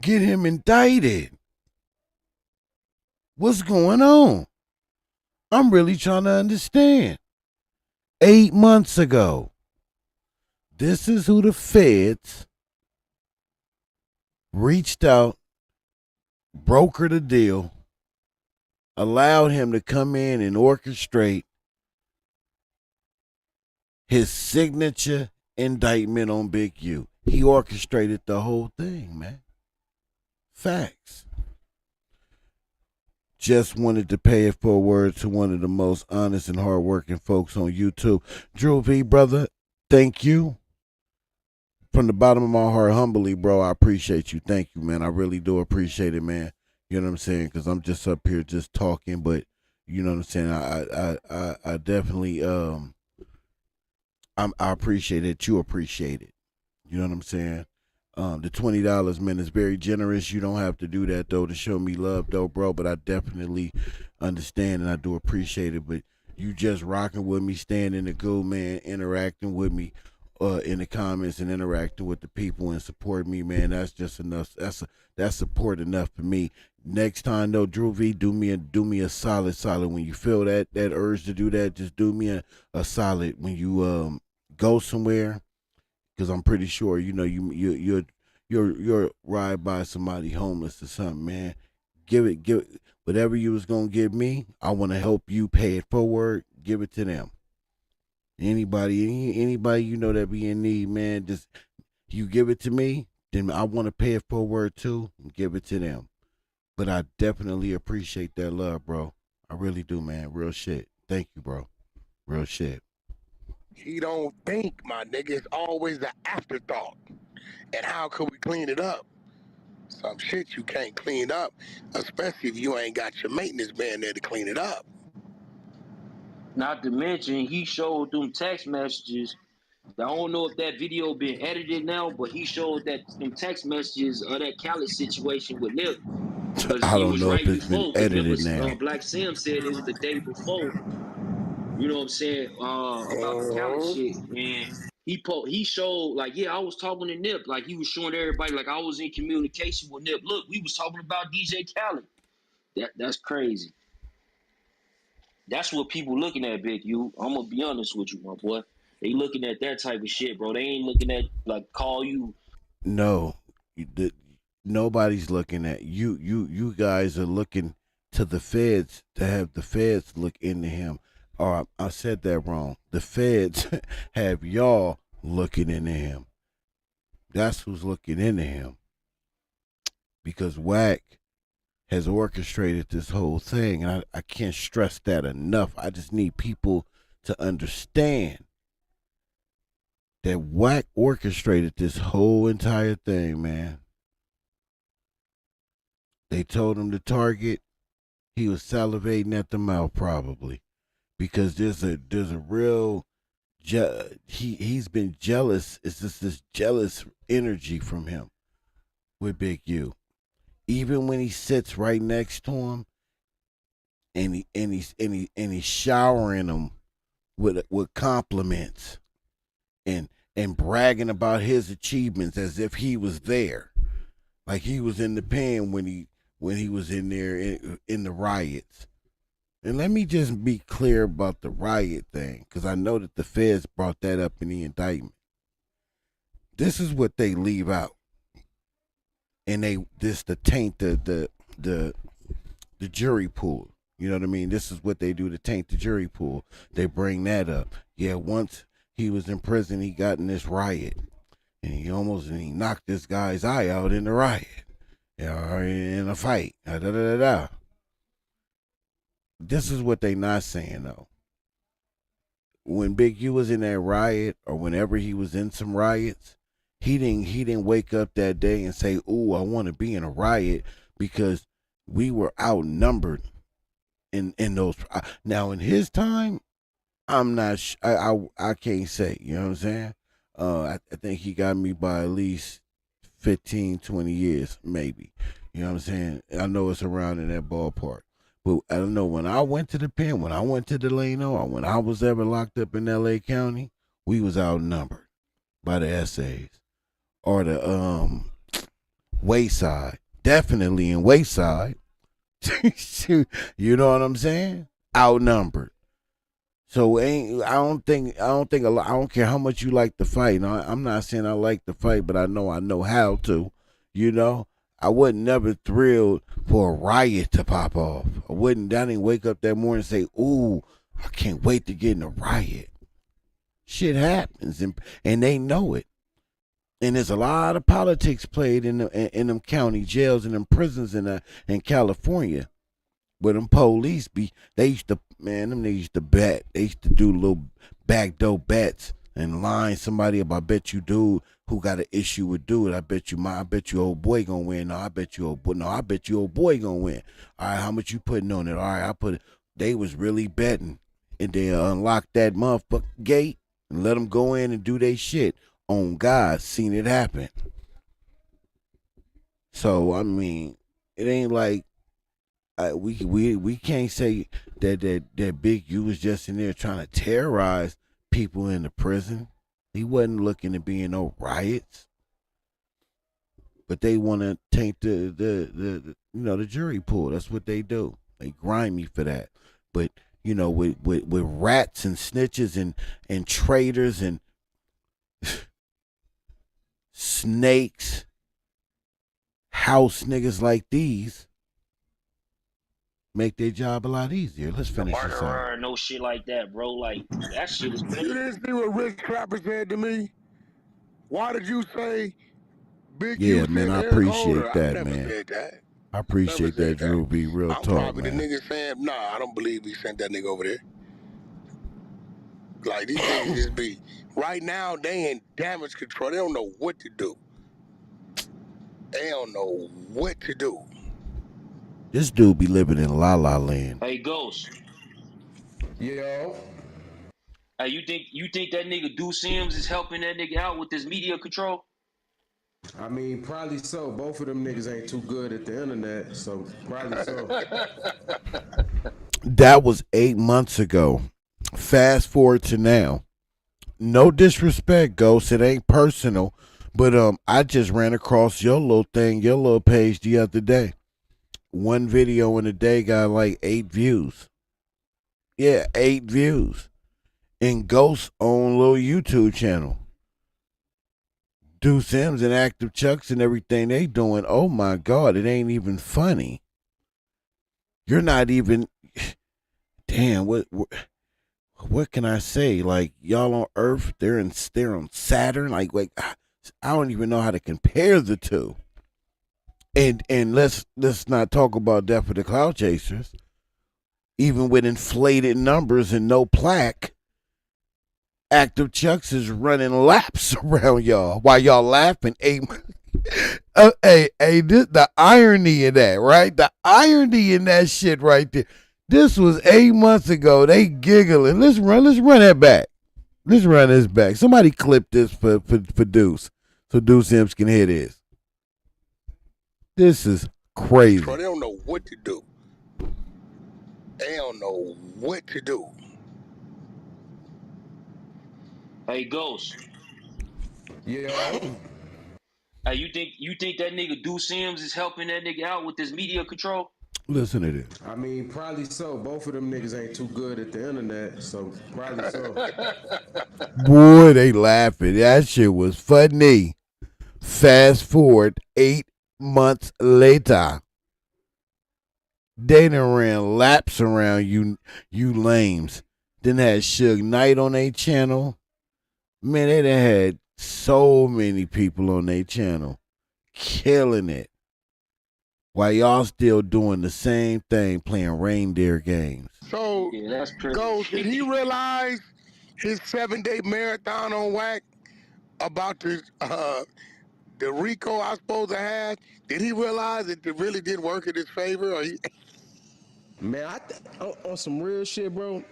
get him indicted? What's going on? I'm really trying to understand. 8 months ago, this is who the feds reached out, brokered a deal, allowed him to come in and orchestrate his signature indictment on Big U. He orchestrated the whole thing, man. Facts. Just wanted to pay it forward to one of the most honest and hardworking folks on YouTube. Drew V, brother, thank you. From the bottom of my heart, humbly, bro, I appreciate you. Thank you, man. I really do appreciate it, man. You know what I'm saying? Because I'm just up here just talking, but you know what I'm saying? I definitely I appreciate it. You appreciate it. You know what I'm saying? The $20, man, is very generous. You don't have to do that though to show me love, though, bro. But I definitely understand and I do appreciate it. But you just rocking with me, staying in the go, man, interacting with me in the comments and interacting with the people and support me, man. That's just enough. That's support enough for me. Next time though, Drew V, do me a solid. When you feel that urge to do that, just do me a solid. When you go somewhere, because I'm pretty sure you know you're ride by somebody homeless or something, man. Give it whatever you was gonna give me. I want to help you pay it forward. Give it to them. Anybody you know that be in need, man. Just you give it to me, then I want to pay it forward too and give it to them. But I definitely appreciate that love, bro. I really do, man. Real shit. Thank you, bro. Real shit. He don't think, my nigga. It's always the afterthought. And how could we clean it up? Some shit you can't clean up, especially if you ain't got your maintenance man there to clean it up. Not to mention he showed them text messages. I don't know if that video been edited now, but he showed that them text messages of that Khaled situation with Nip because I it don't was know if right it's been before. Because remember, edited now. Black Sam said it was the day before. You know what I'm saying about the Khaled Uh-huh. shit, and he showed like yeah, I was talking to Nip, like he was showing everybody like I was in communication with Nip. Look, we was talking about DJ Khaled. That's crazy. That's what people looking at, Big U. I'm gonna be honest with you, my boy. They looking at that type of shit, bro. They ain't looking at like call you. No, nobody's looking at you. You guys are looking to the feds to have the feds look into him. Or I said that wrong. The feds have y'all looking into him. That's who's looking into him. Because Wack has orchestrated this whole thing, and I can't stress that enough. I just need people to understand that Wack orchestrated this whole entire thing, man. They told him to target. He was salivating at the mouth probably because there's a real he's been jealous. It's just this jealous energy from him with Big U. Even when he sits right next to him he's showering them with compliments and bragging about his achievements as if he was there, like he was in the pen when he was in there in the riots. And let me just be clear about the riot thing, because I know that the feds brought that up in the indictment. This is what they leave out, and this to taint the jury pool. You know what I mean? This is what they do to taint the jury pool. They bring that up. Yeah, once he was in prison, he got in this riot, and he knocked this guy's eye out in the riot, in a fight. Da da da da. This is what they not saying though. When Big U was in that riot, or whenever he was in some riots, he didn't wake up that day and say, "Ooh, I want to be in a riot," because we were outnumbered in those. Now in his time, I'm not. I can't say. You know what I'm saying? I think he got me by at least 15, 20 years, maybe. You know what I'm saying? I know it's around in that ballpark. But I don't know, when I went to the pen, when I went to Delano, or when I was ever locked up in L.A. County, we was outnumbered by the essays or the Wayside. Definitely in Wayside. You know what I'm saying? Outnumbered. So I don't think a lot. I don't care how much you like to fight. No, I'm not saying I like to fight, but I know how to. You know, I wasn't never thrilled for a riot to pop off. I didn't wake up that morning and say, "Ooh, I can't wait to get in a riot." Shit happens, and they know it. And there's a lot of politics played in them county jails and them prisons in California. Where them police they used to, man, them niggas used to bet. They used to do little backdoor bets and line somebody up. I bet you dude who got an issue with dude. I bet you old boy gonna win. No, I bet you old boy gonna win. All right, how much you putting on it? All right, I put it. They was really betting, and they unlocked that motherfucking gate and let them go in and do their shit. On God, seen it happen. So I mean, it ain't like. We can't say that Big U was just in there trying to terrorize people in the prison. He wasn't looking to be in no riots. But they want to taint the jury pool. That's what they do. They grind me for that. But with rats and snitches and traitors and snakes, house niggas like these. Make their job a lot easier. Let's finish this out. No shit like that, bro. Like, that shit is petty. You didn't see what Rich Trapper said to me? Why did you say Big U? Yeah, man, I appreciate that, man. Said that. I appreciate that, Drew B. Real I'm talk, probably man. the nigga saying, nah, I don't believe he sent that nigga over there. Like, these niggas just be, right now, they in damage control. They don't know what to do. They don't know what to do. This dude be living in La La Land. Hey, Ghost. Yo. Hey, you think that nigga Deuce Sims is helping that nigga out with this media control? I mean, probably so. Both of them niggas ain't too good at the internet, so probably so. That was 8 months ago. Fast forward to now. No disrespect, Ghost. It ain't personal. But I just ran across your little thing, your little page the other day. One video in a day got like 8 views. Yeah, 8 views. In Ghost's own little YouTube channel. Deuce Sims and Active Chucks and everything they doing. Oh my God, it ain't even funny. You're not even. Damn, what can I say? Like, y'all on Earth, they're on Saturn. Like I don't even know how to compare the two. And let's not talk about that for the Cloud Chasers. Even with inflated numbers and no plaque, Active Chucks is running laps around y'all while y'all laughing. Hey, the irony in that, right? The irony in that shit right there. This was 8 months ago. They giggling. Let's run that back. Let's run this back. Somebody clip this for Deuce so Deuce Sims can hear this. This is crazy. Bro, they don't know what to do. They don't know what to do. Hey, Ghost. Yeah. Hey, you think that nigga Do Sims is helping that nigga out with this media control? Listen to this. I mean, probably so. Both of them niggas ain't too good at the internet, so probably so. Boy, they laughing. That shit was funny. Fast forward 8 months later. They done ran laps around you lames. Then had Suge Knight on their channel. Man, they done had so many people on their channel killing it. While y'all still doing the same thing, playing reindeer games. So, Yeah, that's pretty. Ghost, did he realize his 7-day marathon on Wack about the Rico I supposed to have? Did he realize it really did work in his favor? Or he... Man, on some real shit, bro.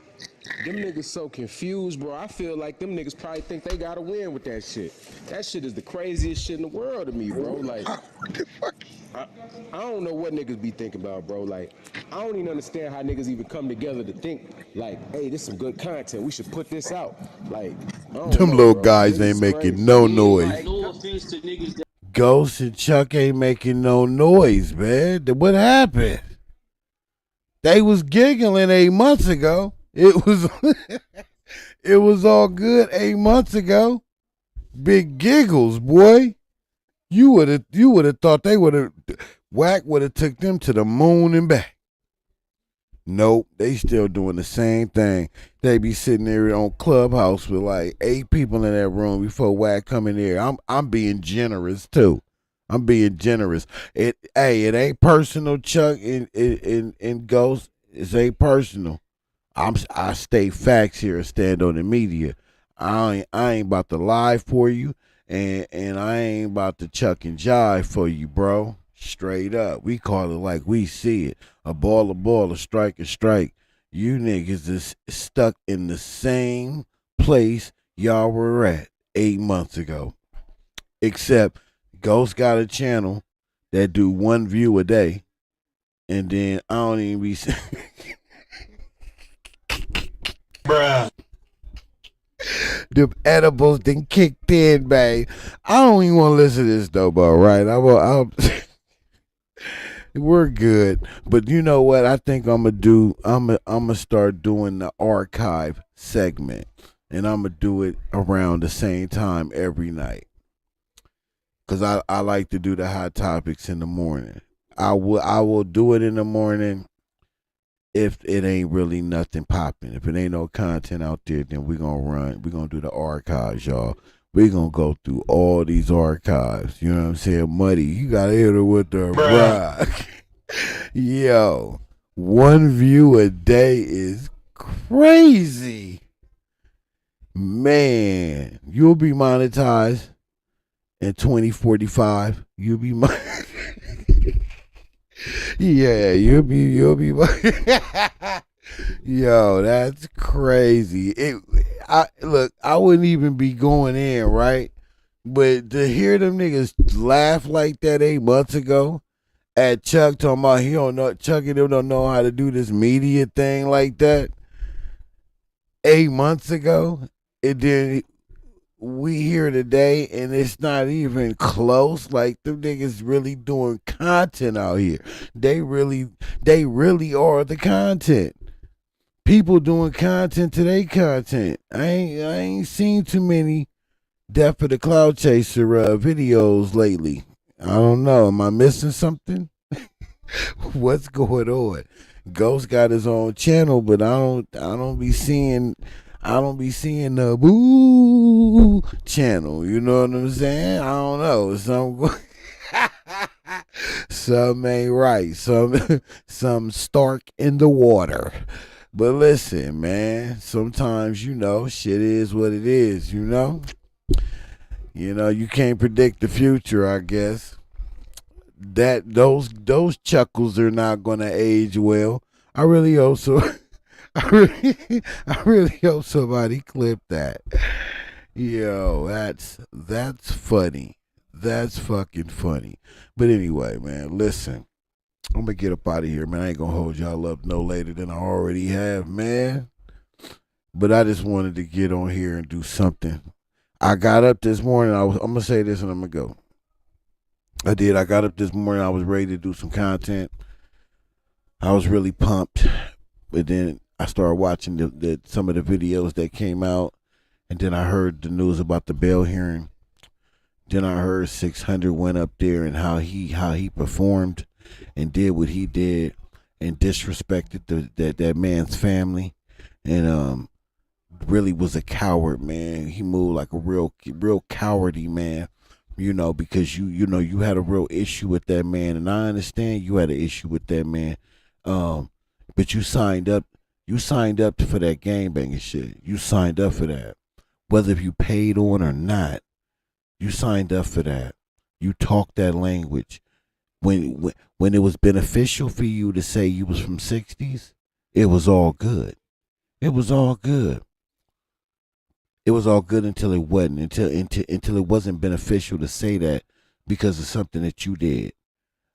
Them niggas so confused, bro. I feel like them niggas probably think they gotta win with that shit. That shit is the craziest shit in the world to me, bro. Like, what the fuck? I don't know what niggas be thinking about, bro. Like, I don't even understand how niggas even come together to think, like, hey, this some good content. We should put this out. Like, I don't Them know, little bro. guys Niggas ain't making crazy. no Yeah, noise. like no offense to niggas that Ghost and Chuck ain't making no noise, man. What happened? They was giggling 8 months ago. It was it was all good 8 months ago. Big giggles, boy. You would have thought they would have Wack would have took them to the moon and back. Nope, they still doing the same thing. They be sitting there on Clubhouse with like 8 people in that room before Wack come in there. I'm being generous too. I'm being generous. It ain't personal, Chuck and Ghost. It ain't personal. I stay facts here and stand on the media. I ain't about to lie for you, and I ain't about to chuck and jive for you, bro. Straight up, we call it like we see it. A ball, a strike, a strike. You niggas is stuck in the same place y'all were at 8 months ago. Except Ghost got a channel that do 1 view a day, and then I don't even be. Bruh. Them edibles then kicked in, babe. I don't even want to listen to this though, bro. Right? We're good, but you know what? I think I'm gonna start doing the archive segment, and I'm gonna do it around the same time every night. Cause I like to do the hot topics in the morning. I will do it in the morning if it ain't really nothing popping. If it ain't no content out there, then we're gonna do the archives, y'all. We're gonna go through all these archives. You know what I'm saying? Muddy, you gotta hit her with the rock. Yo, 1 view a day is crazy. Man, you'll be monetized in 2045. You'll be yeah, you'll be yo, that's crazy. I wouldn't even be going in, right? But to hear them niggas laugh like that 8 months ago at Chuck talking about he don't know Chuck and them don't know how to do this media thing like that 8 months ago, and then we here today and it's not even close. Like them niggas really doing content out here. They really are the content. People doing content to their content. I ain't seen too many Death of the Cloud Chaser videos lately. I don't know. Am I missing something? What's going on? Ghost got his own channel, but I don't be seeing the boo channel. You know what I'm saying? I don't know. Some ain't right. Some Stark in the water. But listen, man, sometimes shit is what it is, you can't predict the future, I guess. That those chuckles are not gonna age well. I really hope so. I really hope somebody clipped that. Yo, that's funny. That's fucking funny. But anyway, man, listen. I'm gonna get up out of here, man. I ain't gonna hold y'all up no later than I already have, man. But I just wanted to get on here and do something. I got up this morning. I'm gonna say this and I'm gonna go. I did. I got up this morning. I was ready to do some content. I was really pumped, but then I started watching some of the videos that came out, and then I heard the news about the bail hearing. Then I heard 600 went up there and how he performed and did what he did and disrespected that man's family, and really was a coward, man. He moved like a real cowardly man, because you had a real issue with that man, and I understand you had an issue with that man, but you signed up for that gangbanging shit. You signed up for that, whether if you paid on or not. You signed up for that. You talked that language. When it was beneficial for you to say you was from 60s, it was all good. It was all good. It was all good until it wasn't. Until it wasn't beneficial to say that because of something that you did.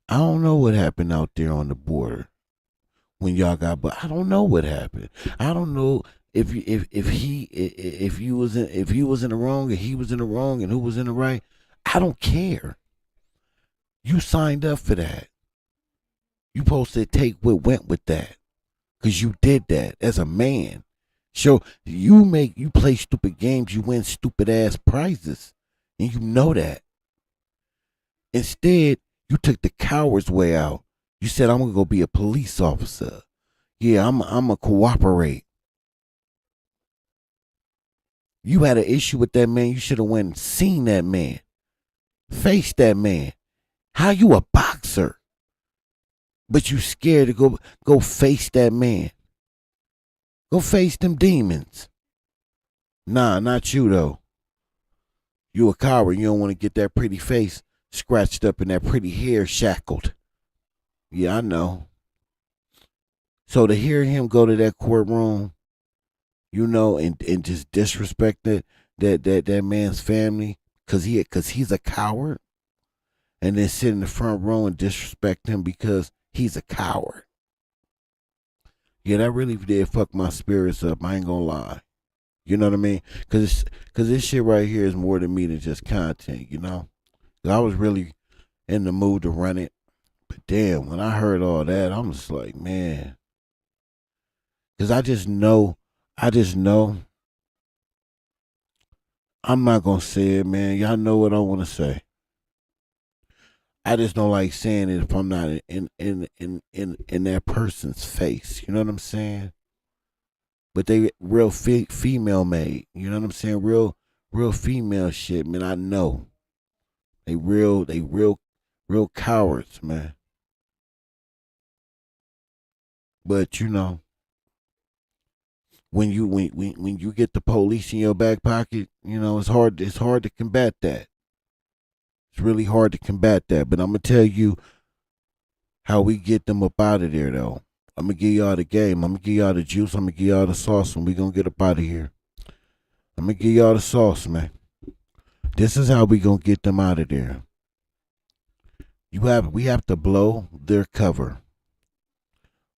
I don't know what happened out there on the border when y'all got, but I don't know what happened. I don't know if you was in the wrong and he was in the wrong and who was in the right. I don't care. You signed up for that. You supposed to take what went with that, cause you did that as a man. So you play stupid games, you win stupid ass prizes, and you know that. Instead, you took the coward's way out. You said, I'm gonna go be a police officer. Yeah, I'm gonna cooperate. You had an issue with that man. You should have went and seen that man. Face that man. How you a boxer, but you scared to go face that man? Go face them demons. Nah, not you though. You a coward. You don't want to get that pretty face scratched up and that pretty hair shackled. Yeah, I know. So to hear him go to that courtroom, and just disrespect that man's family cause he's a coward, and then sit in the front row and disrespect him because he's a coward. Yeah, that really did fuck my spirits up. I ain't gonna lie. You know what I mean? Cause this shit right here is more than me than just content. I was really in the mood to run it, but damn, when I heard all that, I'm just like, man. Cause I just know. I'm not gonna say it, man. Y'all know what I want to say. I just don't like saying it if I'm not in that person's face. You know what I'm saying? But they real female made. You know what I'm saying? Real female shit, man. I know. They real cowards, man. But when you get the police in your back pocket, it's hard to combat that. It's really hard to combat that. But I'm gonna tell you how we get them up out of there, though. I'm gonna give y'all the game. I'm gonna give y'all the juice. I'm gonna give y'all the sauce, and we gonna get up out of here. I'm gonna give y'all the sauce, man. This is how we gonna get them out of there. We have to blow their cover.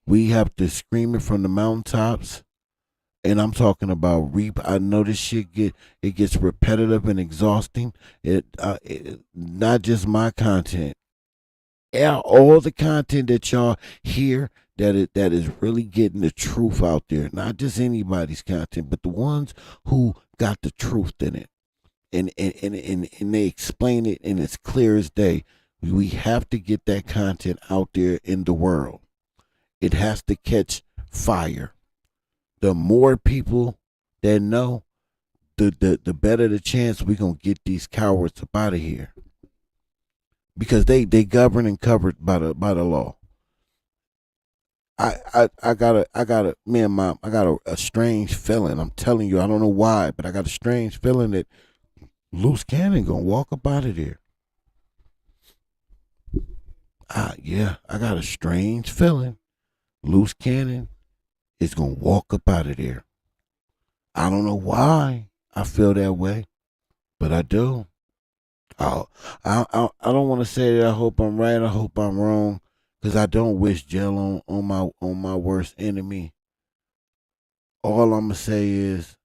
We have to scream it from the mountaintops. And I'm talking about I know this shit gets repetitive and exhausting. It not just my content. All the content that y'all hear that is really getting the truth out there. Not just anybody's content, but the ones who got the truth in it. And they explain it and it's clear as day. We have to get that content out there in the world. It has to catch fire. The more people that know, the better the chance we gonna get these cowards up out of here. Because they govern and covered by the law. I got a strange feeling. I'm telling you, I don't know why, but I got a strange feeling that Loose Cannon gonna walk up out of there. Yeah, I got a strange feeling. Loose Cannon is gonna walk up out of there. I don't know why I feel that way, but I do. I don't want to say that I hope I'm right. I hope I'm wrong, Cause I don't wish jail on my worst enemy. All I'ma say is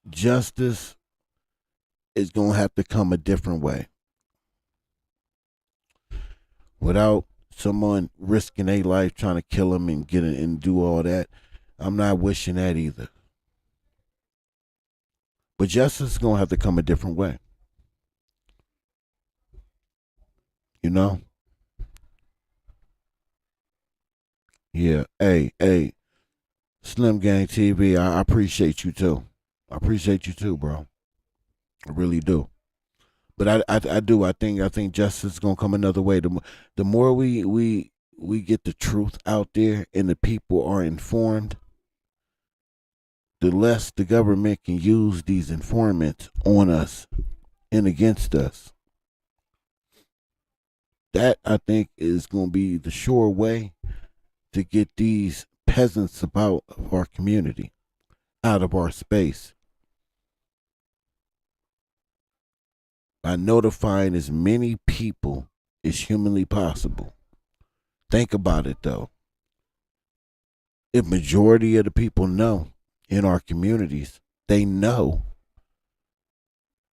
justice is gonna have to come a different way. Without someone risking their life trying to kill him and get it and do all that. I'm not wishing that either. But justice is gonna have to come a different way. You know? Yeah. Hey, Slim Gang TV, I appreciate you too. I appreciate you too, bro. I really do. But I do. I think justice is gonna come another way. The more we get the truth out there and the people are informed, the less the government can use these informants on us and against us. That I think is gonna be the sure way to get these peasants out of our community, out of our space. By notifying as many people as humanly possible. Think about it though. If majority of the people know in our communities, they know,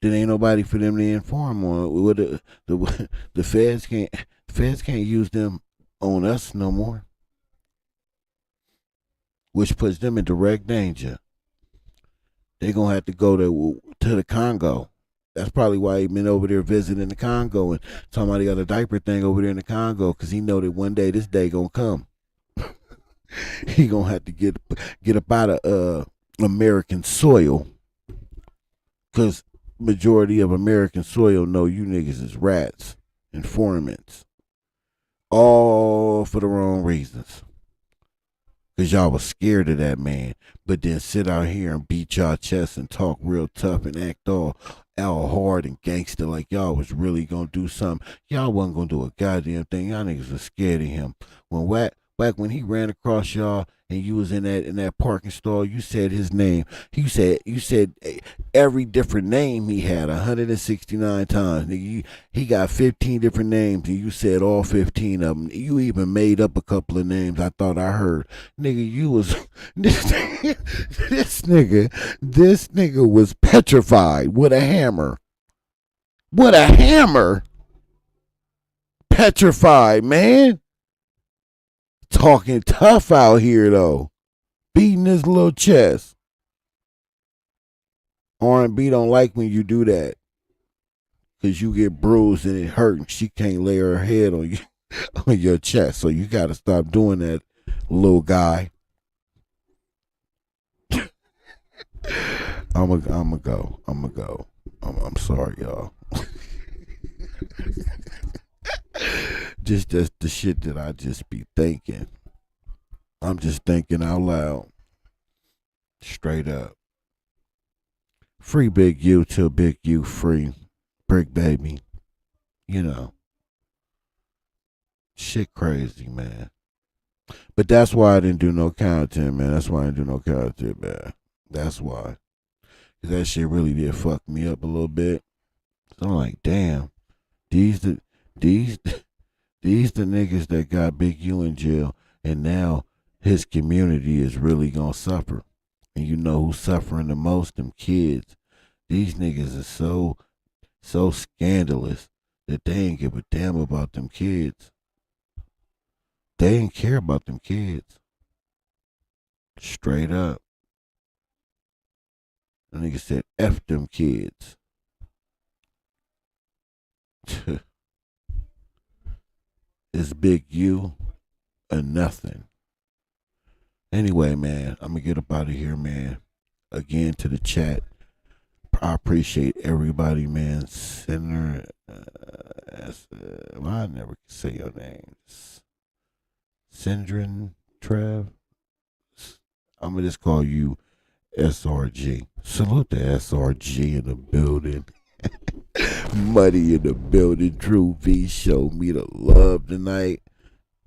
then ain't nobody for them to inform on. The feds can't use them on us no more, which puts them in direct danger. They gonna have to go to the Congo. That's probably why he been over there visiting the Congo and talking about he got a diaper thing over there in the Congo, because he know that one day this day gonna come. He gonna have to get up out of American soil, because majority of American soil know you niggas is rats, informants, all for the wrong reasons. Because y'all was scared of that man, but then sit out here and beat y'all chest and talk real tough and act all hard and gangster like y'all was really gonna do something. Y'all wasn't gonna do a goddamn thing. Y'all niggas was scared of him. When when he ran across y'all and you was in that parking stall, you said his name. You said every different name he had 169 times. Nigga, he got 15 different names and you said all 15 of them. You even made up a couple of names I thought I heard. Nigga, you was this nigga was petrified with a hammer. With a hammer. Petrified, man. Talking tough out here though. Beating his little chest. R&B don't like when you do that. Cause you get bruised and it hurt and she can't lay her head on you on your chest. So you gotta stop doing that, little guy. I'm go. I'm sorry, y'all. Just that's the shit that I just be thinking. I'm just thinking out loud. Straight up. Free Big U till Big U free. Brick baby. You know. Shit crazy, man. But that's why I didn't do no content, man. That's why I didn't do no content, man. That's why. Cause that shit really did fuck me up a little bit. So I'm like, damn. These the niggas that got Big U in jail, and now his community is really gonna suffer. And you know who's suffering the most? Them kids. These niggas are so scandalous that they ain't give a damn about them kids. They ain't care about them kids. Straight up. The nigga said, F them kids. It's Big U or nothing. Anyway, man, I'm gonna get up out of here, man. Again, to the chat. I appreciate everybody, man. Senator, well, I never can say your name. Sindrin Trev. I'm gonna just call you SRG. Salute to SRG in the building. Muddy in the building. Drew V showed me the love tonight.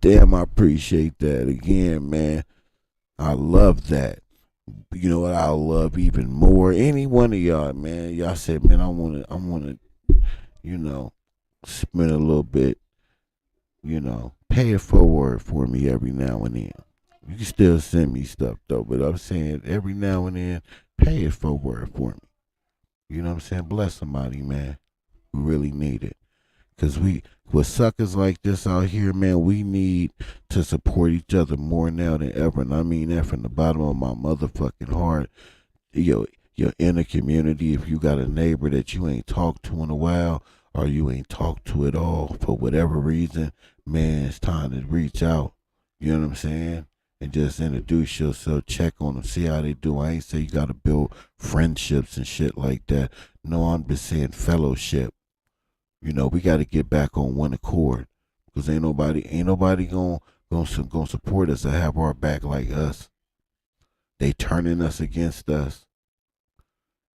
Damn, I appreciate that. Again, man, I love that. You know what I love even more? Any one of y'all, man. Y'all said, man, I wanna, you know, spend a little bit, pay it forward for me every now and then. You can still send me stuff though, but I'm saying every now and then, pay it forward for me. You know what I'm saying? Bless somebody, man. We really need it. Cause with suckers like this out here, man, we need to support each other more now than ever. And I mean that from the bottom of my motherfucking heart. Your inner community, if you got a neighbor that you ain't talked to in a while, or you ain't talked to at all for whatever reason, man, it's time to reach out. You know what I'm saying? And just introduce yourself, check on them, see how they do. I ain't say you gotta build friendships and shit like that. No, I'm just saying fellowship. We got to get back on one accord, because ain't nobody gonna support us or have our back like us. They turning us against us,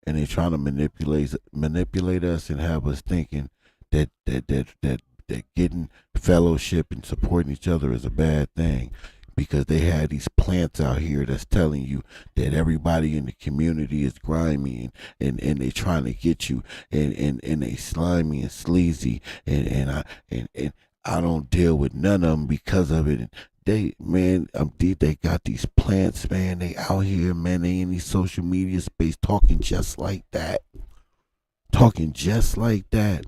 and they trying to manipulate us and have us thinking that getting fellowship and supporting each other is a bad thing, because they have these plants out here that's telling you that everybody in the community is grimy and they trying to get you, and they slimy and sleazy, and I don't deal with none of them because of it. And they got these plants, man. They out here, man. They in these social media space talking just like that. Talking just like that.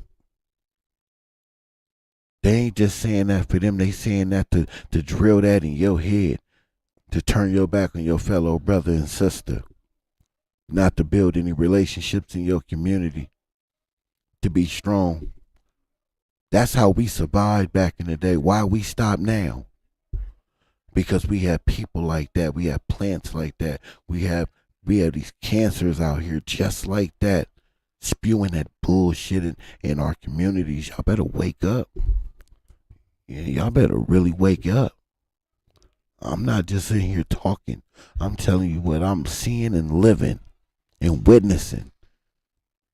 They ain't just saying that for them. They saying that to drill that in your head, to turn your back on your fellow brother and sister, not to build any relationships in your community, to be strong. That's how we survived back in the day. Why we stop now? Because we have people like that. We have plants like that. We have these cancers out here just like that, spewing that bullshit in our communities. Y'all better wake up. Yeah, y'all better really wake up. I'm not just sitting here talking. I'm telling you what I'm seeing and living and witnessing.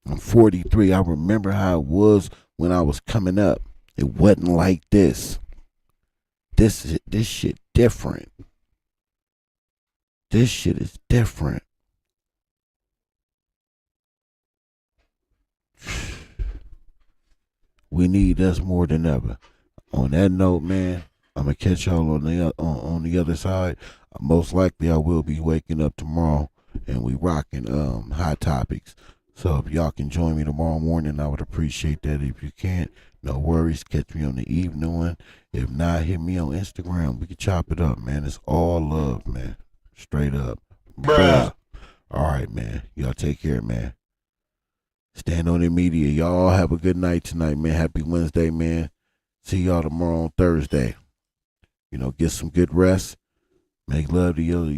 I'm 43. I remember how it was when I was coming up. It wasn't like this. This shit different. This shit is different. We need us more than ever. On that note, man, I'm gonna catch y'all on the other side. Most likely, I will be waking up tomorrow, and we rocking hot topics. So if y'all can join me tomorrow morning, I would appreciate that. If you can't, no worries. Catch me on the evening one. If not, hit me on Instagram. We can chop it up, man. It's all love, man. Straight up, bruh. All right, man. Y'all take care, man. Stand on the media. Y'all have a good night tonight, man. Happy Wednesday, man. See y'all tomorrow on Thursday. Get some good rest. Make love to your